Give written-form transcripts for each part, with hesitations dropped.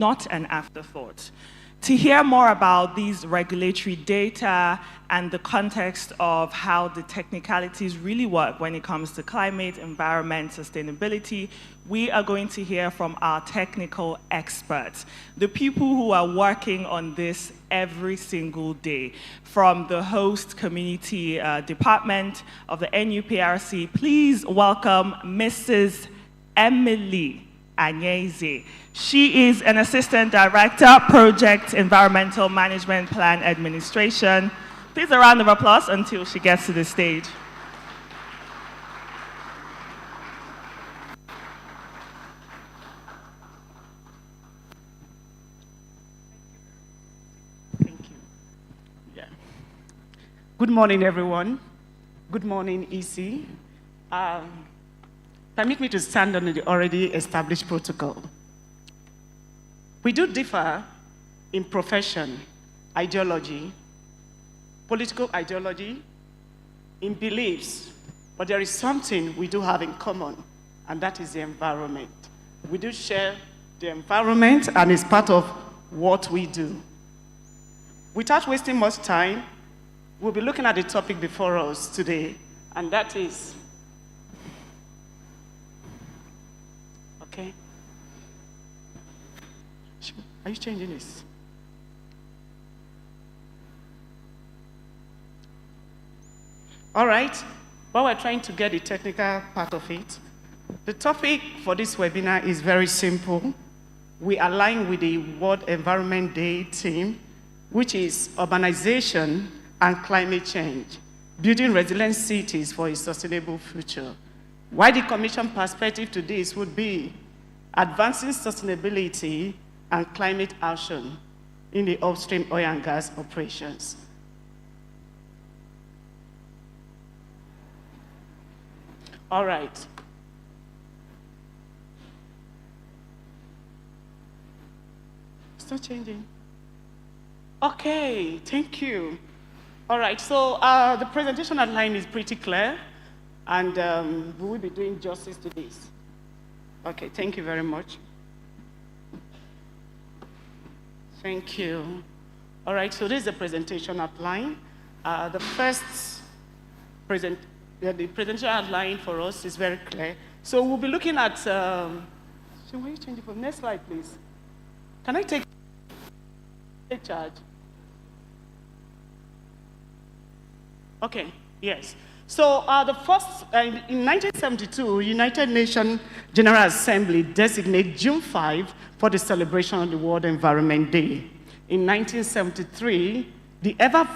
not an afterthought. To hear more about these regulatory data and the context of how the technicalities really work when it comes to climate, environment, sustainability, we are going to hear from our technical experts, the people who are working on this every single day. From the host community department of the NUPRC, please welcome Mrs. Emily Anyeze. She is an Assistant Director, Project Environmental Management Plan Administration. Please a round of applause until she gets to the stage. Thank you. Yeah. Good morning, everyone. Good morning, EC. Permit me to stand on the already established protocol. We do differ in profession, ideology, political ideology, in beliefs, but there is something we do have in common, and that is the environment. We do share the environment, and it's part of what we do. Without wasting much time, we'll be looking at the topic before us today, and that is, okay. Are you changing this? All right, while we're trying to get the technical part of it, the topic for this webinar is very simple. We align with the World Environment Day theme, which is urbanization and climate change, building resilient cities for a sustainable future. Why the Commission perspective to this would be advancing sustainability and climate action in the upstream oil and gas operations. All right. It's not changing. Okay, thank you. All right, so the presentation outline is pretty clear, and we will be doing justice to this. Okay, thank you very much. Thank you. All right, so this is the presentation outline. The presentation outline for us is very clear. So we'll be looking at, so why are you changing for next slide, please? Can I take charge? Okay, yes. So the first, in 1972, United Nations General Assembly designated June 5 for the celebration of the World Environment Day. In 1973, the ever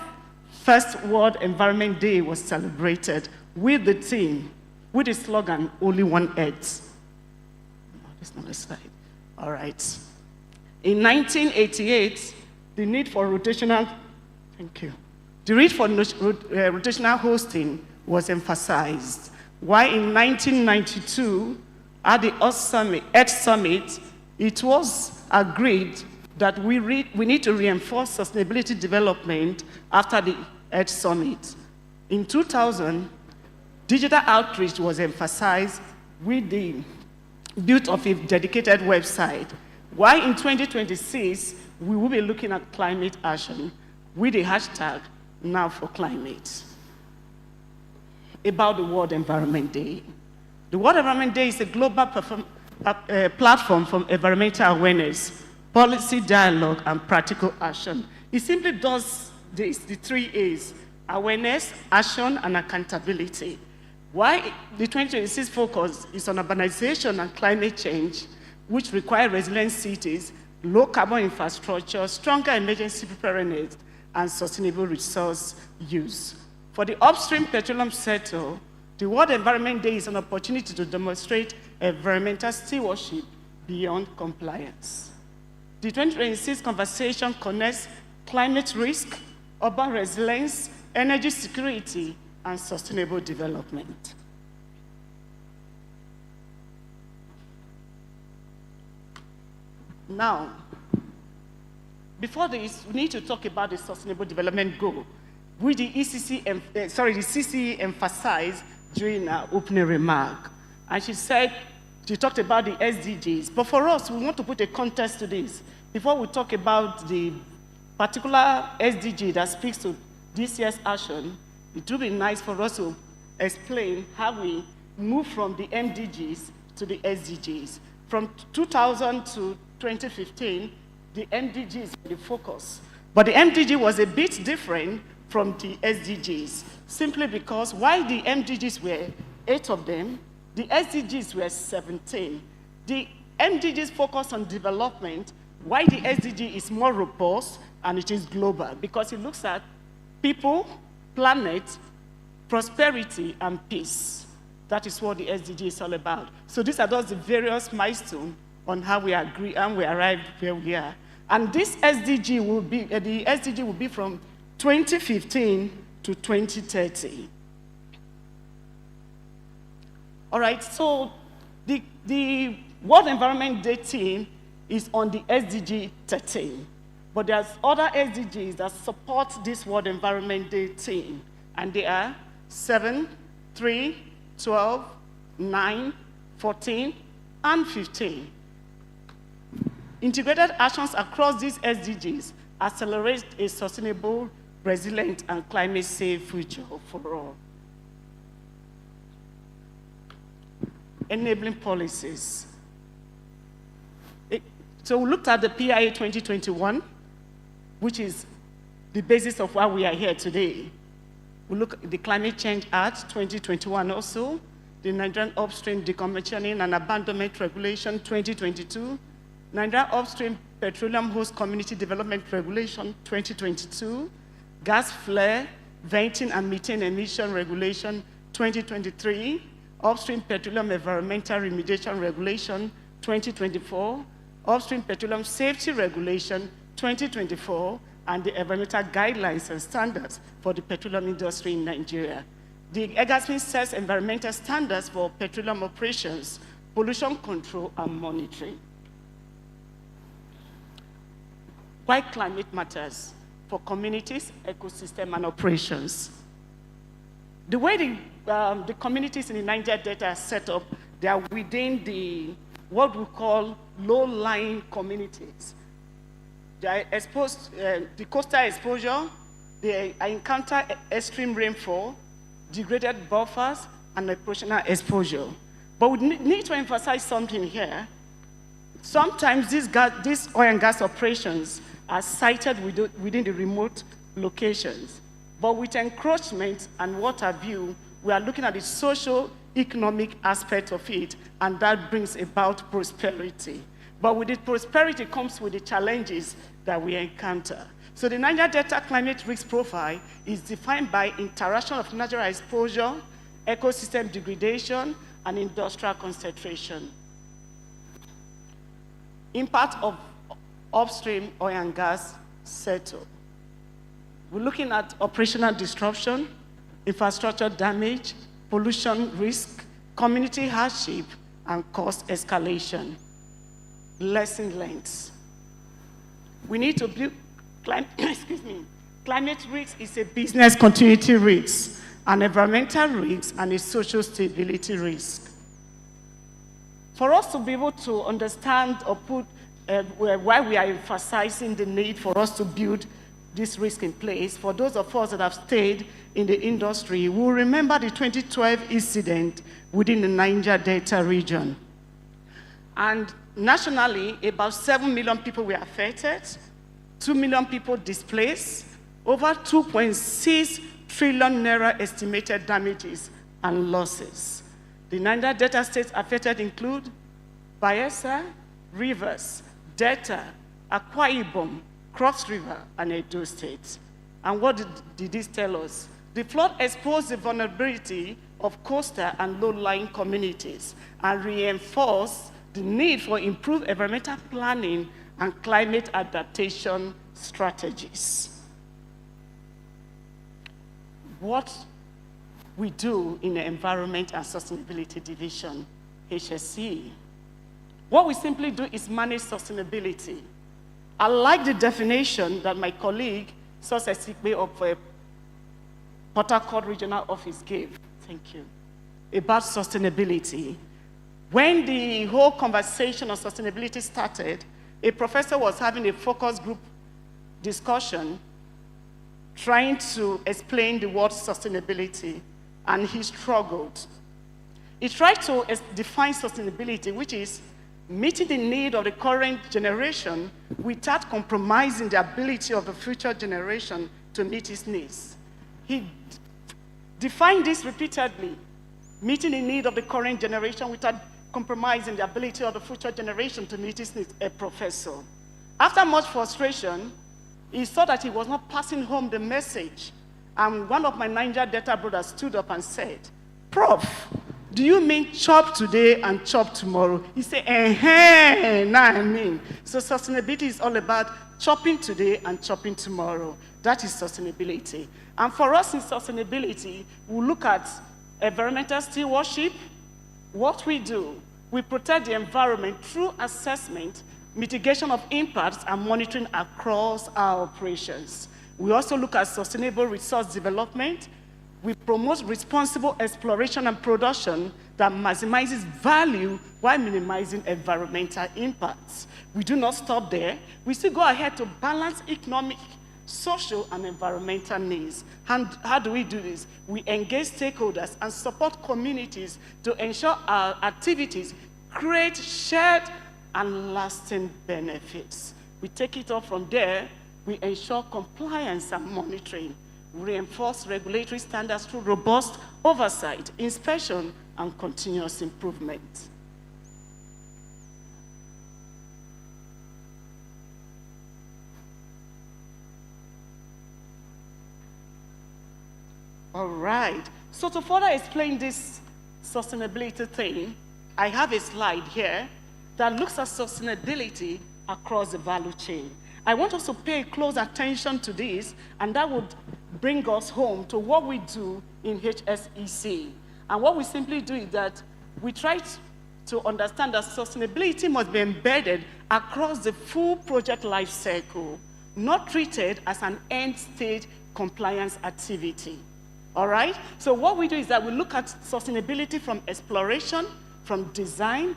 first World Environment Day was celebrated with the theme, with the slogan, "Only one Earth." No, that's not a slide. All right. In 1988, the need for rotational, thank you. The need for rotational hosting was emphasized. Why in 1992, at the Earth Summit, it was agreed that we need to reinforce sustainability development after the Earth Summit. In 2000, digital outreach was emphasized with the build of a dedicated website. Why in 2026, we will be looking at climate action with the hashtag #NowForClimate. About the World Environment Day. The World Environment Day is a global platform for environmental awareness, policy dialogue, and practical action. It simply does this, the 3 A's: awareness, action, and accountability. Why the 2026 focus is on urbanization and climate change, which require resilient cities, low carbon infrastructure, stronger emergency preparedness, and sustainable resource use. For the upstream petroleum sector, the World Environment Day is an opportunity to demonstrate environmental stewardship beyond compliance. The 2026 conversation connects climate risk, urban resilience, energy security, and sustainable development. Now, before this, we need to talk about the Sustainable Development Goal, which the CCE emphasized during her opening remark. And she said She talked about the SDGs. But for us, we want to put a context to this. Before we talk about the particular SDG that speaks to this year's action, it would be nice for us to explain how we move from the MDGs to the SDGs. From 2000 to 2015, the MDGs were the focus. But the MDG was a bit different from the SDGs, simply because while the MDGs were 8 of them, the SDGs were 17. The MDGs focus on development, while the SDG is more robust and it is global, because it looks at people, planet, prosperity, and peace. That is what the SDG is all about. So these are just the various milestones on how we agree and we arrived where we are. And this SDG will be, the SDG will be from 2015 to 2030. All right, so the World Environment Day theme is on the SDG 13. But there's other SDGs that support this World Environment Day theme. And they are 7, 3, 12, 9, 14, and 15. Integrated actions across these SDGs accelerate a sustainable, resilient, and climate-safe future for all. Enabling policies. So we looked at the PIA 2021, which is the basis of why we are here today. We look at the Climate Change Act 2021 also, the Nigerian Upstream Decommissioning and Abandonment Regulation 2022, Nigerian Upstream Petroleum Host Community Development Regulation 2022, Gas Flare, Venting and Methane Emission Regulation 2023, Upstream Petroleum Environmental Remediation Regulation 2024, Upstream Petroleum Safety Regulation 2024, and the environmental guidelines and standards for the petroleum industry in Nigeria. The EGASME sets environmental standards for petroleum operations, pollution control, and monitoring. Why climate matters for communities, ecosystem, and operations. The way the communities in the Niger Delta are set up, they are within what we call low-lying communities. They are exposed, the coastal exposure, they encounter extreme rainfall, degraded buffers, and operational exposure. But we need to emphasize something here. Sometimes these oil and gas operations are sited within the remote locations. But with encroachment and water view, we are looking at the socio-economic aspect of it, and that brings about prosperity. But with the prosperity comes with the challenges that we encounter. So the Niger Delta climate risk profile is defined by interaction of natural exposure, ecosystem degradation, and industrial concentration. Impact of upstream oil and gas setup. We're looking at operational disruption, infrastructure damage, pollution risk, community hardship, and cost escalation. Lesson learned. We need to build climate risk is a business continuity risk, an environmental risk, and a social stability risk. For us to be able to understand or put why we are emphasizing the need for us to build this risk in place, for those of us that have stayed in the industry, we'll remember the 2012 incident within the Niger Delta region. And nationally, about 7 million people were affected, 2 million people displaced, over 2.6 trillion naira estimated damages and losses. The Niger Delta states affected include Bayelsa, Rivers, Delta, Akwa Ibom, Cross River, and Edo State. And what did this tell us? The flood exposed the vulnerability of coastal and low-lying communities and reinforced the need for improved environmental planning and climate adaptation strategies. What we do in the Environment and Sustainability Division, HSC, what we simply do is manage sustainability. I like the definition that my colleague, Success Sikbe of Port Harcourt Regional Office gave, thank you, about sustainability. When the whole conversation on sustainability started, a professor was having a focus group discussion trying to explain the word sustainability, and he struggled. He tried to define sustainability, which is meeting the need of the current generation without compromising the ability of the future generation to meet its needs. He defined this repeatedly, meeting the need of the current generation without compromising the ability of the future generation to meet its needs, a professor. After much frustration, he saw that he was not passing home the message. And one of my Niger Delta brothers stood up and said, "Prof, do you mean chop today and chop tomorrow?" He said, now I mean. So sustainability is all about chopping today and chopping tomorrow. That is sustainability. And for us in sustainability, we look at environmental stewardship. What we do, we protect the environment through assessment, mitigation of impacts, and monitoring across our operations. We also look at sustainable resource development. We promote responsible exploration and production that maximizes value while minimizing environmental impacts. We do not stop there. We still go ahead to balance economic, social, and environmental needs. And how do we do this? We engage stakeholders and support communities to ensure our activities create shared and lasting benefits. We take it up from there. We ensure compliance and monitoring. We reinforce regulatory standards through robust oversight, inspection, and continuous improvement. All right. So to further explain this sustainability thing, I have a slide here that looks at sustainability across the value chain. I want us to pay close attention to this, and that would bring us home to what we do in HSEC. And what we simply do is that we try to understand that sustainability must be embedded across the full project life cycle, not treated as an end-stage compliance activity. All right? So what we do is that we look at sustainability from exploration, from design,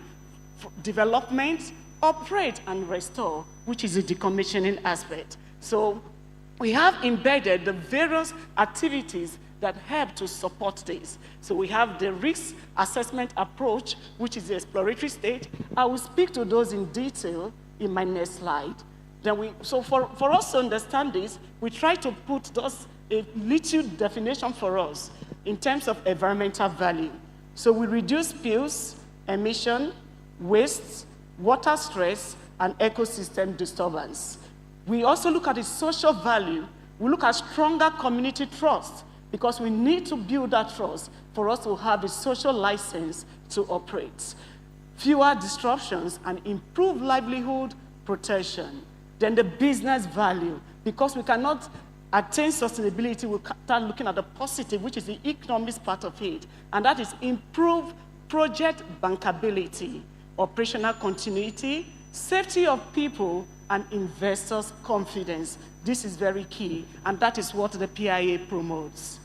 development, operate, and restore, which is the decommissioning aspect. So we have embedded the various activities that help to support this. So we have the risk assessment approach, which is the exploratory stage. I will speak to those in detail in my next slide. So for us to understand this, we try to put those a little definition for us in terms of environmental value. So we reduce spills, emission, waste, water stress, and ecosystem disturbance. We also look at the social value. We look at stronger community trust, because we need to build that trust for us to have a social license to operate. Fewer disruptions and improved livelihood protection. Then the business value, because we cannot attain sustainability, we start looking at the positive, which is the economics part of it, and that is improved project bankability, operational continuity, safety of people, and investors' confidence. This is very key, and that is what the PIA promotes.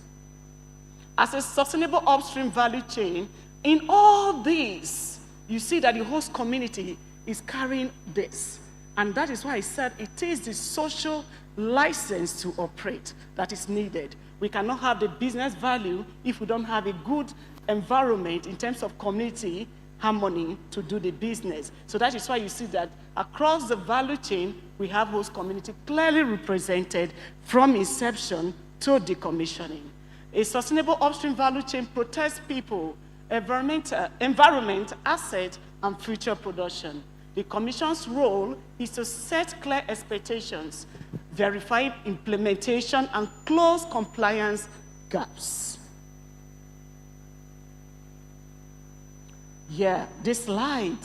As a sustainable upstream value chain, in all these, you see that the host community is carrying this. And that is why I said it is the social license to operate that is needed. We cannot have the business value if we don't have a good environment in terms of community harmony to do the business. So that is why you see that across the value chain, we have host community clearly represented from inception to decommissioning. A sustainable upstream value chain protects people, environment, asset, and future production. The Commission's role is to set clear expectations, verify implementation, and close compliance gaps. Yeah, this slide,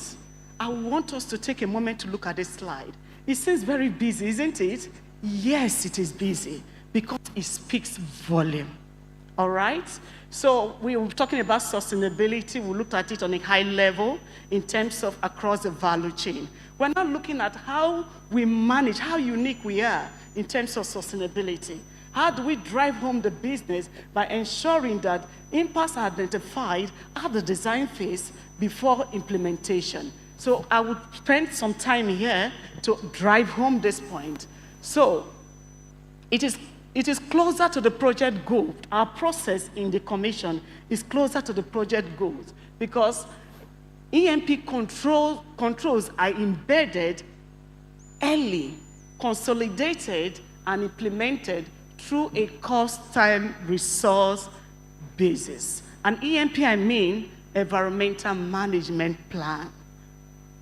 I want us to take a moment to look at this slide. It seems very busy, isn't it? Yes, it is busy, because it speaks volume. All right? So we were talking about sustainability. We looked at it on a high level in terms of across the value chain. We're not looking at how we manage, how unique we are in terms of sustainability. How do we drive home the business? By ensuring that impacts are identified at the design phase before implementation. So I would spend some time here to drive home this point. So it is closer to the project goal. Our process in the commission is closer to the project goals because EMP controls are embedded early, consolidated, and implemented through a cost, time, resource basis. And EMP, I mean environmental management plan.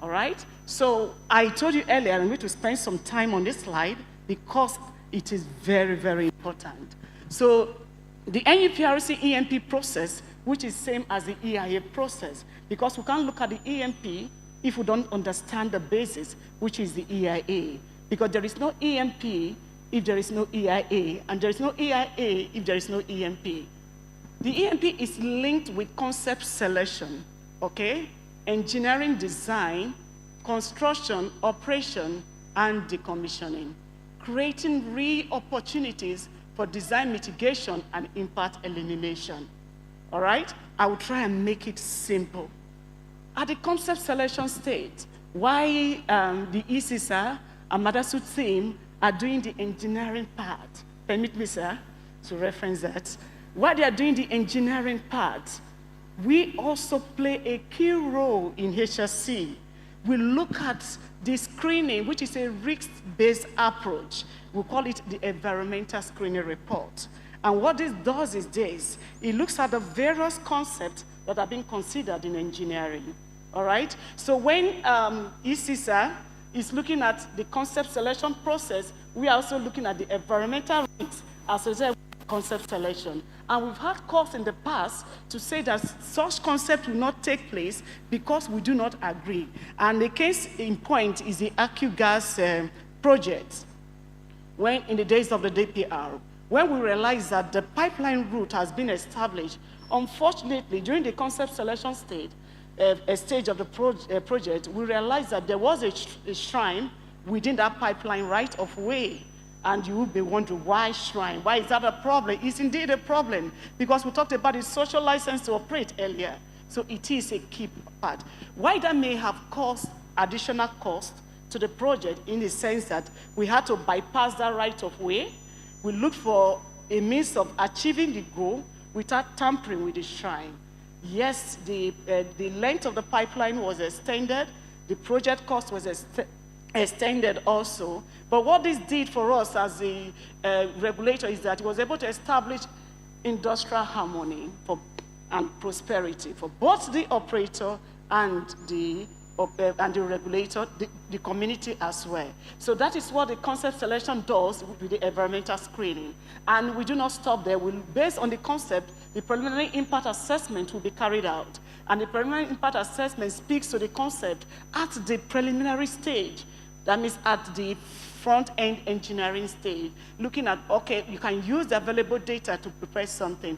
All right? So I told you earlier, I'm going to spend some time on this slide because it is very, very important. So the NUPRC EMP process, which is same as the EIA process, because we can't look at the EMP if we don't understand the basis, which is the EIA. Because there is no EMP if there is no EIA, and there is no EIA if there is no EMP. The EMP is linked with concept selection, okay? Engineering design, construction, operation, and decommissioning, creating real opportunities for design mitigation and impact elimination. All right? I will try and make it simple. At the concept selection stage, why the ECSA and Madasu team are doing the engineering part, permit me, sir, to reference that. While they are doing the engineering part, we also play a key role in HSC. We look at the screening, which is a risk-based approach. We call it the environmental screening report. And what this does is this. It looks at the various concepts that are being considered in engineering. All right? So when ECSA is looking at the concept selection process, we are also looking at the environmental risks associated with concept selection. And we've had calls in the past to say that such concept will not take place because we do not agree. And the case in point is the AccuGas project, when in the days of the DPR, when we realized that the pipeline route has been established. Unfortunately, during the concept selection stage, a stage of the project, we realized that there was a shrine within that pipeline right of way. And you will be wondering, why shrine? Why is that a problem? It's indeed a problem, because we talked about the social license to operate earlier. So it is a key part. Why that may have caused additional cost to the project in the sense that we had to bypass that right of way. We looked for a means of achieving the goal without tampering with the shrine. Yes, the length of the pipeline was extended. The project cost was extended also. But what this did for us as the regulator is that it was able to establish industrial harmony and prosperity for both the operator and the regulator, the community as well. So that is what the concept selection does with the environmental screening. And we do not stop there. Based on the concept, the preliminary impact assessment will be carried out. And the preliminary impact assessment speaks to the concept at the preliminary stage. That means at the front-end engineering stage, looking at, okay, you can use the available data to prepare something.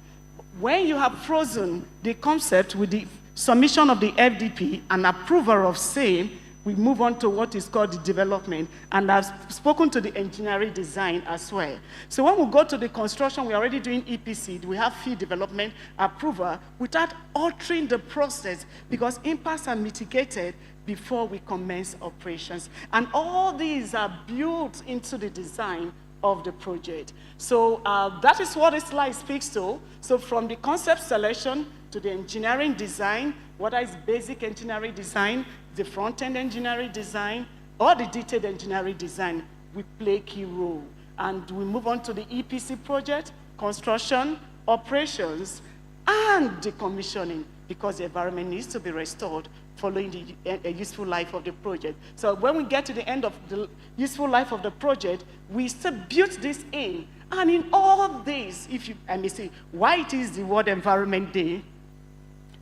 When you have frozen the concept with the submission of the FDP and approval of same, we move on to what is called the development. And I've spoken to the engineering design as well. So when we go to the construction, we're already doing EPC. We have field development approval without altering the process because impacts are mitigated before we commence operations. And all these are built into the design of the project. So that is what this slide speaks to. So from the concept selection to the engineering design, whether it's basic engineering design, the front-end engineering design, or the detailed engineering design, we play a key role. And we move on to the EPC project, construction, operations, and decommissioning, because the environment needs to be restored following the useful life of the project. So when we get to the end of the useful life of the project, we still build this in. And in all this, I may say, why it is the World Environment Day,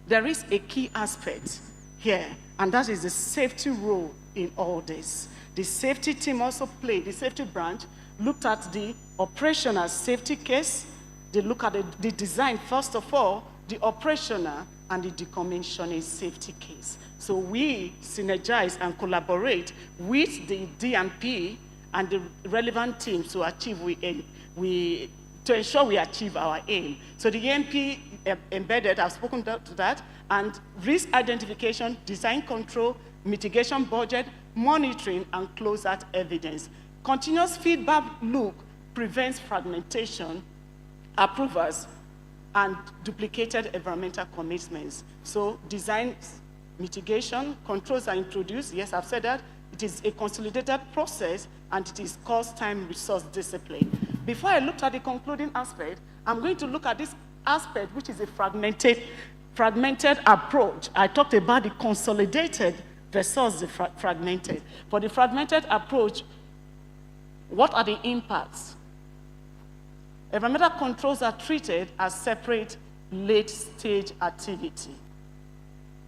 there is a key aspect here, and that is the safety role in all this. The safety team also played, the safety branch, looked at the operational safety case. They look at the design, first of all, the operational and the decommissioning safety case. So we synergize and collaborate with the DMP and the relevant teams to achieve, we to ensure we achieve our aim. So the EMP embedded, I've spoken to that, and risk identification, design control, mitigation budget, monitoring, and close-out evidence. Continuous feedback loop prevents fragmentation, approvals, and duplicated environmental commitments. So design, mitigation, controls are introduced. Yes, I've said that. It is a consolidated process, and it is cost, time, resource, discipline. Before I look at the concluding aspect, I'm going to look at this aspect, which is a fragmented approach. I talked about the consolidated versus the fragmented. For the fragmented approach, what are the impacts? Environmental controls are treated as separate late-stage activity.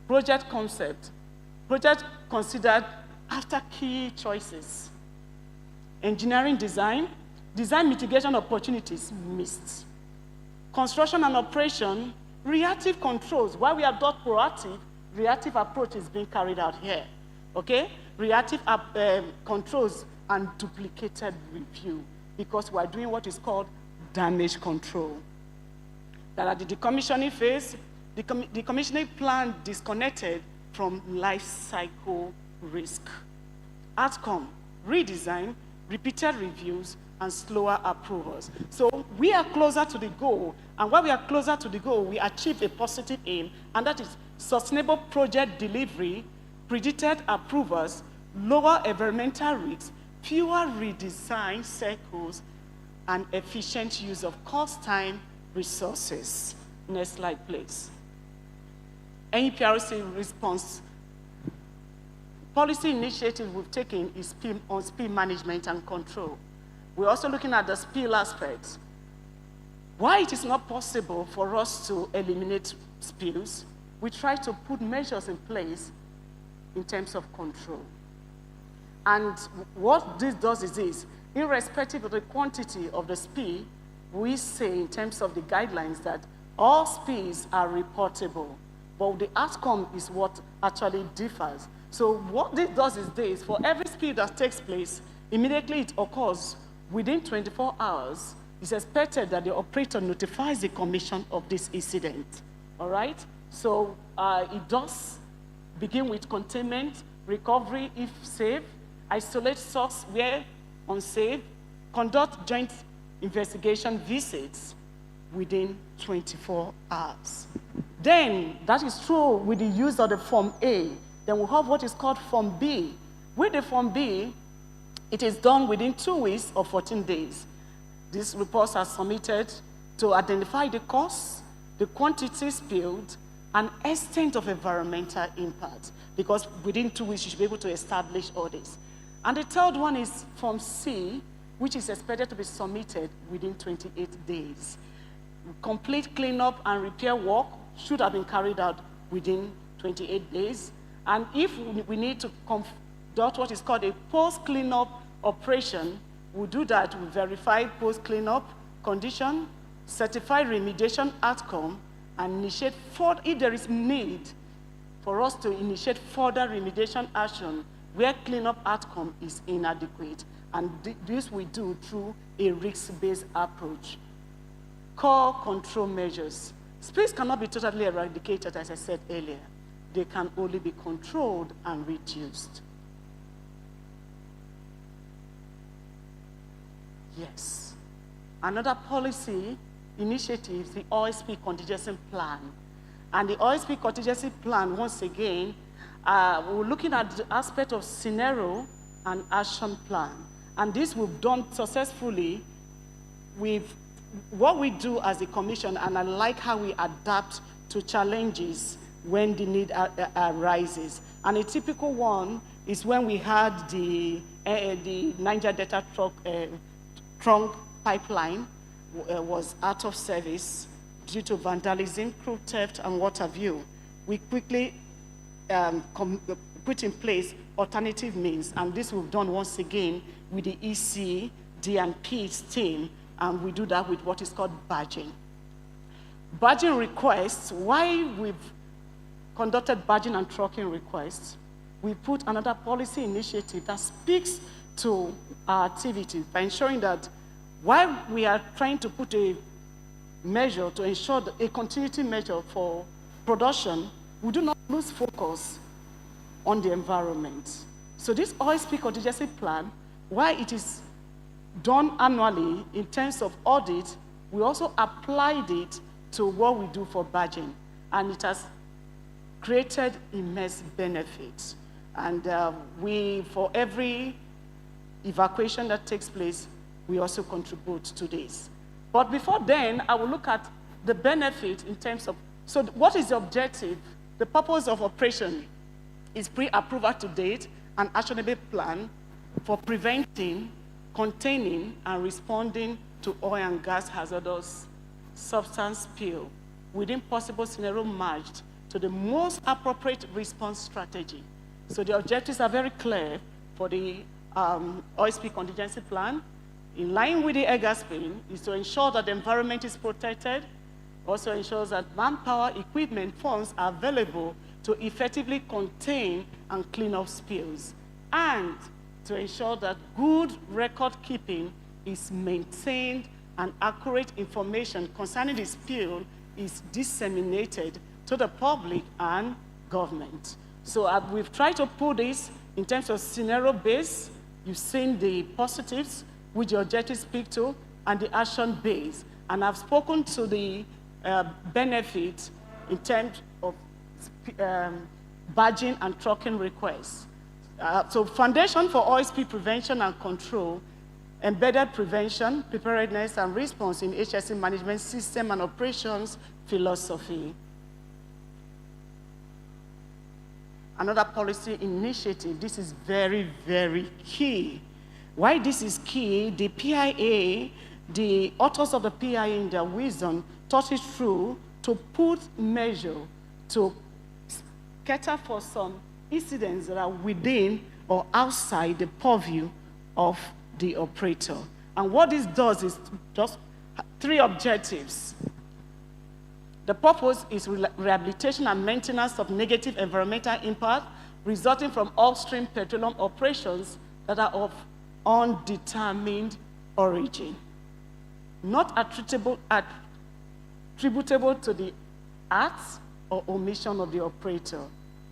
Project concept. Project considered after key choices. Engineering design. Design mitigation opportunities missed. Construction and operation. Reactive controls. While we adopt proactive, reactive approach is being carried out here. Okay? Reactive controls and duplicated review, because we're doing what is called damage control. That at the decommissioning phase, the decommissioning plan disconnected from life cycle risk. Outcome, redesign, repeated reviews, and slower approvals. So we are closer to the goal, and when we are closer to the goal, we achieve a positive aim, and that is sustainable project delivery, predicted approvals, lower environmental risks, fewer redesign cycles, and efficient use of cost, time, resources. Next slide, please. NEPRC response. Policy initiative we've taken is on spill management and control. We're also looking at the spill aspects. Why it is not possible for us to eliminate spills, we try to put measures in place in terms of control. And what this does is this: irrespective of the quantity of the spill, we say in terms of the guidelines that all spills are reportable, but the outcome is what actually differs. So what this does is this: for every spill that takes place, immediately it occurs within 24 hours, it's expected that the operator notifies the commission of this incident, all right? So it does begin with containment, recovery if safe, isolate source where unsafe, conduct joint investigation visits within 24 hours. Then, that is true with the use of the Form A. Then we have what is called Form B. With the Form B, it is done within 2 weeks or 14 days. These reports are submitted to identify the cause, the quantity spilled, and extent of environmental impact, because within 2 weeks you should be able to establish all this. And the third one is Form C, which is expected to be submitted within 28 days. Complete cleanup and repair work should have been carried out within 28 days. And if we need to conduct what is called a post-cleanup operation, we'll do that. We verify post-cleanup condition, certify remediation outcome, and initiate if there is need for us to initiate further remediation action where cleanup outcome is inadequate. And this we do through a risk-based approach. Core control measures. Spills cannot be totally eradicated, as I said earlier. They can only be controlled and reduced. Yes. Another policy initiative is the OSP contingency plan. And the OSP contingency plan, once again, we're looking at the aspect of scenario and action plan. And this we've done successfully with what we do as a commission, and I like how we adapt to challenges when the need arises. And a typical one is when we had the Niger Delta trunk pipeline was out of service due to vandalism, crew theft, and what have you. We quickly put in place alternative means, and this we've done once again with the EC, D&P team, and we do that with what is called badging. Badging requests, why we've conducted badging and tracking requests, we put another policy initiative that speaks to our activity by ensuring that while we are trying to put a measure to ensure that a continuity measure for production, we do not lose focus on the environment. So this oil spill contingency plan, while it is done annually in terms of audit, we also applied it to what we do for badging, and it has created immense benefits. And for every evacuation that takes place, we also contribute to this. But before then, I will look at the benefit in terms of, so what is the objective? The purpose of operation is pre-approval to date and actionable plan for preventing, containing, and responding to oil and gas hazardous substance spill within possible scenario matched to the most appropriate response strategy. So the objectives are very clear for the oil spill contingency plan. In line with the gas spill is to ensure that the environment is protected, also ensures that manpower, equipment, funds are available to effectively contain and clean up spills, and to ensure that good record keeping is maintained and accurate information concerning the spill is disseminated to the public and government. So we've tried to put this in terms of scenario base. You've seen the positives, which the objectives speak to, and the action base. And I've spoken to the benefit in terms of badging and trucking requests. So foundation for oil spill prevention and control, embedded prevention, preparedness, and response in HSE management system and operations philosophy. Another policy initiative, this is very, very key. Why this is key, the PIA, the authors of the PIA in their wisdom thought it through to put measure to cater for some incidents that are within or outside the purview of the operator. And what this does is just three objectives. The purpose is rehabilitation and maintenance of negative environmental impact resulting from upstream petroleum operations that are of undetermined origin, not attributable to the acts or omission of the operator,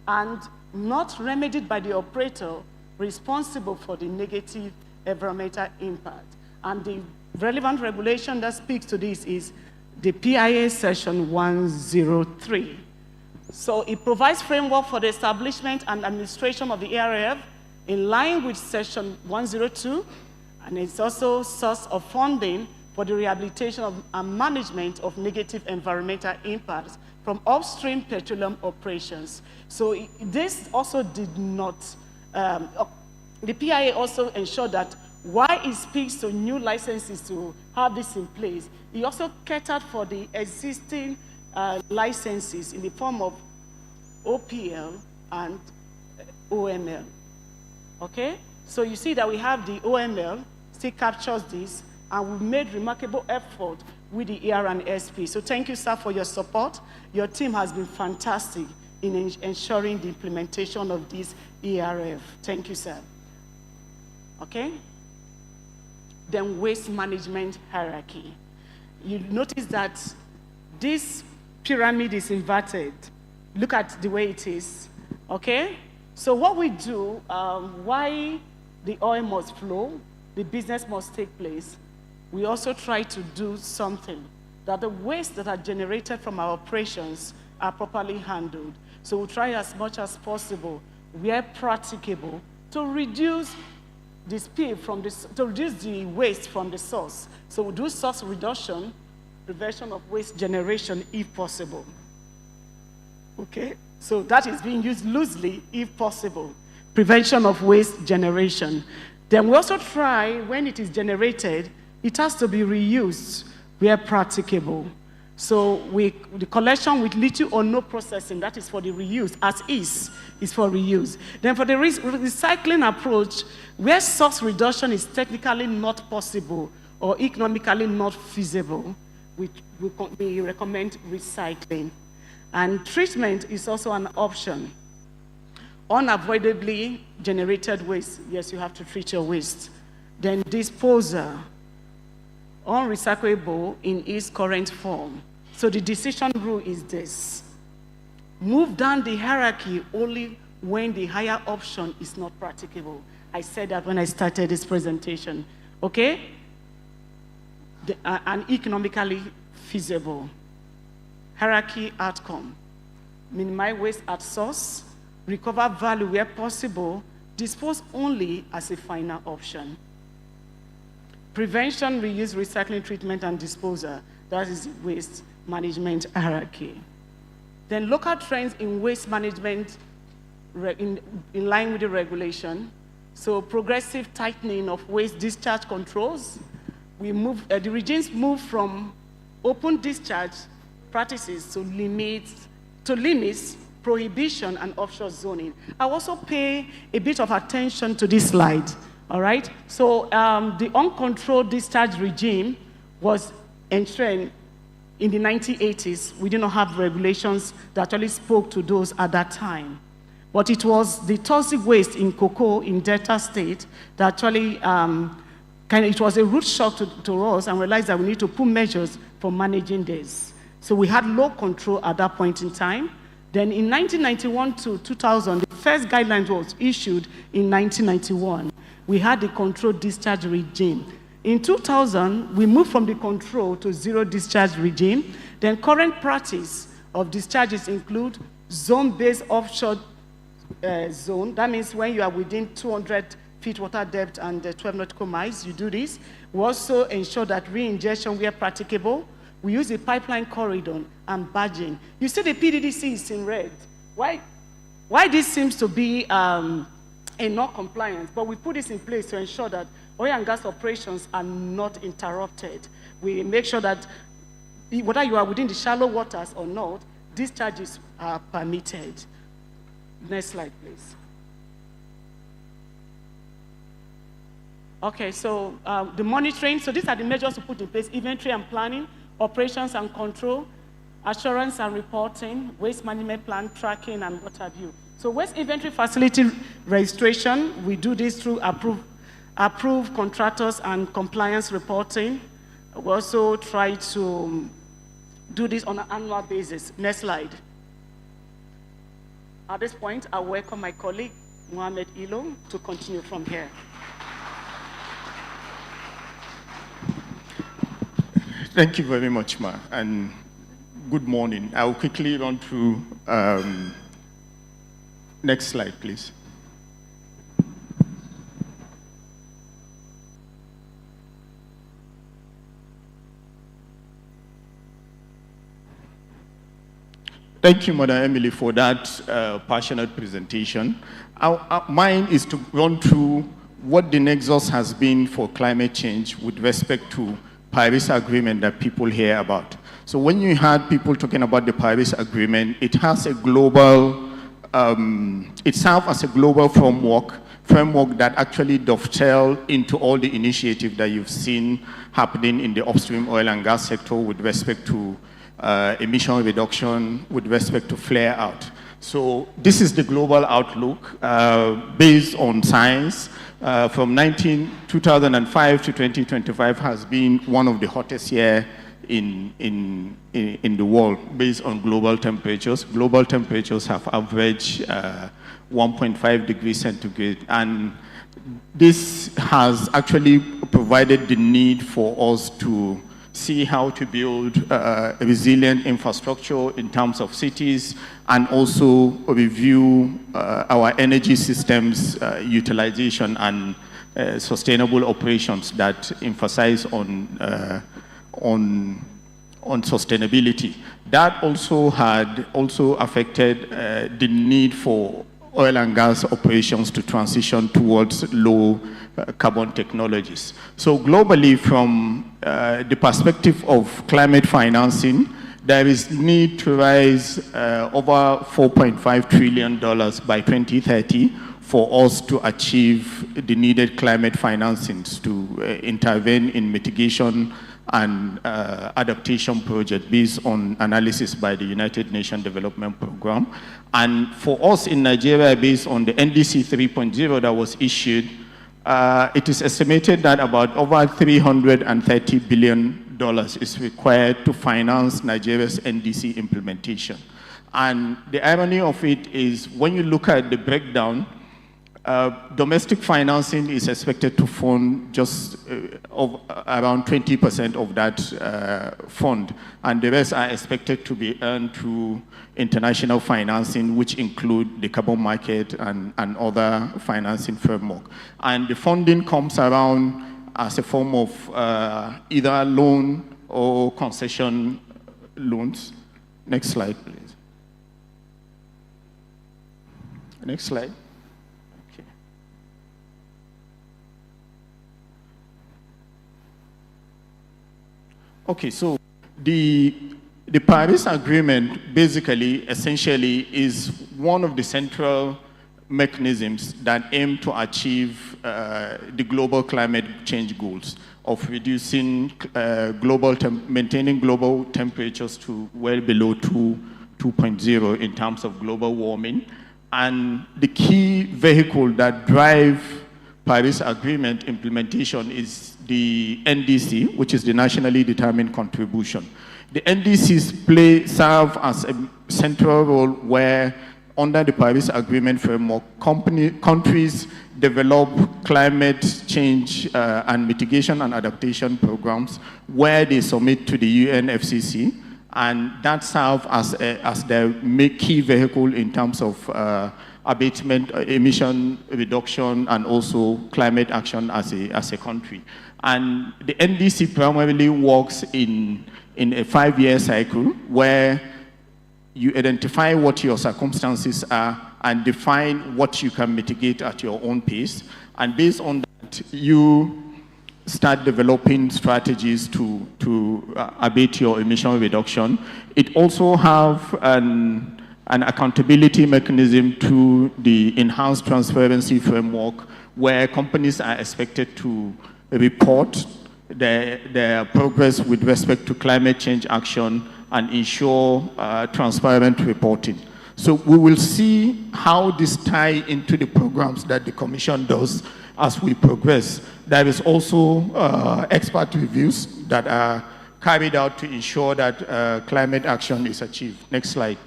and not remedied by the operator responsible for the negative environmental impact. And the relevant regulation that speaks to this is the PIA section 103. So it provides framework for the establishment and administration of the ARF in line with section 102, and it's also source of funding for the rehabilitation and management of negative environmental impacts from upstream petroleum operations. So this also did not, the PIA also ensured that while it speaks to new licenses to have this in place, it also catered for the existing licenses in the form of OPL and OML. Okay? So you see that we have the OML, still captures this, and we've made remarkable effort with the ER and SP. So thank you, sir, for your support. Your team has been fantastic in ensuring the implementation of this ERF. Thank you, sir. Okay? Then waste management hierarchy. You notice that this pyramid is inverted. Look at the way it is, okay? So what we do, why the oil must flow, the business must take place, we also try to do something that the waste that are generated from our operations are properly handled. So we try as much as possible, where practicable, to reduce the spill from this, to reduce the waste from the source. So we do source reduction, prevention of waste generation if possible. Okay? So that is being used loosely if possible. Prevention of waste generation. Then we also try, when it is generated, it has to be reused where practicable. So the collection with little or no processing, that is for the reuse, as is for reuse. Then for the recycling approach, where source reduction is technically not possible or economically not feasible, we recommend recycling. And treatment is also an option. Unavoidably generated waste, yes, you have to treat your waste. Then disposal. unrecyclable in its current form. So the decision rule is this: move down the hierarchy only when the higher option is not practicable. I said that when I started this presentation, okay? And economically feasible. Hierarchy outcome: minimize waste at source, recover value where possible, dispose only as a final option. Prevention, reuse, recycling, treatment, and disposal. That is the waste management hierarchy. Then local trends in waste management in line with the regulation. So progressive tightening of waste discharge controls. The regimes move from open discharge practices to limits, prohibition, and offshore zoning. I also pay a bit of attention to this slide, all right? So the uncontrolled discharge regime was enshrined in the 1980s. We did not have regulations that actually spoke to those at that time. But it was the toxic waste in cocoa in Delta State that actually, it was a root shock to us, and realized that we need to put measures for managing this. So we had low control at that point in time. Then in 1991 to 2000, the first guidelines was issued in 1991. We had the controlled discharge regime. In 2000, we moved from the control to zero discharge regime. Then current practice of discharges include zone-based offshore zone. That means when you are within 200 feet water depth and 12 nautical miles, you do this. We also ensure that re-injection where practicable. We use a pipeline corridor and badging. You see the PDDC is in red. Why this seems to be a non-compliance, but we put this in place to ensure that oil and gas operations are not interrupted. We make sure that whether you are within the shallow waters or not, discharges are permitted. Next slide, please. Okay, so the monitoring. So these are the measures to put in place: inventory and planning, operations and control, assurance and reporting, waste management plan tracking, and what have you. So waste inventory facility registration, we do this through approved contractors and compliance reporting. We also try to do this on an annual basis. Next slide. At this point, I welcome my colleague, Mohamed Ilo, to continue from here. Thank you very much, Ma, and good morning. I'll quickly run through, next slide, please. Thank you, Madam Emily, for that passionate presentation. Mine is to run through what the nexus has been for climate change with respect to Paris Agreement that people hear about. So when you had people talking about the Paris Agreement, it has a global, it serves as a global framework that actually dovetail into all the initiatives that you've seen happening in the upstream oil and gas sector with respect to emission reduction, with respect to flare out. So this is the global outlook based on science. From 2005 to 2025 has been one of the hottest years in the world based on global temperatures. Global temperatures have averaged 1.5 degrees centigrade, and this has actually provided the need for us to see how to build a resilient infrastructure in terms of cities, and also review our energy systems utilization and sustainable operations that emphasize on sustainability. That also had affected the need for oil and gas operations to transition towards low carbon technologies. So globally, from the perspective of climate financing, there is need to raise over $4.5 trillion by 2030 for us to achieve the needed climate financings to intervene in mitigation and adaptation project based on analysis by the United Nations Development Program. And for us in Nigeria, based on the NDC 3.0 that was issued it is estimated that about over $330 billion is required to finance Nigeria's NDC implementation. And the irony of it is when you look at the breakdown, domestic financing is expected to fund just around 20% of that fund, and the rest are expected to be earned through international financing, which include the carbon market and other financing framework. And the funding comes around as a form of either loan or concession loans. Next slide, please. Next slide. Okay, so the Paris Agreement basically, essentially, is one of the central mechanisms that aim to achieve the global climate change goals of reducing maintaining global temperatures to well below 2.0 in terms of global warming. And the key vehicle that drives Paris Agreement implementation is the NDC, which is the nationally determined contribution. The NDCs serve as a central role where, under the Paris Agreement framework, countries develop climate change and mitigation and adaptation programs where they submit to the UNFCCC, and that serves as their key vehicle in terms of abatement, emission reduction, and also climate action as a country. And the NDC primarily works in a 5-year cycle where you identify what your circumstances are and define what you can mitigate at your own pace. And based on that, you start developing strategies to abate your emission reduction. It also have an accountability mechanism to the enhanced transparency framework where companies are expected to report their progress with respect to climate change action and ensure transparent reporting. So we will see how this ties into the programs that the Commission does as we progress. There is also expert reviews that are carried out to ensure that climate action is achieved. Next slide.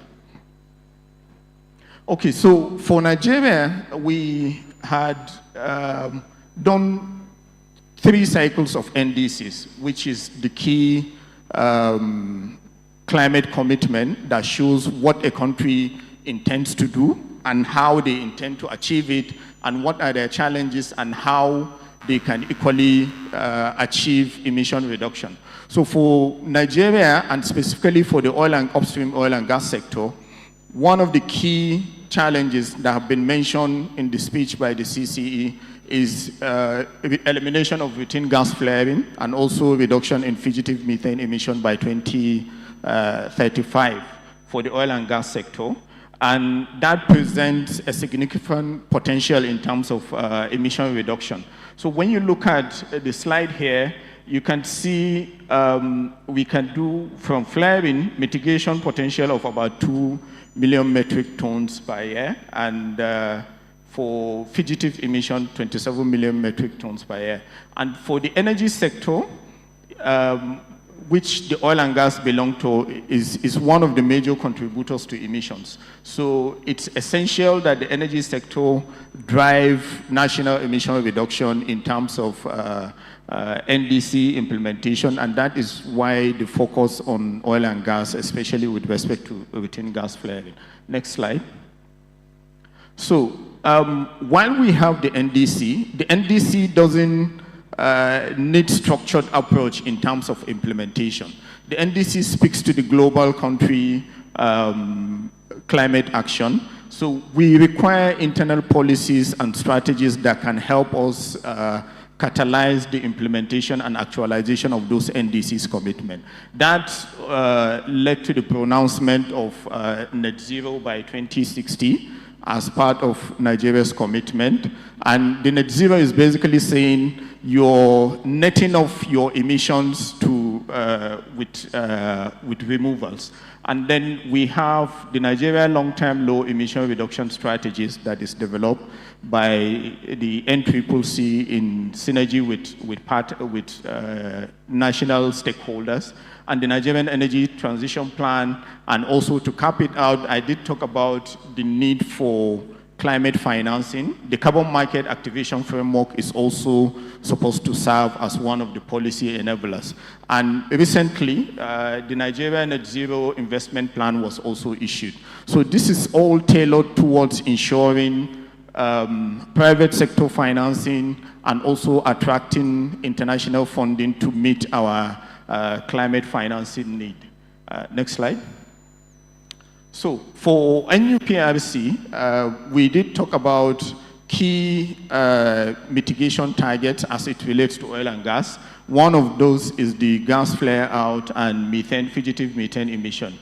Okay, so for Nigeria, we had done 3 cycles of NDCs, which is the key climate commitment that shows what a country intends to do and how they intend to achieve it and what are their challenges and how they can equally achieve emission reduction. So for Nigeria, and specifically for the upstream oil and gas sector, one of the key challenges that have been mentioned in the speech by the CCE is elimination of routine gas flaring and also reduction in fugitive methane emission by 2035 for the oil and gas sector. And that presents a significant potential in terms of emission reduction. So when you look at the slide here, you can see we can do from flaring mitigation potential of about 2 million metric tons per year, and for fugitive emission, 27 million metric tons per year. And for the energy sector, which the oil and gas belong to, is one of the major contributors to emissions. So it's essential that the energy sector drive national emission reduction in terms of NDC implementation, and that is why the focus on oil and gas, especially with respect to routine gas flaring. Next slide. So while we have the NDC doesn't need structured approach in terms of implementation. The NDC speaks to the global country climate action. So we require internal policies and strategies that can help us catalyze the implementation and actualization of those NDC's commitment. That led to the pronouncement of net zero by 2060 as part of Nigeria's commitment. And the net zero is basically saying you're netting off your emissions to with removals. And then we have the Nigeria long-term low emission reduction strategies that is developed by the NCCC in synergy with national stakeholders, and the Nigerian Energy Transition Plan. And also, to cap it out, I did talk about the need for climate financing. The carbon market activation framework is also supposed to serve as one of the policy enablers. And recently, the Nigeria Net Zero Investment Plan was also issued. So this is all tailored towards ensuring private sector financing and also attracting international funding to meet our climate financing need. Next slide. So for NUPRC, we did talk about key mitigation targets as it relates to oil and gas. One of those is the gas flare out and fugitive methane emission.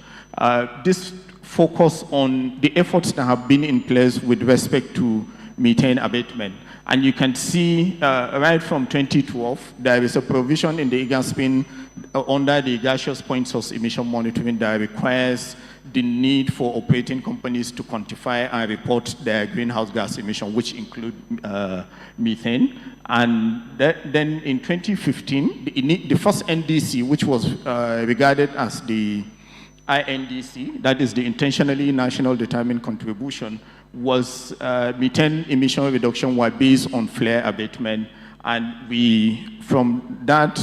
This focus on the efforts that have been in place with respect to methane abatement. And you can see right from 2012, there is a provision in the IGASPIN under the gaseous point source emission monitoring that requires the need for operating companies to quantify and report their greenhouse gas emission, which include methane. And then in 2015, the first NDC, which was regarded as the INDC, that is the Intentionally National Determined Contribution, was methane emission reduction were based on flare abatement. And from that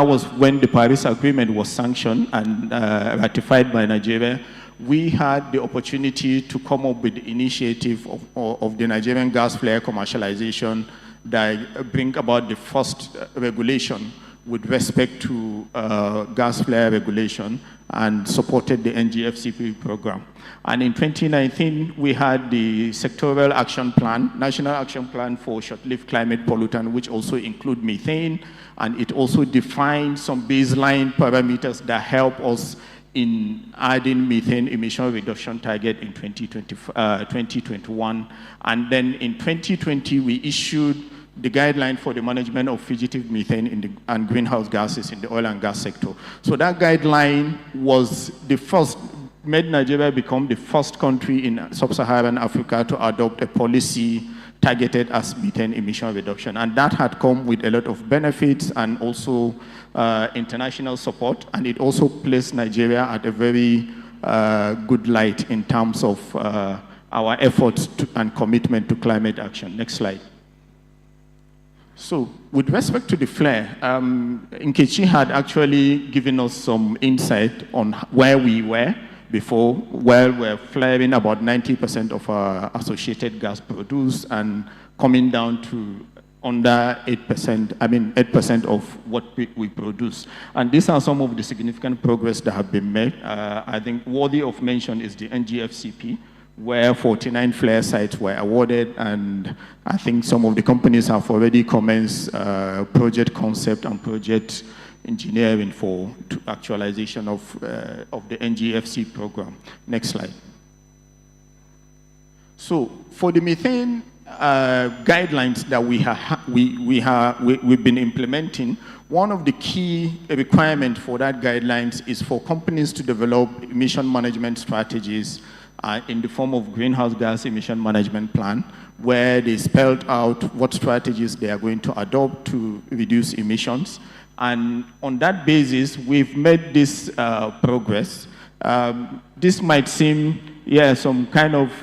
was when the Paris Agreement was sanctioned and ratified by Nigeria. We had the opportunity to come up with the initiative of the Nigerian gas flare commercialization that bring about the first regulation with respect to gas flare regulation and supported the NGFCP program. And in 2019, we had the sectoral action plan, National Action Plan for Short-Lived Climate Pollutant, which also include methane, and it also defines some baseline parameters that help us in adding methane emission reduction target in 2021. And then in 2020, we issued the guideline for the management of fugitive methane and greenhouse gases in the oil and gas sector. So that guideline was the first, made Nigeria become the first country in sub-Saharan Africa to adopt a policy targeted as methane emission reduction. And that had come with a lot of benefits and also international support. And it also placed Nigeria at a very good light in terms of our efforts and commitment to climate action. Next slide. So with respect to the flare, Nkechi had actually given us some insight on where we were before, where we're flaring about 90% of our associated gas produced and coming down to under 8%, 8% of what we produce. And these are some of the significant progress that have been made. I think worthy of mention is the NGFCP, where 49 flare sites were awarded, and I think some of the companies have already commenced project concept and project engineering for actualization of the NGFC program. Next slide. So for the methane guidelines that we've been implementing, one of the key requirements for that guidelines is for companies to develop emission management strategies in the form of greenhouse gas emission management plan, where they spelled out what strategies they are going to adopt to reduce emissions. And on that basis, we've made this progress. This might seem, some kind of,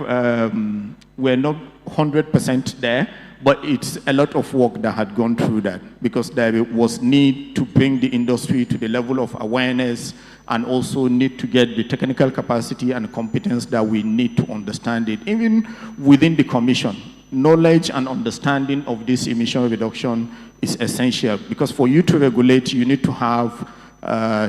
we're not 100% there, but it's a lot of work that had gone through that, because there was need to bring the industry to the level of awareness and also need to get the technical capacity and competence that we need to understand it. Even within the commission, knowledge and understanding of this emission reduction is essential, because for you to regulate, you need to have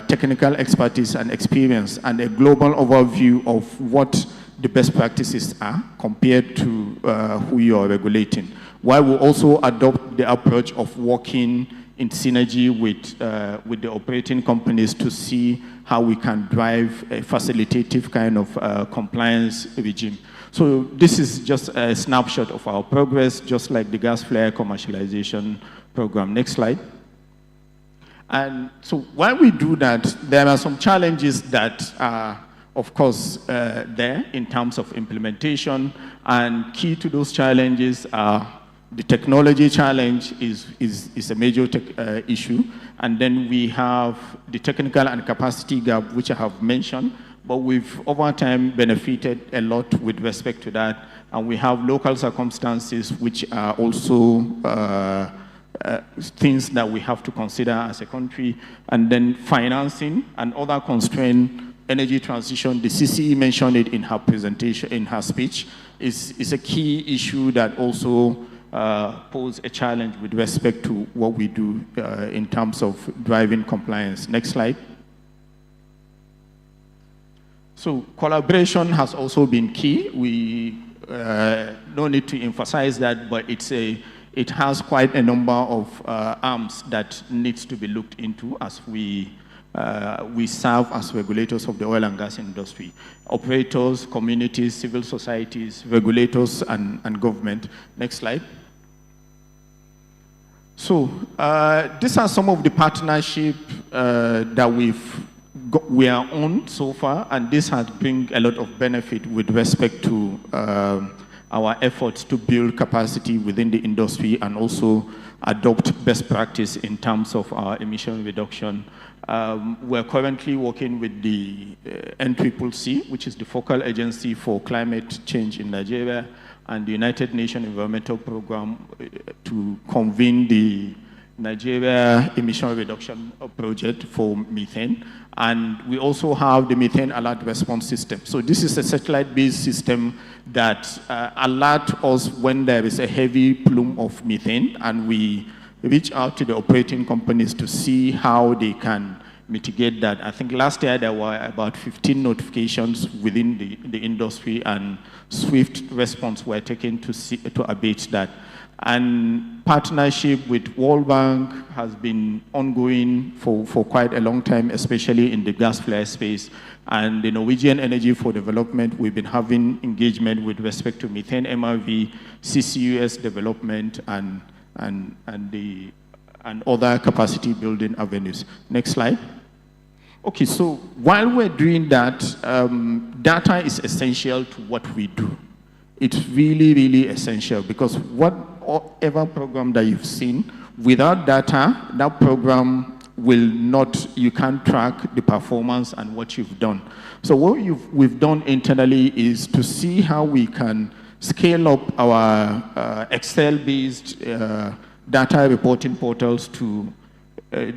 technical expertise and experience and a global overview of what the best practices are compared to who you are regulating. While we also adopt the approach of working in synergy with the operating companies to see how we can drive a facilitative kind of compliance regime. So this is just a snapshot of our progress, just like the gas flare commercialization program. Next slide. And so while we do that, there are some challenges that are, of course, there in terms of implementation. And key to those challenges are the technology challenge is a major issue. And then we have the technical and capacity gap, which I have mentioned. But we've, over time, benefited a lot with respect to that. And we have local circumstances, which are also things that we have to consider as a country. And then financing and other constraints, energy transition, the CCE mentioned it in her presentation, in her speech, is a key issue that also pose a challenge with respect to what we do in terms of driving compliance. Next slide. So collaboration has also been key. We no need to emphasize that, but it has quite a number of arms that needs to be looked into as we serve as regulators of the oil and gas industry. Operators, communities, civil societies, regulators, and government. Next slide. So these are some of the partnership that we are on so far, and this has bring a lot of benefit with respect to our efforts to build capacity within the industry and also adopt best practice in terms of our emission reduction. We're currently working with the Nuprc, which is the focal agency for climate change in Nigeria, and the United Nations Environmental Program to convene the Nigeria Emission Reduction Project for methane. And we also have the Methane Alert Response System. So this is a satellite-based system that alerts us when there is a heavy plume of methane, and we reach out to the operating companies to see how they can mitigate that. I think last year there were about 15 notifications within the industry, and swift response were taken to abate that. And partnership with World Bank has been ongoing for quite a long time, especially in the gas flare space. And the Norwegian Energy for Development, we've been having engagement with respect to methane MRV, CCUS development, and other capacity building avenues. Next slide. Okay, so while we're doing that, data is essential to what we do. It's really, really essential, because whatever program that you've seen, without data, that program will not, you can't track the performance and what you've done. So what we've done internally is to see how we can scale up our Excel-based data reporting portals to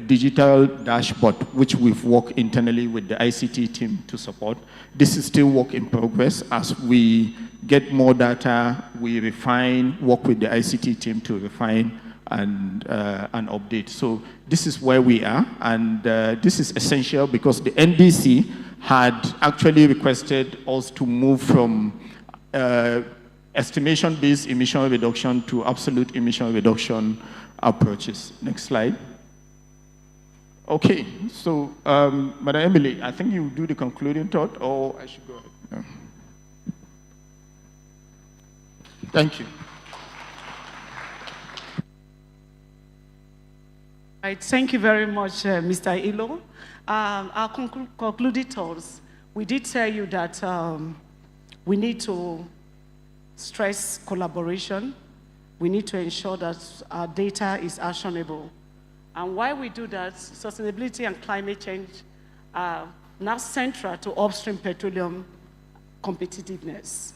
digital dashboard, which we've worked internally with the ICT team to support. This is still work in progress. As we get more data, we refine, work with the ICT team to refine and update. So this is where we are, and this is essential because the NDC had actually requested us to move from estimation-based emission reduction to absolute emission reduction approaches. Next slide. Okay, so Madam Emily, I think you do the concluding thought, or I should go ahead. No. Thank you. Right, thank you very much, Mr. Ilo. Our concluding thoughts, we did tell you that we need to stress collaboration. We need to ensure that our data is actionable. And while we do that, sustainability and climate change are now central to upstream petroleum competitiveness.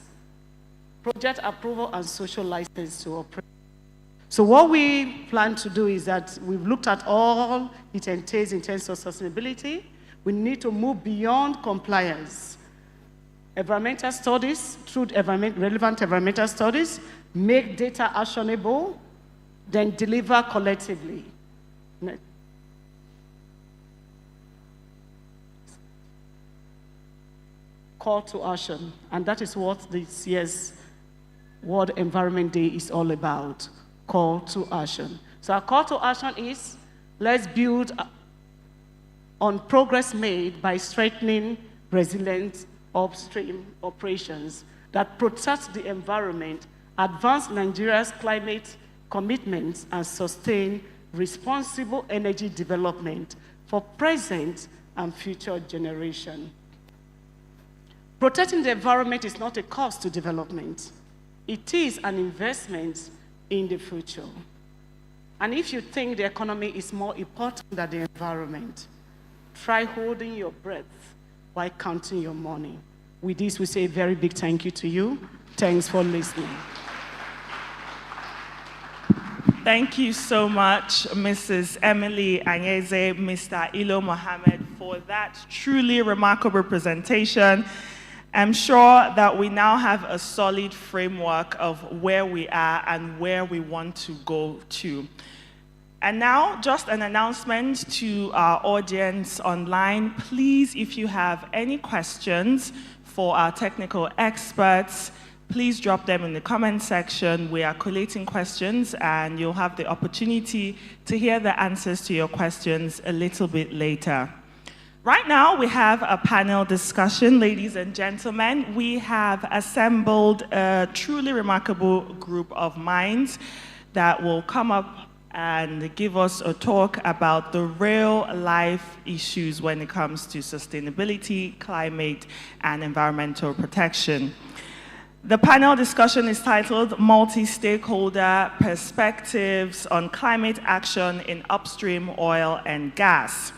Project approval and social license to operate. So what we plan to do is that we've looked at all it entails in terms of sustainability. We need to move beyond compliance. Environmental studies, through relevant environmental studies, make data actionable, then deliver collectively. Call to action, and that is what this year's World Environment Day is all about, call to action. So our call to action is, let's build on progress made by strengthening resilient upstream operations that protect the environment, advance Nigeria's climate commitments, and sustain responsible energy development for present and future generation. Protecting the environment is not a cost to development. It is an investment in the future. And if you think the economy is more important than the environment, try holding your breath while counting your money. With this, we say a very big thank you to you. Thanks for listening. Thank you so much, Mrs. Emily Anyeze, Mr. Ilo Mohammed, for that truly remarkable presentation. I'm sure that we now have a solid framework of where we are and where we want to go to. And now, just an announcement to our audience online. Please, if you have any questions for our technical experts, please drop them in the comment section. We are collating questions, and you'll have the opportunity to hear the answers to your questions a little bit later. Right now, we have a panel discussion, ladies and gentlemen. We have assembled a truly remarkable group of minds that will come up and give us a talk about the real-life issues when it comes to sustainability, climate, and environmental protection. The panel discussion is titled Multi-Stakeholder Perspectives on Climate Action in Upstream Oil and Gas.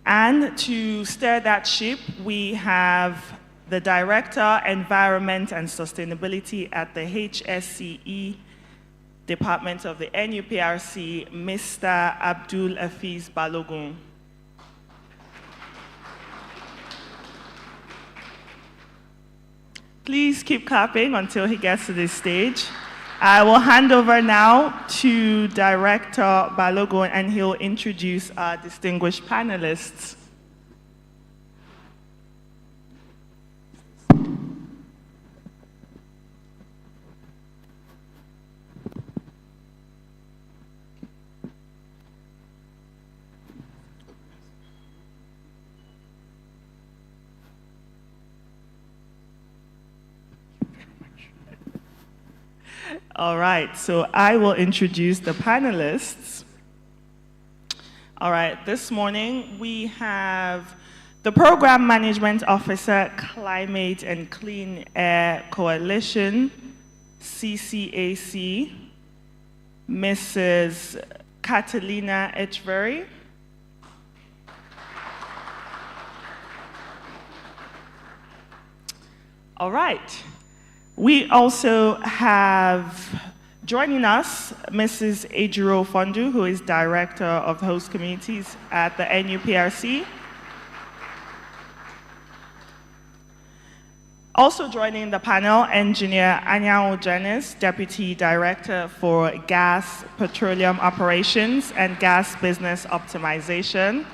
And to steer that ship, we have the Director, Environment and Sustainability at the HSCE Department of the NUPRC, Mr. Abdul Afiz Balogun. Please keep clapping until he gets to this stage. I will hand over now to Director Balogun, and he'll introduce our distinguished panelists. All right, so I will introduce the panelists. All right, this morning we have the Program Management Officer, Climate and Clean Air Coalition, CCAC, Mrs. Catalina Echeverry. All right. We also have joining us Mrs. Ejiro Fondu, who is Director of Host Communities at the NUPRC. Also joining the panel, Engineer Anyao Janice, Deputy Director for Gas, Petroleum Operations and Gas Business Optimization.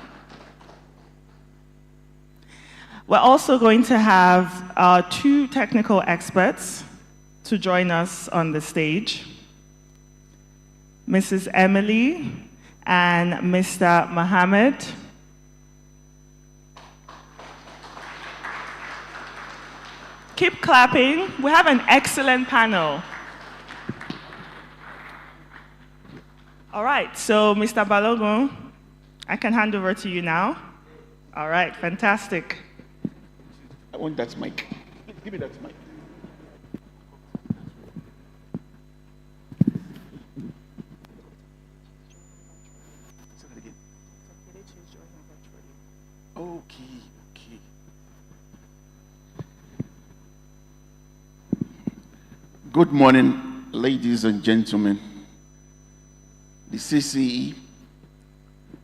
We're also going to have two technical experts to join us on the stage, Mrs. Emily and Mr. Mohammed. Keep clapping. We have an excellent panel. All right, so Mr. Balogun, I can hand over to you now. All right, fantastic. I want that mic. Give me that mic. Okay. Good morning, ladies and gentlemen. The CCE,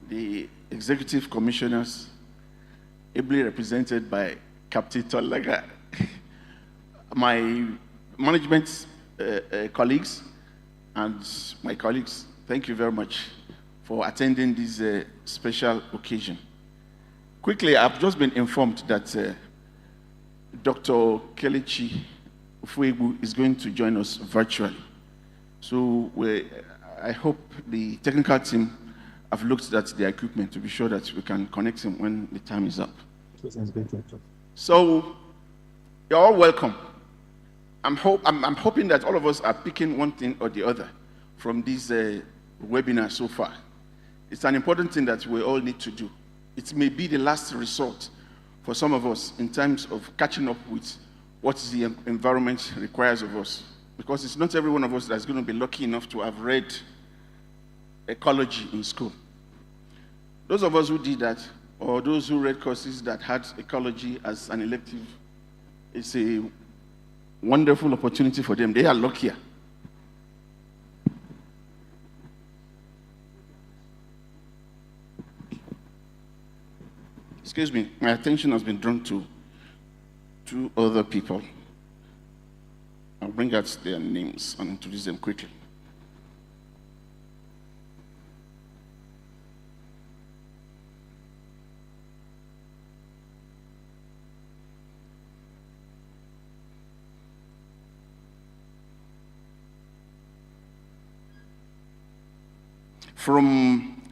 the executive commissioners, ably represented by Captain Tolaga, my management colleagues, and my colleagues, thank you very much for attending this special occasion. Quickly, I've just been informed that Dr. Kelechi Ufuegbu is going to join us virtually. So I hope the technical team have looked at the equipment to be sure that we can connect him when the time is up. So, you're all welcome. I'm hoping that all of us are picking one thing or the other from this webinar so far. It's an important thing that we all need to do. It may be the last resort for some of us in terms of catching up with what the environment requires of us. Because it's not every one of us that's going to be lucky enough to have read ecology in school. Those of us who did that, or those who read courses that had ecology as an elective, it's a wonderful opportunity for them. They are luckier. Excuse me, my attention has been drawn to two other people. I'll bring out their names and introduce them quickly. From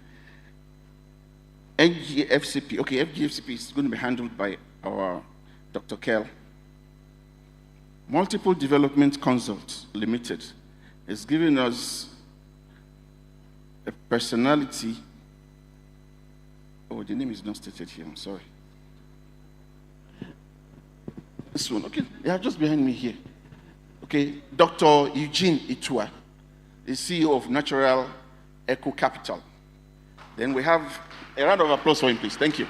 FGFCP, okay, FGFCP is going to be handled by our Dr. Kell. Multiple Development Consult Limited is giving us a personality. Oh, the name is not stated here, I'm sorry. This one, okay, yeah, just behind me here. Okay, Dr. Eugene Itua, the CEO of Natural Eco Capital. Then we have a round of applause for him, please. Thank you.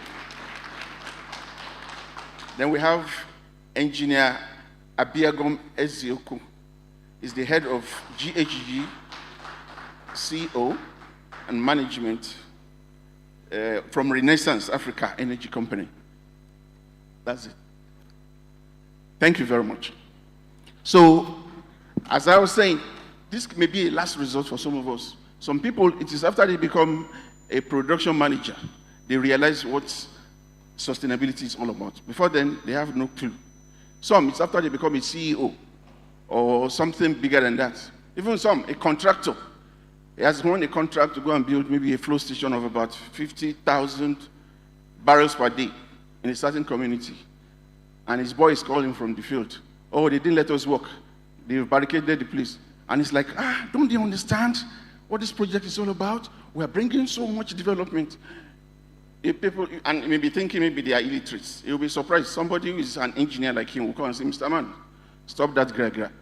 Then we have Engineer Abiagom Ezioku. He's the head of GHG, CO, and management from Renaissance Africa Energy Company. That's it. Thank you very much. So, as I was saying, this may be a last resort for some of us. Some people, it is after they become a production manager, they realize what sustainability is all about. Before then, they have no clue. Some, it's after they become a CEO or something bigger than that. Even some, a contractor. He has won a contract to go and build maybe a flow station of about 50,000 barrels per day in a certain community. And his boy is calling from the field. Oh, they didn't let us work. They barricaded the place. And he's like, don't they understand what this project is all about? We are bringing so much development. If people, and maybe thinking maybe they are illiterates. You'll be surprised. Somebody who is an engineer like him will come and say, Mr. Man, stop that gra-gra.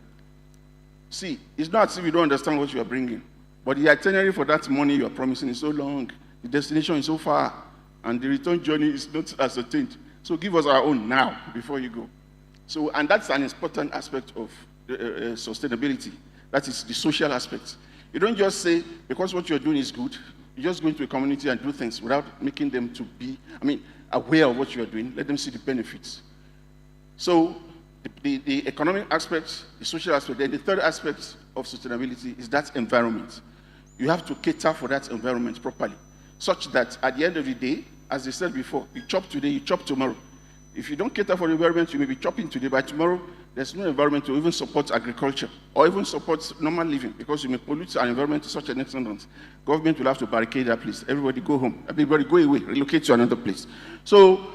See, it's not as if you don't understand what you are bringing. But the itinerary for that money you are promising is so long. The destination is so far. And the return journey is not ascertained. So give us our own now before you go. So, and that's an important aspect of sustainability. That is the social aspect. You don't just say, because what you're doing is good, you just go into a community and do things without making them to be, aware of what you're doing. Let them see the benefits. So the economic aspect, the social aspect, then the third aspect of sustainability is that environment. You have to cater for that environment properly, such that at the end of the day, as they said before, you chop today, you chop tomorrow. If you don't cater for the environment, you may be chopping today, by tomorrow, there's no environment to even support agriculture or even support normal living, because you may pollute an environment to such an extent that government will have to barricade that place. Everybody go home. Everybody go away. Relocate to another place. So,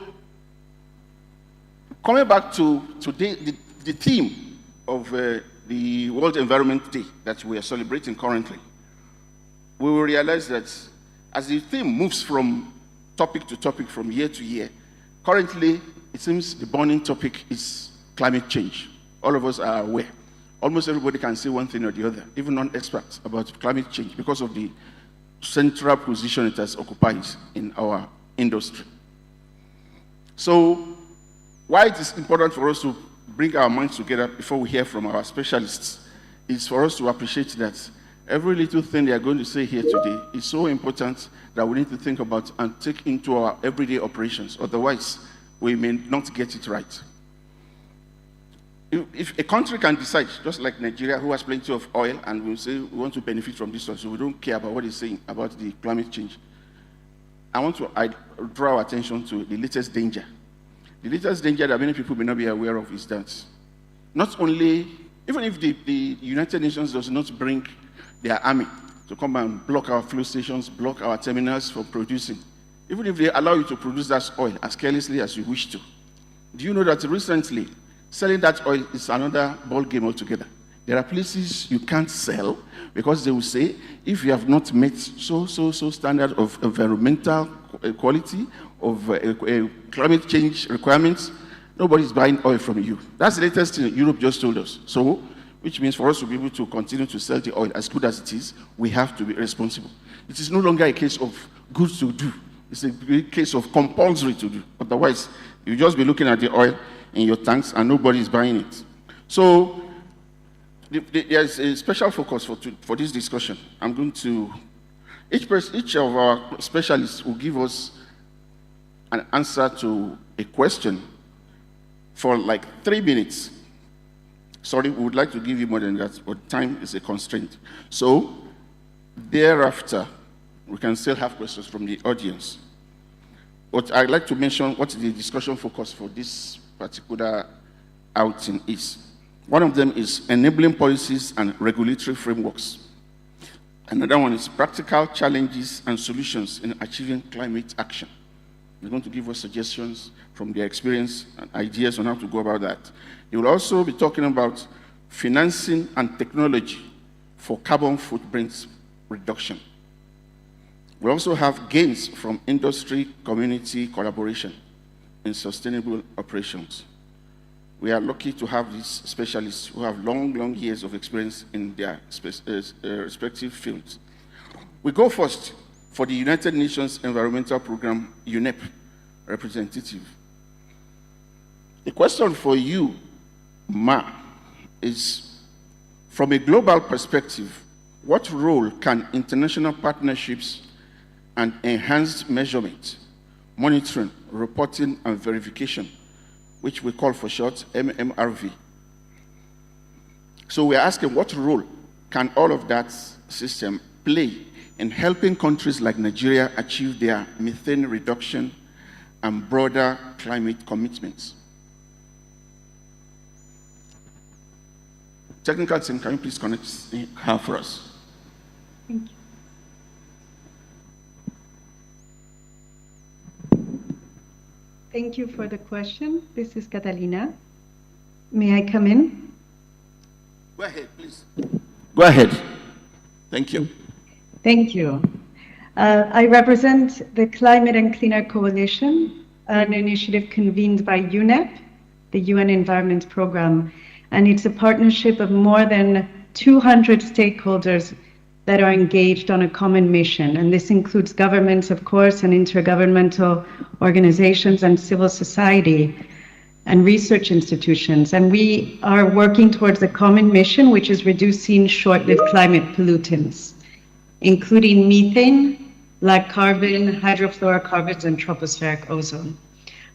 coming back to today, the theme of the World Environment Day that we are celebrating currently, we will realize that as the theme moves from topic to topic, from year to year, currently it seems the burning topic is climate change. All of us are aware. Almost everybody can say one thing or the other, even non-experts, about climate change because of the central position it has occupied in our industry. So, why it is important for us to bring our minds together before we hear from our specialists is for us to appreciate that every little thing they are going to say here today is so important that we need to think about and take into our everyday operations. Otherwise, we may not get it right. If a country can decide, just like Nigeria, who has plenty of oil, and we say we want to benefit from this oil, so we don't care about what it's saying about the climate change, I want to draw our attention to the latest danger. The latest danger that many people may not be aware of is that not only, even if the United Nations does not bring their army to come and block our fuel stations, block our terminals for producing, even if they allow you to produce that oil as carelessly as you wish to, do you know that recently, selling that oil is another ball game altogether? There are places you can't sell because they will say, if you have not met so standard of environmental quality, of climate change requirements, nobody's buying oil from you. That's the latest thing Europe just told us. So, which means for us to be able to continue to sell the oil as good as it is, we have to be responsible. It is no longer a case of good to do. It's a case of compulsory to do. Otherwise, you'll just be looking at the oil in your tanks and nobody is buying it. So, there's a special focus for this discussion. I'm going to, each of our specialists will give us an answer to a question for like 3 minutes. Sorry, we would like to give you more than that, but time is a constraint. So, thereafter, we can still have questions from the audience. But I'd like to mention what the discussion focus for this particular outing is. One of them is enabling policies and regulatory frameworks. Another one is practical challenges and solutions in achieving climate action. They're going to give us suggestions from their experience and ideas on how to go about that. They will also be talking about financing and technology for carbon footprint reduction. We also have gains from industry-community collaboration in sustainable operations. We are lucky to have these specialists who have long years of experience in their respective fields. We go first for the United Nations Environmental Programme, UNEP, representative. The question for you, Ma, is from a global perspective, what role can international partnerships and enhanced measurement, monitoring, reporting, and verification, which we call for short MMRV. So we're asking what role can all of that system play in helping countries like Nigeria achieve their methane reduction and broader climate commitments? Technical team, can you please connect her for us? Thank you. Thank you for the question. This is Catalina. May I come in? Go ahead, please. Go ahead. Thank you. Thank you. I represent the Climate and Clean Air Coalition, an initiative convened by UNEP, the UN Environment Programme, and it's a partnership of more than 200 stakeholders that are engaged on a common mission. And this includes governments, of course, and intergovernmental organizations and civil society and research institutions. And we are working towards a common mission, which is reducing short-lived climate pollutants, including methane, black carbon, hydrofluorocarbons, and tropospheric ozone.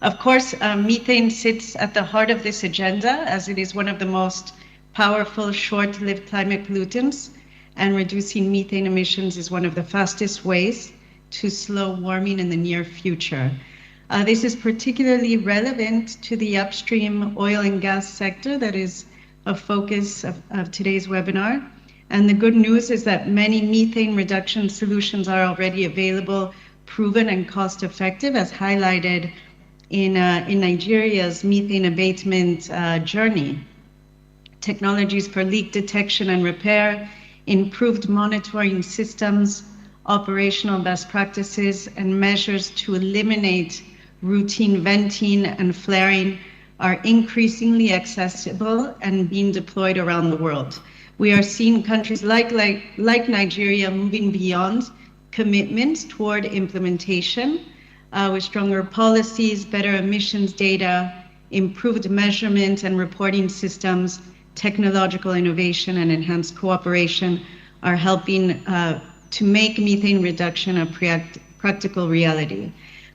Of course, methane sits at the heart of this agenda, as it is one of the most powerful short-lived climate pollutants, and reducing methane emissions is one of the fastest ways to slow warming in the near future. This is particularly relevant to the upstream oil and gas sector that is a focus of today's webinar. And the good news is that many methane reduction solutions are already available, proven and cost effective, as highlighted in Nigeria's methane abatement journey. Technologies for leak detection and repair, improved monitoring systems, operational best practices, and measures to eliminate routine venting and flaring are increasingly accessible and being deployed around the world. We are seeing countries like Nigeria moving beyond commitments toward implementation with stronger policies, better emissions data, improved measurement and reporting systems, technological innovation and enhanced cooperation are helping to make methane reduction a practical reality.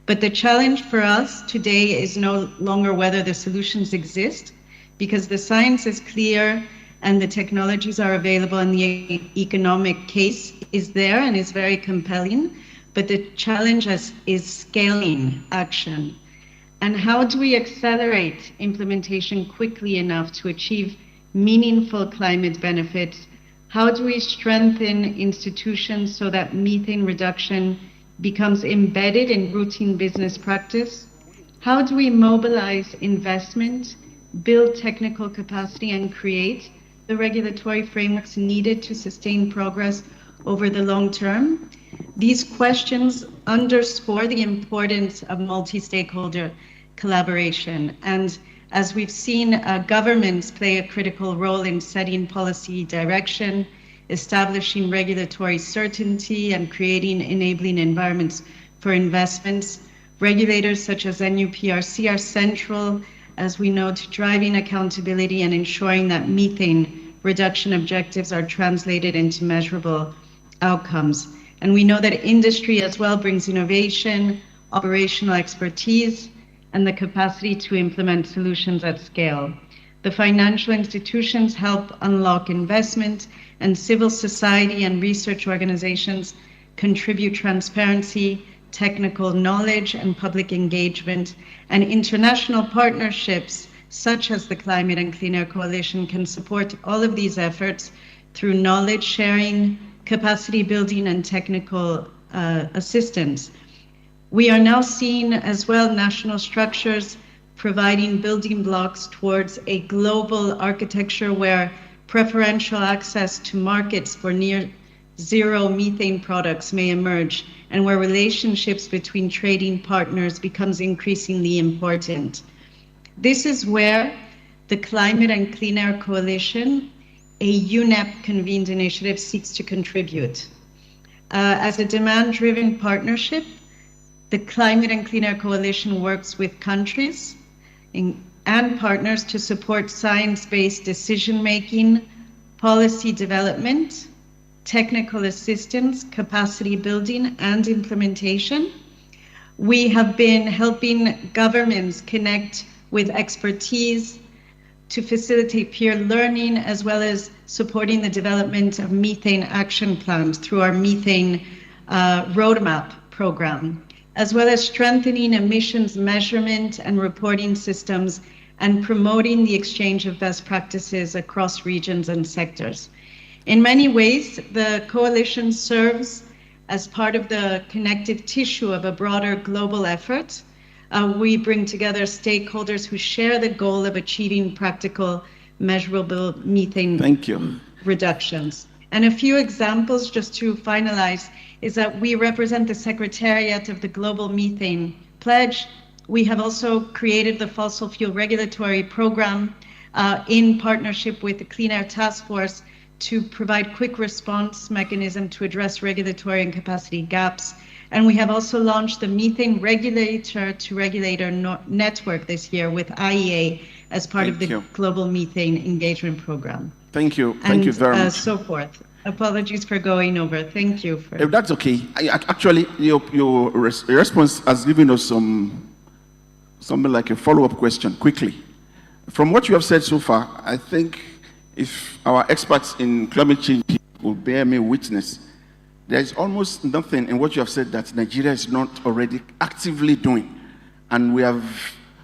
But the challenge for us today is no longer whether the solutions exist, because the science is clear and the technologies are available and the economic case is there and is very compelling. But the challenge is scaling action. And how do we accelerate implementation quickly enough to achieve meaningful climate benefits? How do we strengthen institutions so that methane reduction becomes embedded in routine business practice? How do we mobilize investment, build technical capacity, and create the regulatory frameworks needed to sustain progress over the long term? These questions underscore the importance of multi-stakeholder collaboration. And as we've seen, governments play a critical role in setting policy direction, establishing regulatory certainty, and creating enabling environments for investments. Regulators such as NUPRC are central, as we know, to driving accountability and ensuring that methane reduction objectives are translated into measurable outcomes. And we know that industry as well brings innovation, operational expertise, and the capacity to implement solutions at scale. The financial institutions help unlock investment, and civil society and research organizations contribute transparency, technical knowledge, and public engagement. And international partnerships such as the Climate and Clean Air Coalition can support all of these efforts through knowledge sharing, capacity building, and technical assistance. We are now seeing as well national structures providing building blocks towards a global architecture where preferential access to markets for near zero methane products may emerge, and where relationships between trading partners becomes increasingly important. This is where the Climate and Clean Air Coalition, a UNEP-convened initiative, seeks to contribute. As a demand-driven partnership, the Climate and Clean Air Coalition works with countries and partners to support science-based decision-making, policy development, technical assistance, capacity building, and implementation. We have been helping governments connect with expertise to facilitate peer learning, as well as supporting the development of methane action plans through our methane roadmap program, as well as strengthening emissions measurement and reporting systems and promoting the exchange of best practices across regions and sectors. In many ways, the coalition serves as part of the connective tissue of a broader global effort. We bring together stakeholders who share the goal of achieving practical, measurable methane reductions. And a few examples, just to finalize, is that we represent the Secretariat of the Global Methane Pledge. We have also created the Fossil Fuel Regulatory Program in partnership with the Clean Air Task Force to provide quick response mechanism to address regulatory and capacity gaps. And we have also launched the Methane Regulator to Regulator Network this year with IEA as part of the Global Methane Engagement Program. Thank you. Thank you very much. So forth. Apologies for going over. Thank you. If that's okay. Actually, your response has given us something like a follow-up question quickly. From what you have said so far, I think if our experts in climate change will bear me witness, there is almost nothing in what you have said that Nigeria is not already actively doing. And we have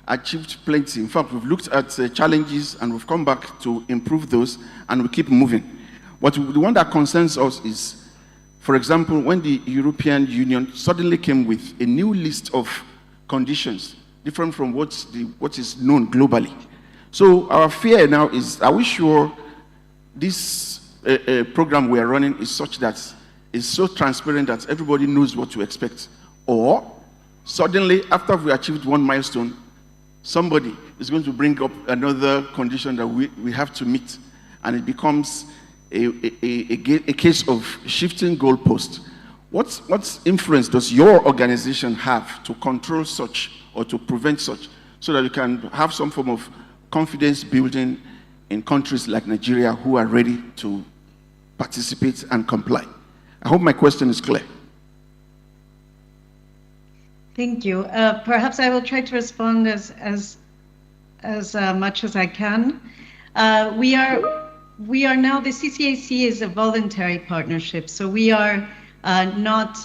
achieved plenty. In fact, we've looked at challenges and we've come back to improve those, and we keep moving. But the one that concerns us is, for example, when the European Union suddenly came with a new list of conditions, different from what is known globally. So our fear now is, are we sure this program we are running is such that it's so transparent that everybody knows what to expect? Or suddenly, after we achieved one milestone, somebody is going to bring up another condition that we have to meet, and it becomes a case of shifting goalposts. What influence does your organization have to control such or to prevent such, so that you can have some form of confidence building in countries like Nigeria who are ready to participate and comply? I hope my question is clear. Thank you. Perhaps I will try to respond as much as I can. We are now, the CCAC is a voluntary partnership, so we are not,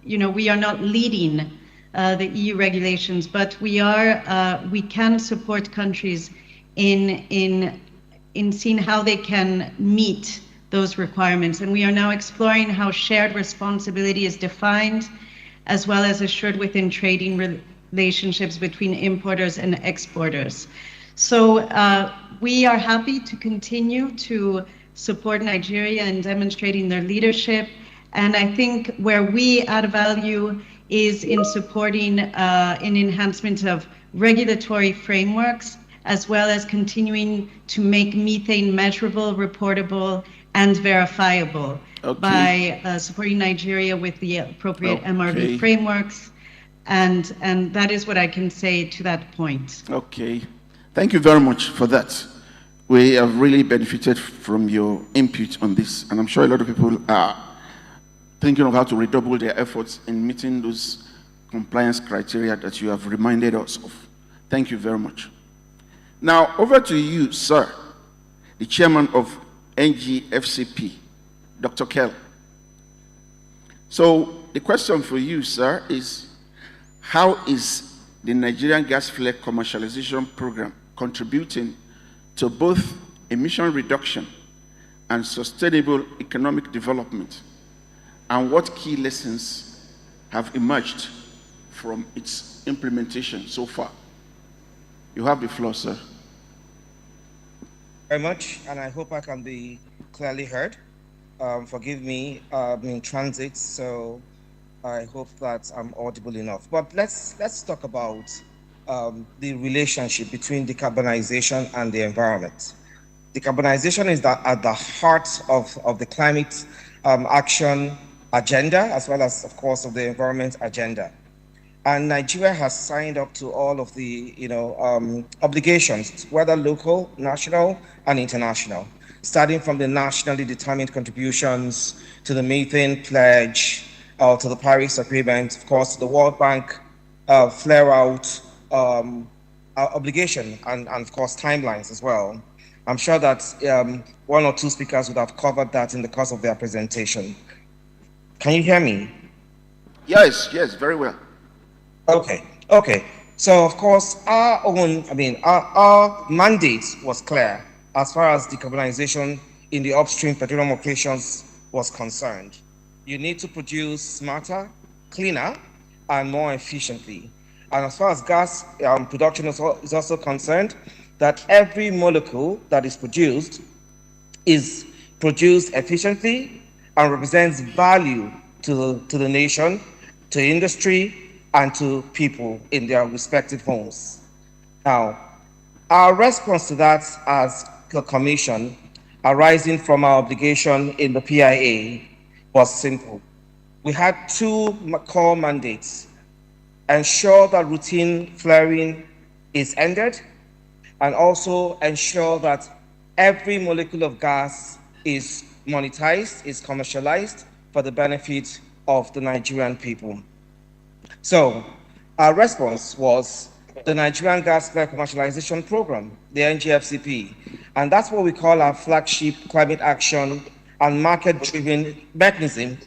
we are not leading the EU regulations, but we can support countries in seeing how they can meet those requirements. And we are now exploring how shared responsibility is defined, as well as assured within trading relationships between importers and exporters. So we are happy to continue to support Nigeria in demonstrating their leadership. And I think where we add value is in supporting an enhancement of regulatory frameworks, as well as continuing to make methane measurable, reportable, and verifiable by supporting Nigeria with the appropriate MRV frameworks. And that is what I can say to that point. Okay. Thank you very much for that. We have really benefited from your input on this, and I'm sure a lot of people are thinking of how to redouble their efforts in meeting those compliance criteria that you have reminded us of. Thank you very much. Now, over to you, sir, the chairman of NGFCP, Dr. Kell. So the question for you, sir, is how is the Nigerian gas flare commercialization program contributing to both emission reduction and sustainable economic development? And what key lessons have emerged from its implementation so far? You have the floor, sir. Very much, and I hope I can be clearly heard. Forgive me, I'm in transit, so I hope that I'm audible enough. But let's talk about the relationship between decarbonization and the environment. Decarbonization is at the heart of the climate action agenda, as well as, of course, of the environment agenda. And Nigeria has signed up to all of the obligations, whether local, national, and international, starting from the nationally determined contributions to the methane pledge, to the Paris Agreement, of course, to the World Bank flare-out obligation, and of course, timelines as well. I'm sure that one or two speakers would have covered that in the course of their presentation. Can you hear me? Yes, very well. Okay. So, of course, our mandate was clear as far as decarbonization in the upstream petroleum operations was concerned. You need to produce smarter, cleaner, and more efficiently. And as far as gas production is also concerned, that every molecule that is produced efficiently and represents value to the nation, to industry, and to people in their respective homes. Now, our response to that as a commission, arising from our obligation in the PIA, was simple. We had two core mandates: ensure that routine flaring is ended, and also ensure that every molecule of gas is monetized, is commercialized for the benefit of the Nigerian people. So our response was the Nigerian Gas Flare Commercialization Program, the NGFCP, and that's what we call our flagship climate action and market-driven mechanism,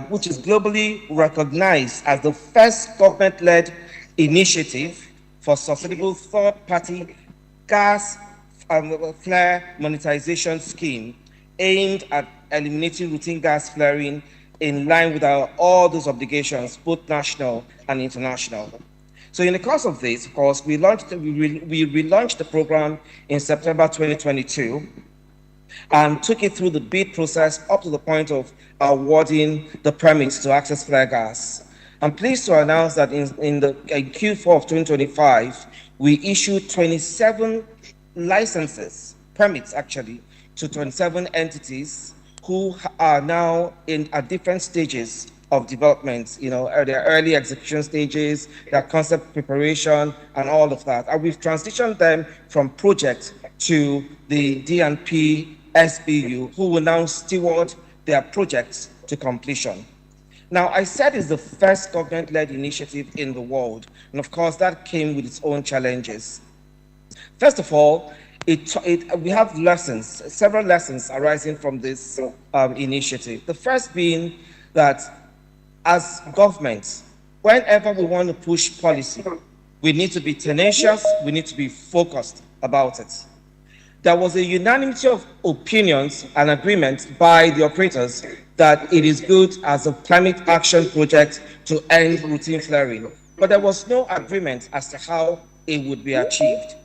which is globally recognized as the first government-led initiative for sustainable third-party gas flare monetization scheme aimed at eliminating routine gas flaring in line with all those obligations, both national and international. So in the course of this, of course, we relaunched the program in September 2022 and took it through the bid process up to the point of awarding the permits to access flare gas. I'm pleased to announce that in Q4 of 2025, we issued 27 licenses, permits actually, to 27 entities who are now at different stages of development, their early execution stages, their concept preparation, and all of that. And we've transitioned them from project to the D&P SBU, who will now steward their projects to completion. Now, I said it's the first government-led initiative in the world, and of course, that came with its own challenges. First of all, we have several lessons arising from this initiative. The first being that as governments, whenever we want to push policy, we need to be tenacious, we need to be focused about it. There was a unanimity of opinions and agreement by the operators that it is good as a climate action project to end routine flaring, but there was no agreement as to how it would be achieved.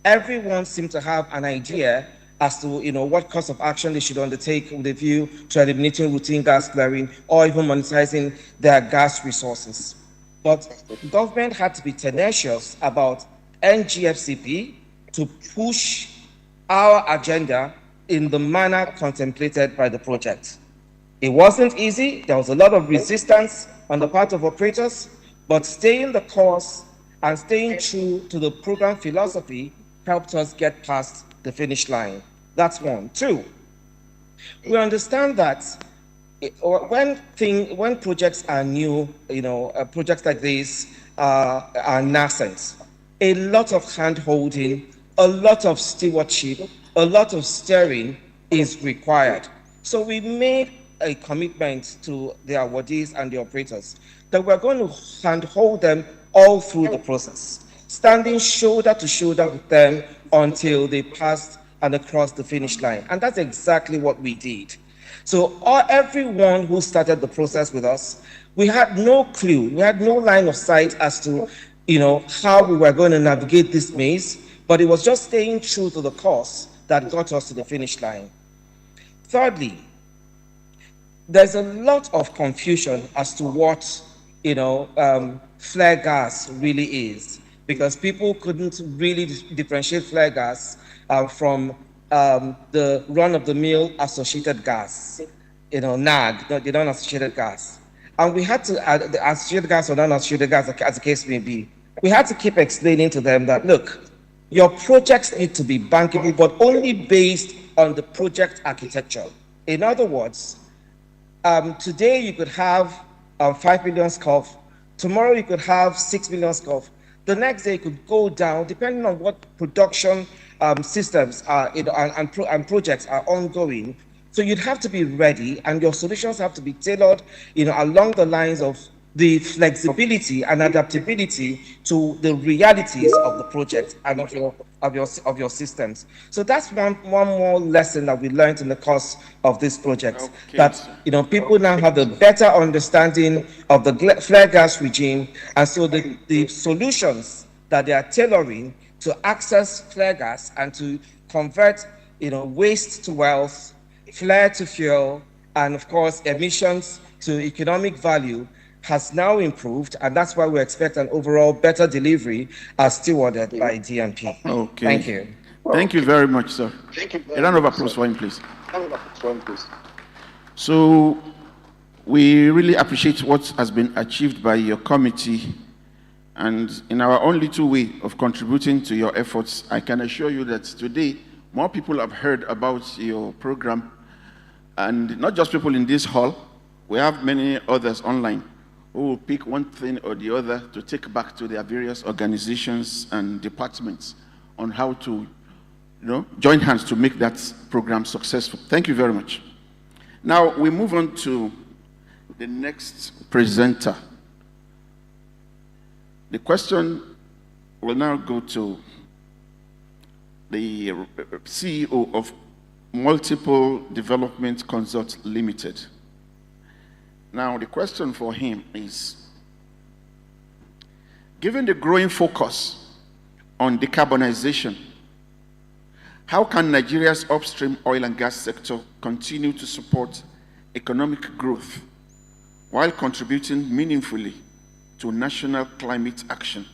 everyone seemed to have an idea as to what course of action they should undertake with a view to eliminating routine gas flaring or even monetizing their gas resources. But government had to be tenacious about NGFCP to push our agenda in the manner contemplated by the project. It wasn't easy. There was a lot of resistance on the part of operators, but staying the course and staying true to the program philosophy helped us get past the finish line. That's one. Two, we understand that when projects are new, projects like this are nascent, a lot of hand-holding, a lot of stewardship, a lot of steering is required. So we made a commitment to the awardees and the operators that we're going to handhold them all through the process, standing shoulder to shoulder with them until they passed and across the finish line. And that's exactly what we did. So everyone who started the process with us, we had no clue, we had no line of sight as to how we were going to navigate this maze, but it was just staying true to the course that got us to the finish line. Thirdly, there's a lot of confusion as to what flare gas really is, because people couldn't really differentiate flare gas from the run-of-the-mill associated gas, NAG, the non-associated gas. And we had to, the associated gas or non-associated gas, as the case may be, we had to keep explaining to them that, look, your projects need to be bankable, but only based on the project architecture. In other words, today you could have 5 million SCOF, tomorrow you could have 6 million SCOF, the next day it could go down, depending on what production systems are, and projects are ongoing. So you'd have to be ready, and your solutions have to be tailored, along the lines of the flexibility and adaptability to the realities of the project and of your systems. So that's one more lesson that we learned in the course of this project. Okay, that people now have a better understanding of the flare gas regime, and so the solutions that they are tailoring to access flare gas and to convert waste to wealth, flare to fuel, and of course emissions to economic value has now improved, and that's why we expect an overall better delivery as stewarded by DMP. Okay. Thank you. Thank you very much, sir. A round of applause for him, please. So we really appreciate what has been achieved by your committee, and in our own little way of contributing to your efforts, I can assure you that today more people have heard about your program, and not just people in this hall. We have many others online who will pick one thing or the other to take back to their various organizations and departments on how to join hands to make that program successful. Thank you very much. Now we move on to the next presenter. The question will now go to the CEO of Multiple Development Consult Limited. Now, the question for him is, given the growing focus on decarbonization, how can Nigeria's upstream oil and gas sector continue to support economic growth while contributing meaningfully to national climate action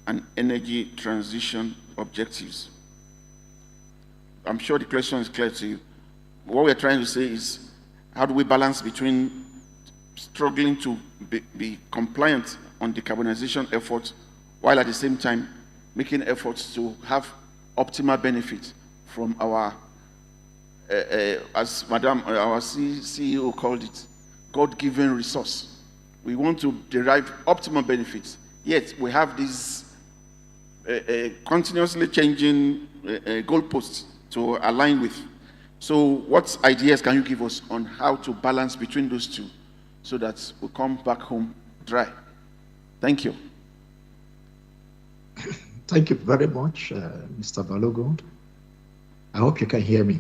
and energy transition objectives? I'm sure the question is clear to you. What we're trying to say is, how do we balance between struggling to be compliant on decarbonization efforts, while at the same time making efforts to have optimal benefit from our, as Madam, our CEO called it, God-given resource. We want to derive optimal benefits, yet we have these continuously changing goalposts to align with. So what ideas can you give us on how to balance between those two so that we come back home dry? Thank you. Thank you very much, Mr. Balogun. I hope you can hear me.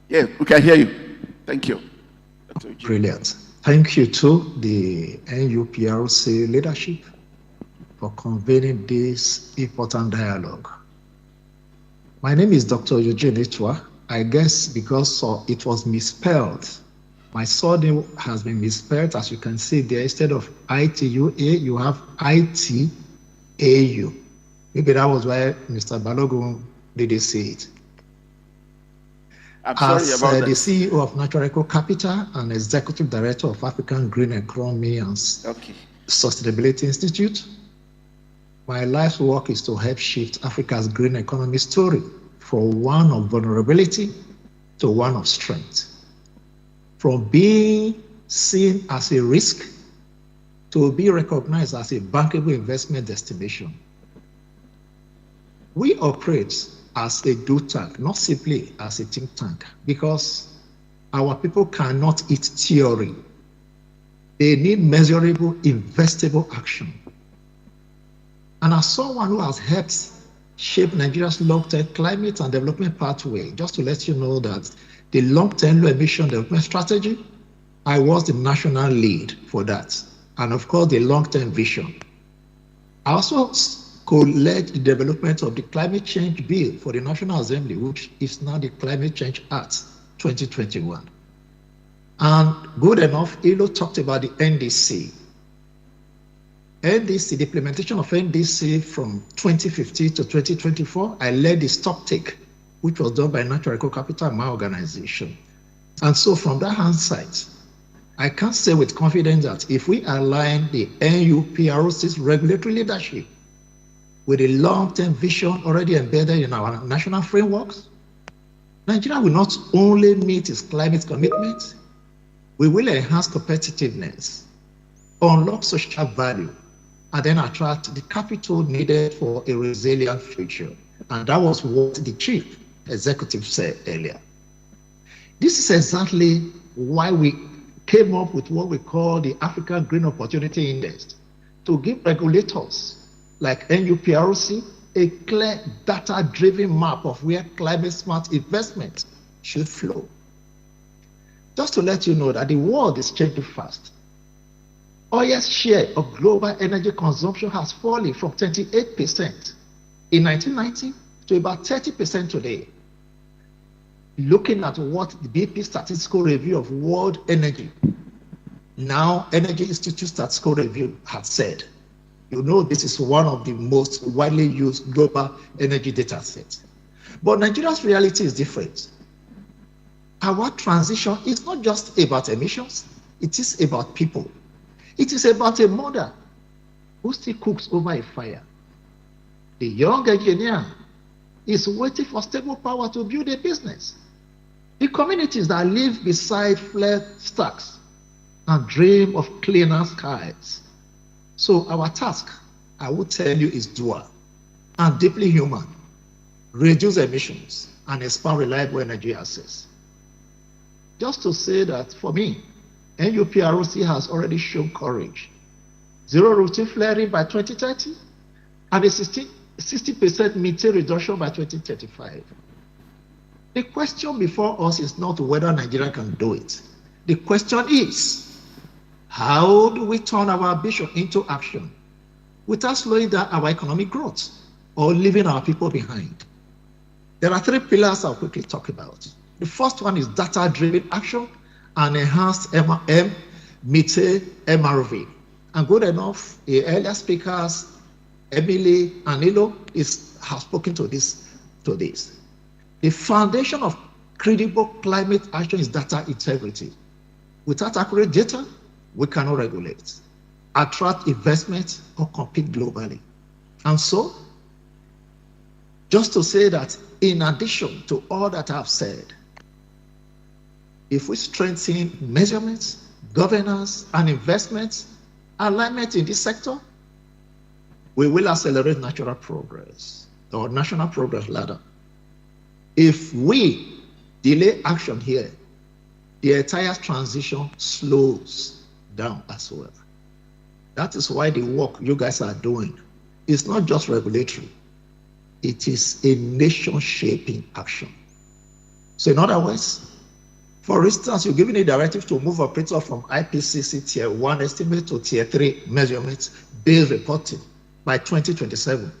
Yeah, we can hear you. Thank you. Brilliant. Thank you to the NUPRC leadership for convening this important dialogue. My name is Dr. Eugene Itwa. I guess because it was misspelled. My surname has been misspelled, as you can see there. Instead of ITUA, you have ITAU. Maybe that was why Mr. Balogun didn't say it. I'm sorry about that. The CEO of Natural Eco Capital and Executive Director of African Green Economy and Sustainability Institute, my life's work is to help shift Africa's green economy story from one of vulnerability to one of strength. From being seen as a risk to be recognized as a bankable investment destination. We operate as a do tank, not simply as a think tank, because our people cannot eat theory. They need measurable, investable action. And as someone who has helped shape Nigeria's long-term climate and development pathway, just to let you know that the long-term low emission development strategy, I was the national lead for that. And of course, the long-term vision. I also co-led the development of the Climate Change Bill for the National Assembly, which is now the Climate Change Act 2021. And good enough, Ilo talked about the NDC. NDC, the implementation of NDC from 2015 to 2024, I led the stock take, which was done by Natural Eco Capital, my organization. And so from that hindsight, I can say with confidence that if we align the NUPRC's regulatory leadership with a long-term vision already embedded in our national frameworks, Nigeria will not only meet its climate commitments, we will enhance competitiveness, unlock social value, and then attract the capital needed for a resilient future. And that was what the chief executive said earlier. This is exactly why we came up with what we call the African Green Opportunity Index, to give regulators like NUPRC a clear data-driven map of where climate-smart investment should flow. Just to let you know that the world is changing fast. Oil's share of global energy consumption has fallen from 28% in 1990 to about 30% today. Looking at what the BP Statistical Review of World Energy, now Energy Institute Statistical Review, had said, you know, this is one of the most widely used global energy data sets. But Nigeria's reality is different. Our transition is not just about emissions, it is about people. It is about a mother who still cooks over a fire. The young engineer is waiting for stable power to build a business. The communities that live beside flare stacks and dream of cleaner skies. So our task, I will tell you, is dual and deeply human. Reduce emissions and expand reliable energy access. Just to say that for me, NUPRC has already shown courage. Zero routine flaring by 2030 and a 60% methane reduction by 2035. The question before us is not whether Nigeria can do it. The question is, how do we turn our ambition into action without slowing down our economic growth or leaving our people behind? There are three pillars I'll quickly talk about. The first one is data-driven action and enhanced methane MRV. And good enough, the earlier speakers, Emily and Ilo, have spoken to this. The foundation of credible climate action is data integrity. Without accurate data, we cannot regulate, attract investment, or compete globally. And so, just to say that in addition to all that I've said, if we strengthen measurements, governance, and investments, alignment in this sector, we will accelerate natural progress, or national progress ladder. If we delay action here, the entire transition slows down as well. That is why the work you guys are doing is not just regulatory, it is a nation-shaping action. So in other words, for instance, you're giving a directive to move operators from IPCC Tier 1 estimate to Tier 3 measurements based reporting by 2027.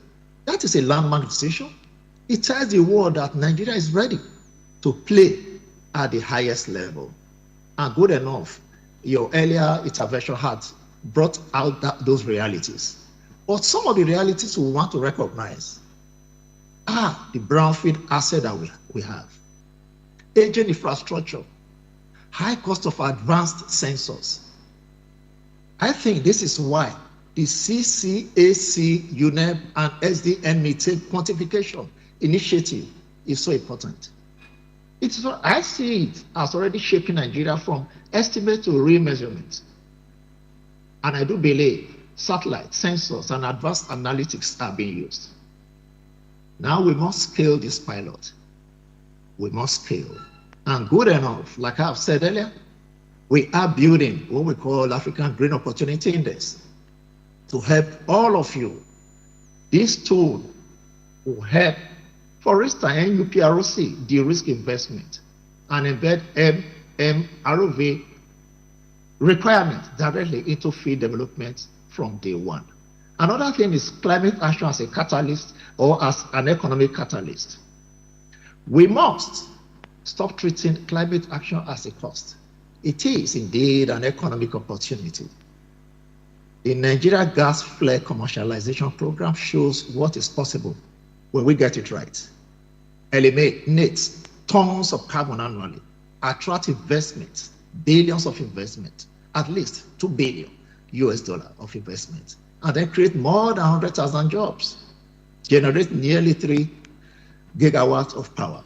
That is a landmark decision. It tells the world that Nigeria is ready to play at the highest level. And good enough, your earlier intervention had brought out those realities. But some of the realities we want to recognize are the brownfield asset that we have, aging infrastructure, high cost of advanced sensors. I think this is why the CCAC, UNEP, and SDN methane quantification initiative is so important. I see it as already shaping Nigeria from estimate to real measurement. And I do believe satellite, sensors, and advanced analytics are being used. Now we must scale this pilot. We must scale. And good enough, like I've said earlier, we are building what we call African Green Opportunity Index to help all of you. This tool will help, for instance, NUPRC, de-risk investment, and embed MROV requirements directly into field development from day one. Another thing is climate action as a catalyst or as an economic catalyst. We must stop treating climate action as a cost. It is indeed an economic opportunity. The Nigeria gas flare commercialization program shows what is possible when we get it right. Eliminate tons of carbon annually, attract investment, billions of investment, at least $2 billion of investment, and then create more than 100,000 jobs, generate nearly 3 gigawatts of power.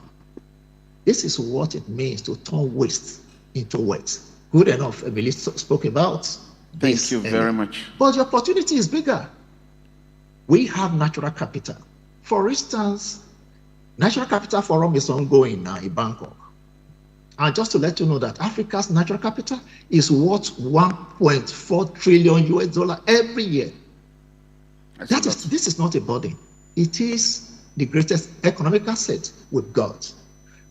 This is what it means to turn waste into wealth. Good enough, Emily spoke about. Thank you very much. But the opportunity is bigger. We have natural capital. For instance, Natural Capital Forum is ongoing now in Bangkok. And just to let you know that Africa's natural capital is worth $1.4 trillion every year. This is not a burden. It is the greatest economic asset we've got.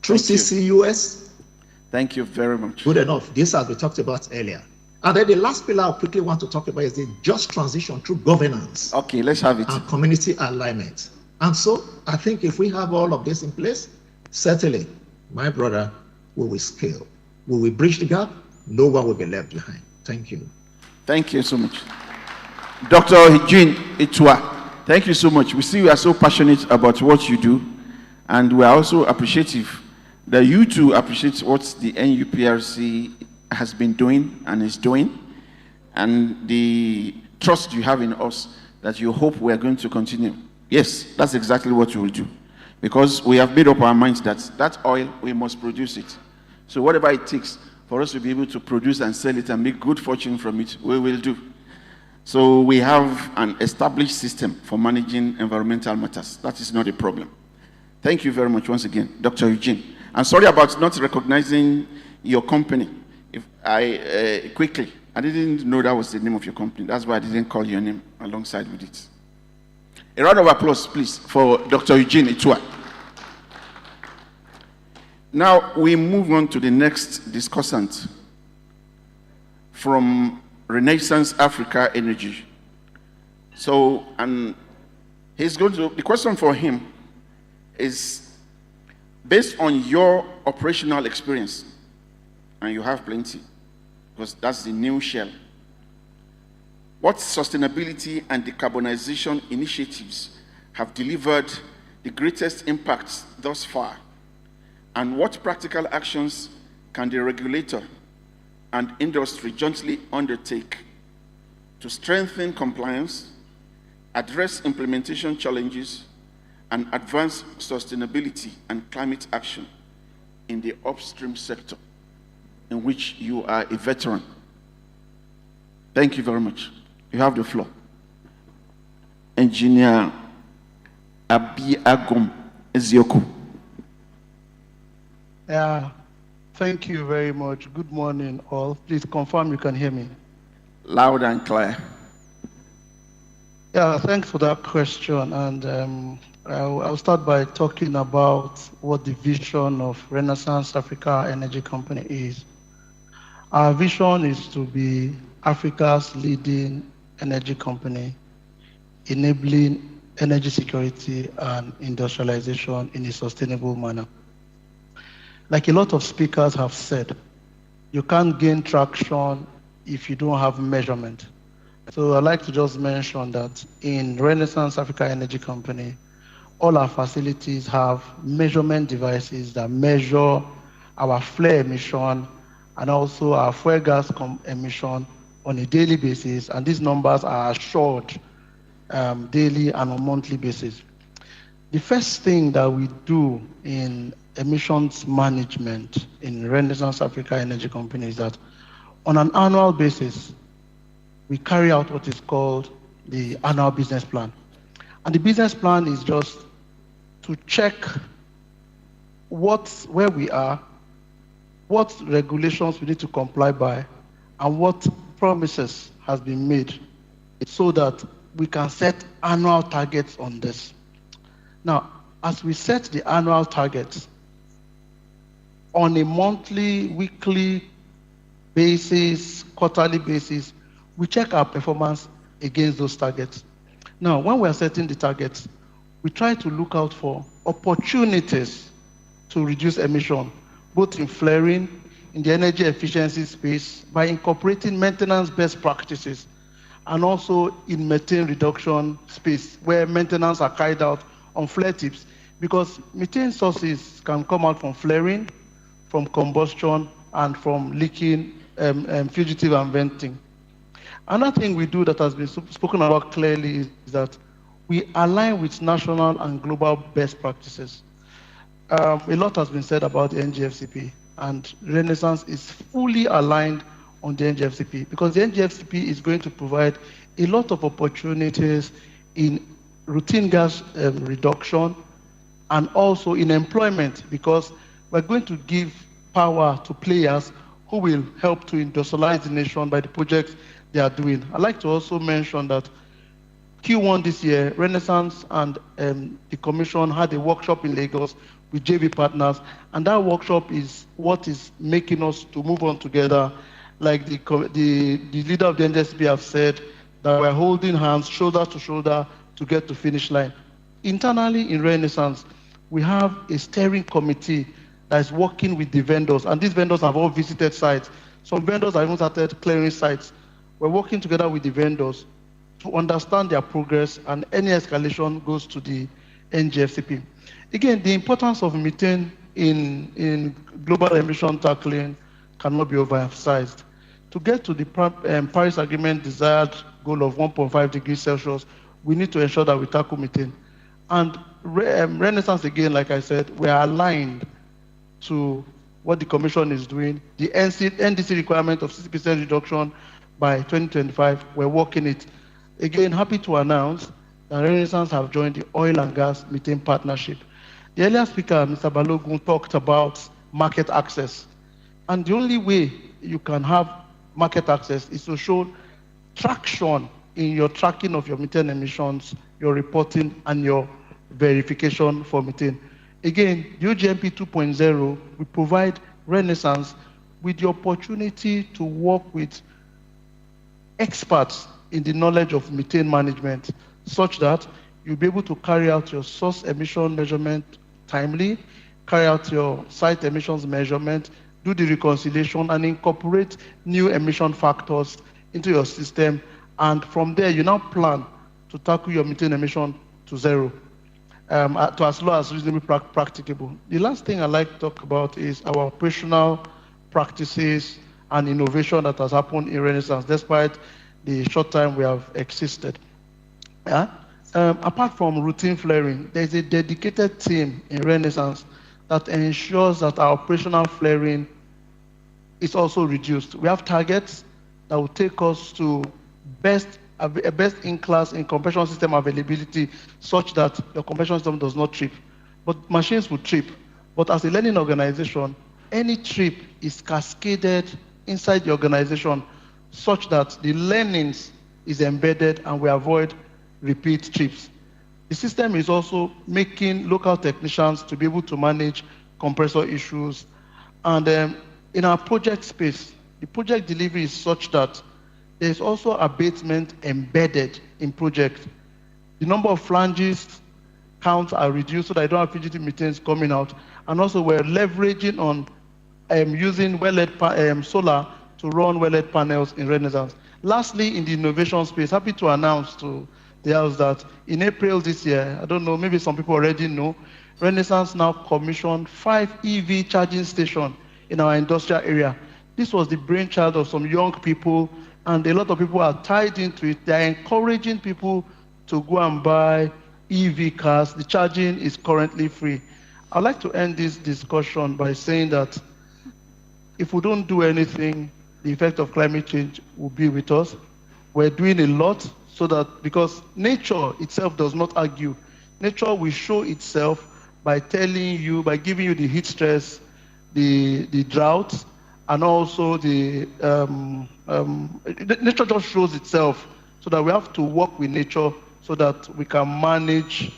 Through CCUS. Thank you very much. Good enough. This has been talked about earlier. And then the last pillar I quickly want to talk about is the just transition through governance. Okay, let's have it. And community alignment. And so I think if we have all of this in place, certainly, my brother, we will scale. We will bridge the gap. No one will be left behind. Thank you. Thank you so much. Dr. Eugene Itua, thank you so much. We see you are so passionate about what you do, and we are also appreciative that you too appreciate what the NUPRC has been doing and is doing, and the trust you have in us that you hope we are going to continue. Yes, that's exactly what we will do, because we have made up our minds that that oil, we must produce it. So whatever it takes for us to be able to produce and sell it and make good fortune from it, we will do. So we have an established system for managing environmental matters. That is not a problem. Thank you very much once again, Dr. Eugene. I'm sorry about not recognizing your company. If I quickly, I didn't know that was the name of your company. That's why I didn't call your name alongside with it. A round of applause, please, for Dr. Eugene Itua. Now we move on to the next discussant from Renaissance Africa Energy. So, and he's going to, the question for him is, based on your operational experience, and you have plenty, because that's the new shell, what sustainability and decarbonization initiatives have delivered the greatest impacts thus far? And what practical actions can the regulator and industry jointly undertake to strengthen compliance, address implementation challenges, and advance sustainability and climate action in the upstream sector, in which you are a veteran? Thank you very much. You have the floor. Engineer Abiagom Ezioku. Yeah, thank you very much. Good morning, all. Please confirm you can hear me. Loud and clear. Yeah, thanks for that question. And I'll start by talking about what the vision of Renaissance Africa Energy Company is. Our vision is to be Africa's leading energy company, enabling energy security and industrialization in a sustainable manner. Like a lot of speakers have said, you can't gain traction if you don't have measurement. So I'd like to just mention that in Renaissance Africa Energy Company, all our facilities have measurement devices that measure our flare emission and also our fuel gas emission on a daily basis, and these numbers are assured daily and on a monthly basis. The first thing that we do in emissions management in Renaissance Africa Energy Company is that on an annual basis, we carry out what is called the annual business plan. And the business plan is just to check where we are, what regulations we need to comply by, and what promises has been made so that we can set annual targets on this. Now, as we set the annual targets on a monthly, weekly basis, quarterly basis, we check our performance against those targets. Now, when we are setting the targets, we try to look out for opportunities to reduce emission, both in flaring, in the energy efficiency space, by incorporating maintenance best practices, and also in methane reduction space, where maintenance are carried out on flare tips, because methane sources can come out from flaring, from combustion, and from leaking, fugitive and venting. Another thing we do that has been spoken about clearly is that we align with national and global best practices. A lot has been said about the NGFCP, and Renaissance is fully aligned on the NGFCP because the NGFCP is going to provide a lot of opportunities in routine gas reduction and also in employment, because we're going to give power to players who will help to industrialize the nation by the projects they are doing. I'd like to also mention that Q1 this year, Renaissance and the Commission had a workshop in Lagos with Jabi partners, and that workshop is what is making us to move on together. Like the leader of the NSP have said, that we're holding hands, shoulder to shoulder, to get to finish line. Internally in Renaissance, we have a steering committee that is working with the vendors, and these vendors have all visited sites. Some vendors have even started clearing sites. We're working together with the vendors to understand their progress, and any escalation goes to the NGFCP. Again, the importance of methane in global emission tackling cannot be overemphasized. To get to the Paris Agreement desired goal of 1.5 degrees Celsius, we need to ensure that we tackle methane. And Renaissance, again, like I said, we are aligned to what the Commission is doing. The NDC requirement of 60% reduction by 2025, we're working it. Again, happy to announce that Renaissance have joined the Oil and Gas Methane Partnership. The earlier speaker, Mr. Balogun, talked about market access. And the only way you can have market access is to show traction in your tracking of your methane emissions, your reporting, and your verification for methane. Again, the OGMP 2.0 will provide Renaissance with the opportunity to work with experts in the knowledge of methane management, such that you'll be able to carry out your source emission measurement timely, carry out your site emissions measurement, do the reconciliation, and incorporate new emission factors into your system. And from there, you now plan to tackle your methane emission to zero, to as low as reasonably practicable. The last thing I'd like to talk about is our operational practices and innovation that has happened in Renaissance, despite the short time we have existed. Apart from routine flaring, there's a dedicated team in Renaissance that ensures that our operational flaring is also reduced. We have targets that will take us to best in class in compression system availability, such that your compression system does not trip. But machines will trip. But as a learning organization, any trip is cascaded inside the organization such that the learnings is embedded and we avoid repeat trips. The system is also making local technicians to be able to manage compressor issues. And in our project space, the project delivery is such that there is also abatement embedded in project. the number of flanges counts are reduced so that I don't have fugitive methanes coming out. And also we're leveraging on using solar to run well-lit panels in Renaissance. Lastly, in the innovation space, happy to announce to the House that in April this year, I don't know, maybe some people already know, Renaissance now commissioned 5 EV charging stations in our industrial area. This was the brainchild of some young people, and a lot of people are tied into it. They're encouraging people to go and buy EV cars. The charging is currently free. I'd like to end this discussion by saying that if we don't do anything, the effect of climate change will be with us. We're doing a lot so that, because nature itself does not argue. Nature will show itself by telling you, by giving you the heat stress, the drought, and also nature just shows itself, so that we have to work with nature so that we can manage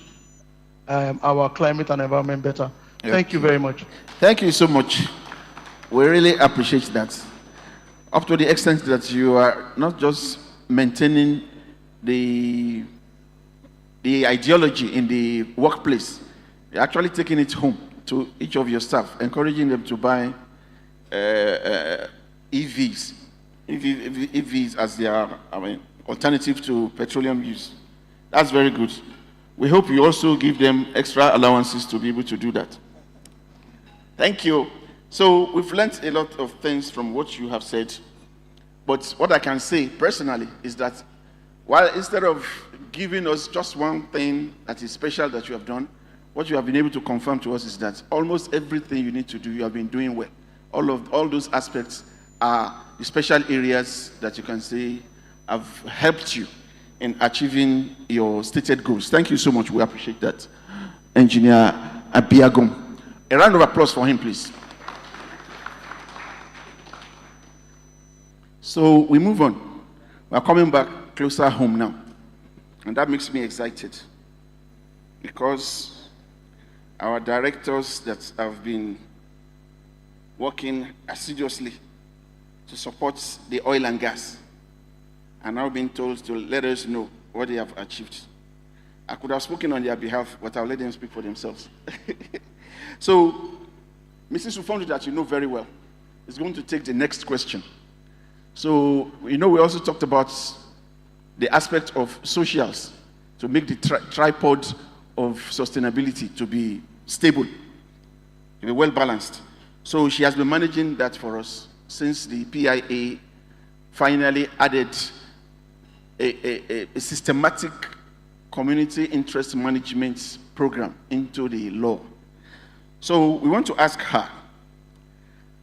our climate and environment better. Okay. Thank you very much. Thank you so much. We really appreciate that. Up to the extent that you are not just maintaining the ideology in the workplace, you're actually taking it home to each of your staff, encouraging them to buy EVs as their alternative to petroleum use. That's very good. We hope you also give them extra allowances to be able to do that. Thank you. So we've learned a lot of things from what you have said, but what I can say personally is that while instead of giving us just one thing that is special that you have done, what you have been able to confirm to us is that almost everything you need to do, you have been doing well. All those aspects are the special areas that you can say have helped you in achieving your stated goals. Thank you so much. We appreciate that. Engineer Abiagom. A round of applause for him, please. So we move on. We're coming back closer home now. And that makes me excited, because our directors that have been working assiduously to support the oil and gas are now being told to let us know what they have achieved. I could have spoken on their behalf, but I'll let them speak for themselves. So, Mrs. Ufondu, that you know very well, is going to take the next question. So, we also talked about the aspect of socials to make the tripod of sustainability to be stable, to be well balanced. So she has been managing that for us since the PIA finally added a systematic community interest management program into the law. So we want to ask her,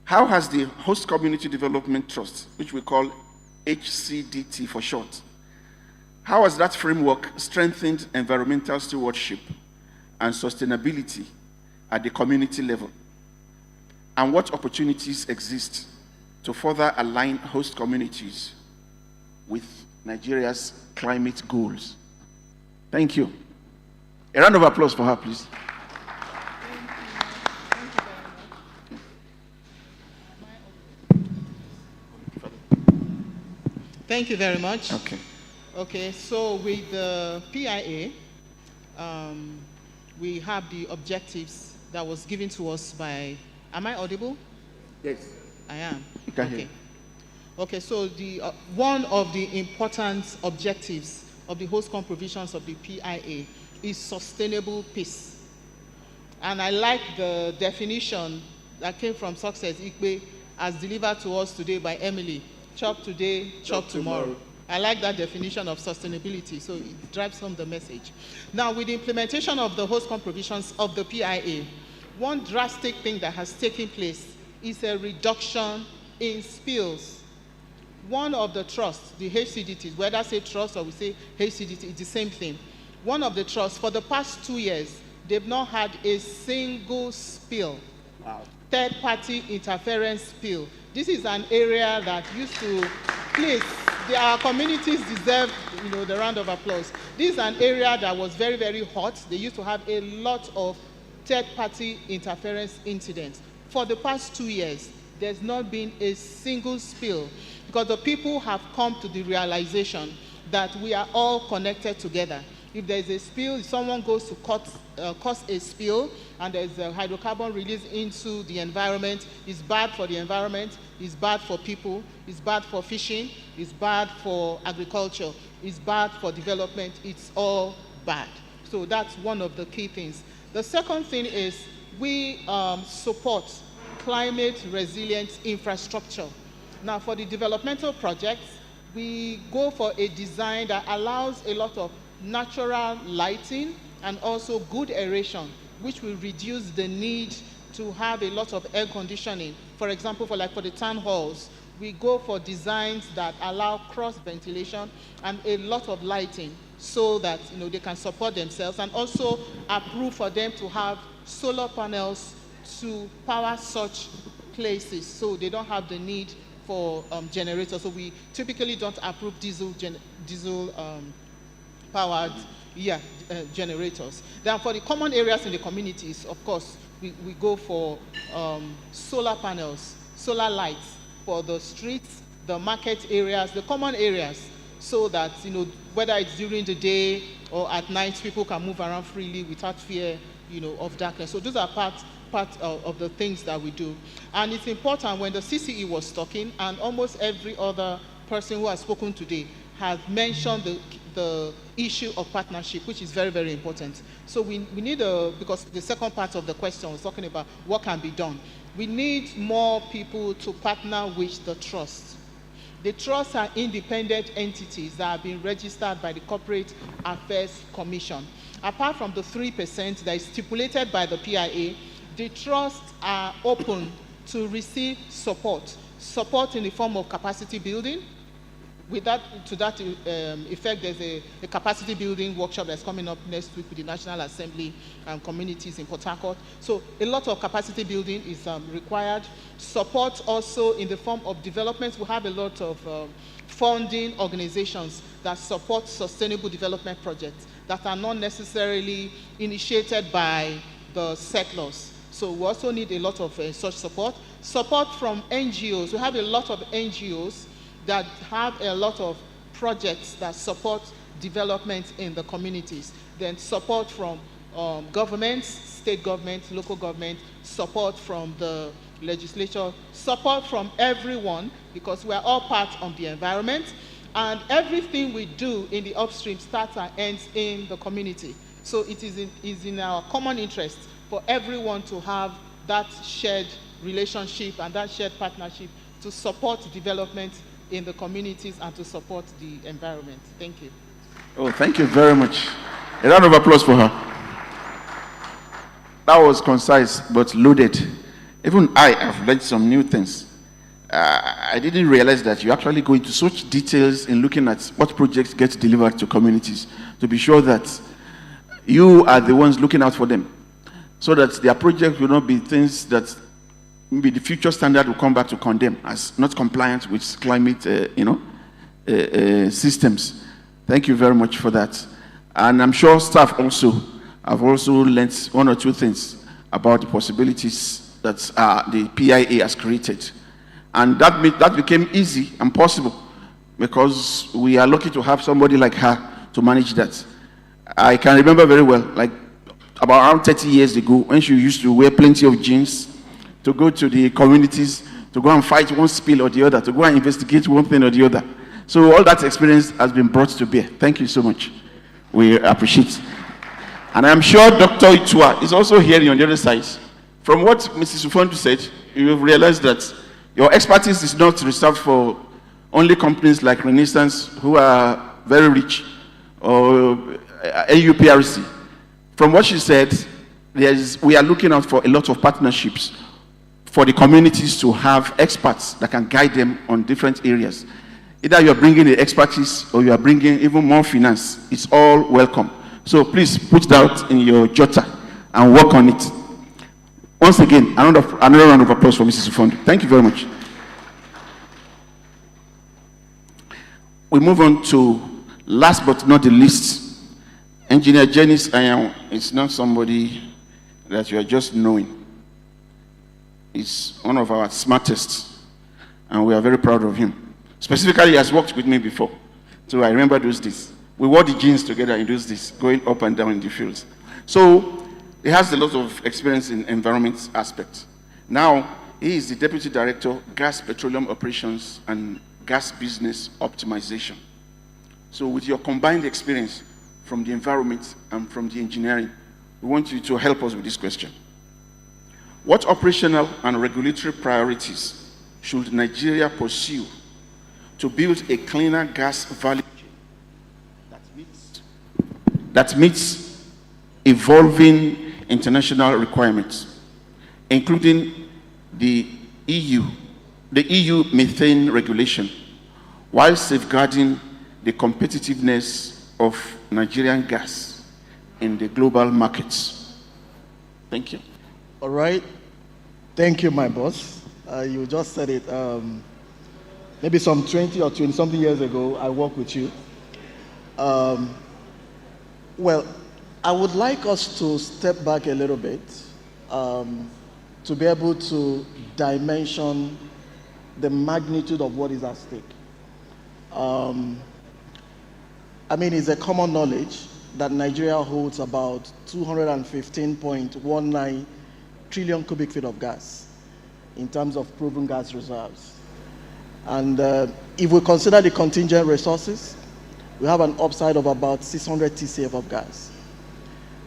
how has the Host Community Development Trust, which we call HCDT for short, how has that framework strengthened environmental stewardship and sustainability at the community level? And what opportunities exist to further align host communities with Nigeria's climate goals? Thank you. A round of applause for her, please. Thank you very much. Okay. Okay, so with the PIA, we have the objectives that was given to us by, am I audible? Yes. I am. You can okay. hear. Okay, so the one of the important objectives of the host provisions of the PIA is sustainable peace. And I like the definition that came from Success Ikpe as delivered to us today by Emily. Chop today, chop tomorrow. I like that definition of sustainability, so it drives home the message. Now, with the implementation of the host provisions of the PIA, one drastic thing that has taken place is a reduction in spills. One of the trusts, the HCDTs, whether I say trust or we say HCDT, it's the same thing. One of the trusts, for the past 2 years, they've not had a single spill. Wow. Third-party interference spill. This is an area that used to, please, our communities deserve, the round of applause. This is an area that was very, very hot. They used to have a lot of third-party interference incidents. For the past 2 years, there's not been a single spill, because the people have come to the realization that we are all connected together. If there's a spill, if someone goes to cause a spill and there's a hydrocarbon released into the environment, it's bad for the environment, it's bad for people, it's bad for fishing, it's bad for agriculture, it's bad for development, it's all bad. So that's one of the key things. The second thing is we support climate resilient infrastructure. Now for the developmental projects, we go for a design that allows a lot of natural lighting and also good aeration, which will reduce the need to have a lot of air conditioning. For example, for the town halls, we go for designs that allow cross ventilation and a lot of lighting so that they can support themselves, and also approve for them to have solar panels to power such places so they don't have the need for generators. So we typically don't approve diesel powered generators. Then for the common areas in the communities, of course, we go for solar panels, solar lights for the streets, the market areas, the common areas, so that whether it's during the day or at night, people can move around freely without fear of darkness. So those are part of the things that we do. And it's important, when the CCE was talking, and almost every other person who has spoken today has mentioned the issue of partnership, which is very, very important. So we need because the second part of the question was talking about what can be done. We need more people to partner with the trust. The trusts are independent entities that have been registered by the Corporate Affairs Commission. Apart from the 3% that is stipulated by the PIA, the trusts are open to receive support in the form of capacity building. To that effect, there's a capacity building workshop that's coming up next week with the National Assembly and communities in Port Harcourt. So a lot of capacity building is required. Support also in the form of development. We have a lot of funding organizations that support sustainable development projects that are not necessarily initiated by the settlers. So we also need a lot of such support. Support from NGOs. We have a lot of NGOs that have a lot of projects that support development in the communities. Then support from governments, state government, local government, support from the legislature, support from everyone, because we are all part of the environment, and everything we do in the upstream starts and ends in the community. So it is in our common interest for everyone to have that shared relationship and that shared partnership to support development in the communities and to support the environment. Thank you. Oh, thank you very much. A round of applause for her. That was concise but loaded. Even I have learned some new things. I didn't realize that you actually go into such details in looking at what projects get delivered to communities to be sure that you are the ones looking out for them, so that their project will not be things that maybe the future standard will come back to condemn as not compliant with climate, systems. Thank you very much for that. And I'm sure staff also have also learned one or two things about the possibilities that the PIA has created. And that became easy and possible because we are lucky to have somebody like her to manage that. I can remember very well, like about around 30 years ago, when she used to wear plenty of jeans to go to the communities, to go and fight one spill or the other, to go and investigate one thing or the other. So all that experience has been brought to bear. Thank you so much. We appreciate it. And I'm sure Dr. Itua is also here on the other side. From what Mrs. Ufondu said, you have realized that your expertise is not reserved for only companies like Renaissance, who are very rich, or AUPRC. From what she said, we are looking out for a lot of partnerships for the communities to have experts that can guide them on different areas. Either you are bringing the expertise or you are bringing even more finance. It's all welcome. So please put that in your jotter and work on it. Once again, another round of applause for Mrs. Ufondu. Thank you very much. We move on to, last but not the least, Engineer Janice Ayan is not somebody that you are just knowing. He's one of our smartest, and we are very proud of him. Specifically, he has worked with me before, so I remember those days. We wore the jeans together in those days, going up and down in the fields. So he has a lot of experience in environment aspects. Now, he is the Deputy Director, Gas Petroleum Operations and Gas Business Optimization. So with your combined experience from the environment and from the engineering, we want you to help us with this question. What operational and regulatory priorities should Nigeria pursue to build a cleaner gas value chain that meets evolving international requirements, including the EU methane regulation, while safeguarding the competitiveness of Nigerian gas in the global markets? Thank you. All right. Thank you, my boss. You just said it. Maybe some 20 or 20-something years ago, I worked with you. Well, I would like us to step back a little bit to be able to dimension the magnitude of what is at stake. I mean, it's a common knowledge that Nigeria holds about 215.19 trillion cubic feet of gas in terms of proven gas reserves. And if we consider the contingent resources, we have an upside of about 600 TCF of gas.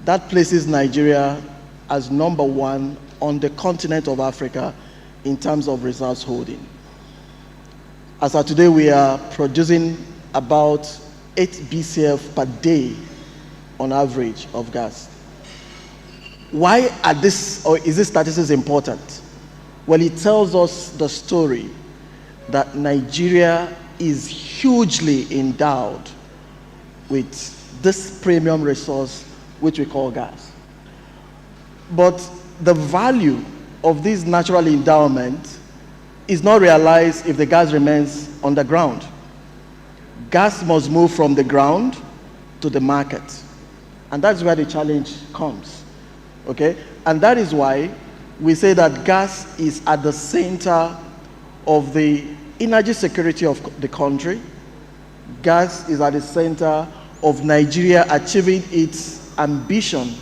That places Nigeria as #1 on the continent of Africa in terms of reserves holding. As of today, we are producing about 8 BCF per day on average of gas. Why are this, or is this statistics important? Well, it tells us the story that Nigeria is hugely endowed with this premium resource, which we call gas. But the value of this natural endowment is not realized if the gas remains underground. Gas must move from the ground to the market. And that's where the challenge comes. Okay? And that is why we say that gas is at the center of the energy security of the country. Gas is at the center of Nigeria achieving its ambition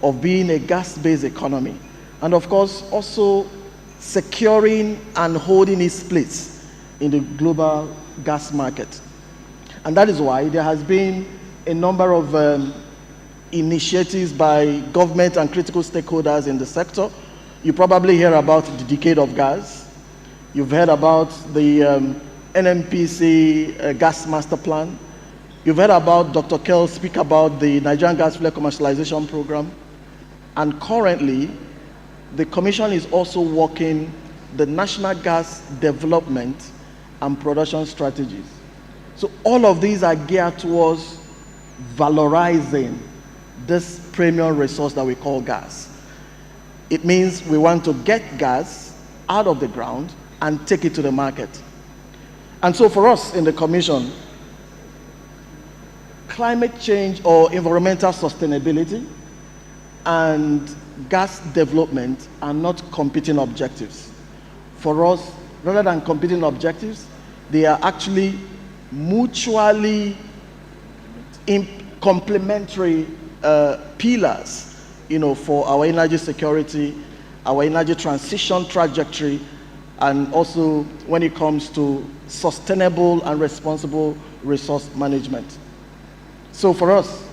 of being a gas-based economy. And of course, also securing and holding its place in the global gas market. And that is why there has been a number of initiatives by government and critical stakeholders in the sector. You probably hear about the decade of gas. You've heard about the NNPC gas master plan. You've heard about Dr. Kell speak about the Nigerian gas flare commercialization program. And currently, the Commission is also working the national gas development and production strategies. So all of these are geared towards valorizing this premium resource that we call gas. It means we want to get gas out of the ground and take it to the market. And so for us in the Commission, climate change or environmental sustainability and gas development are not competing objectives. For us, rather than competing objectives, they are actually mutually complementary pillars, for our energy security, our energy transition trajectory, and also when it comes to sustainable and responsible resource management. So for us,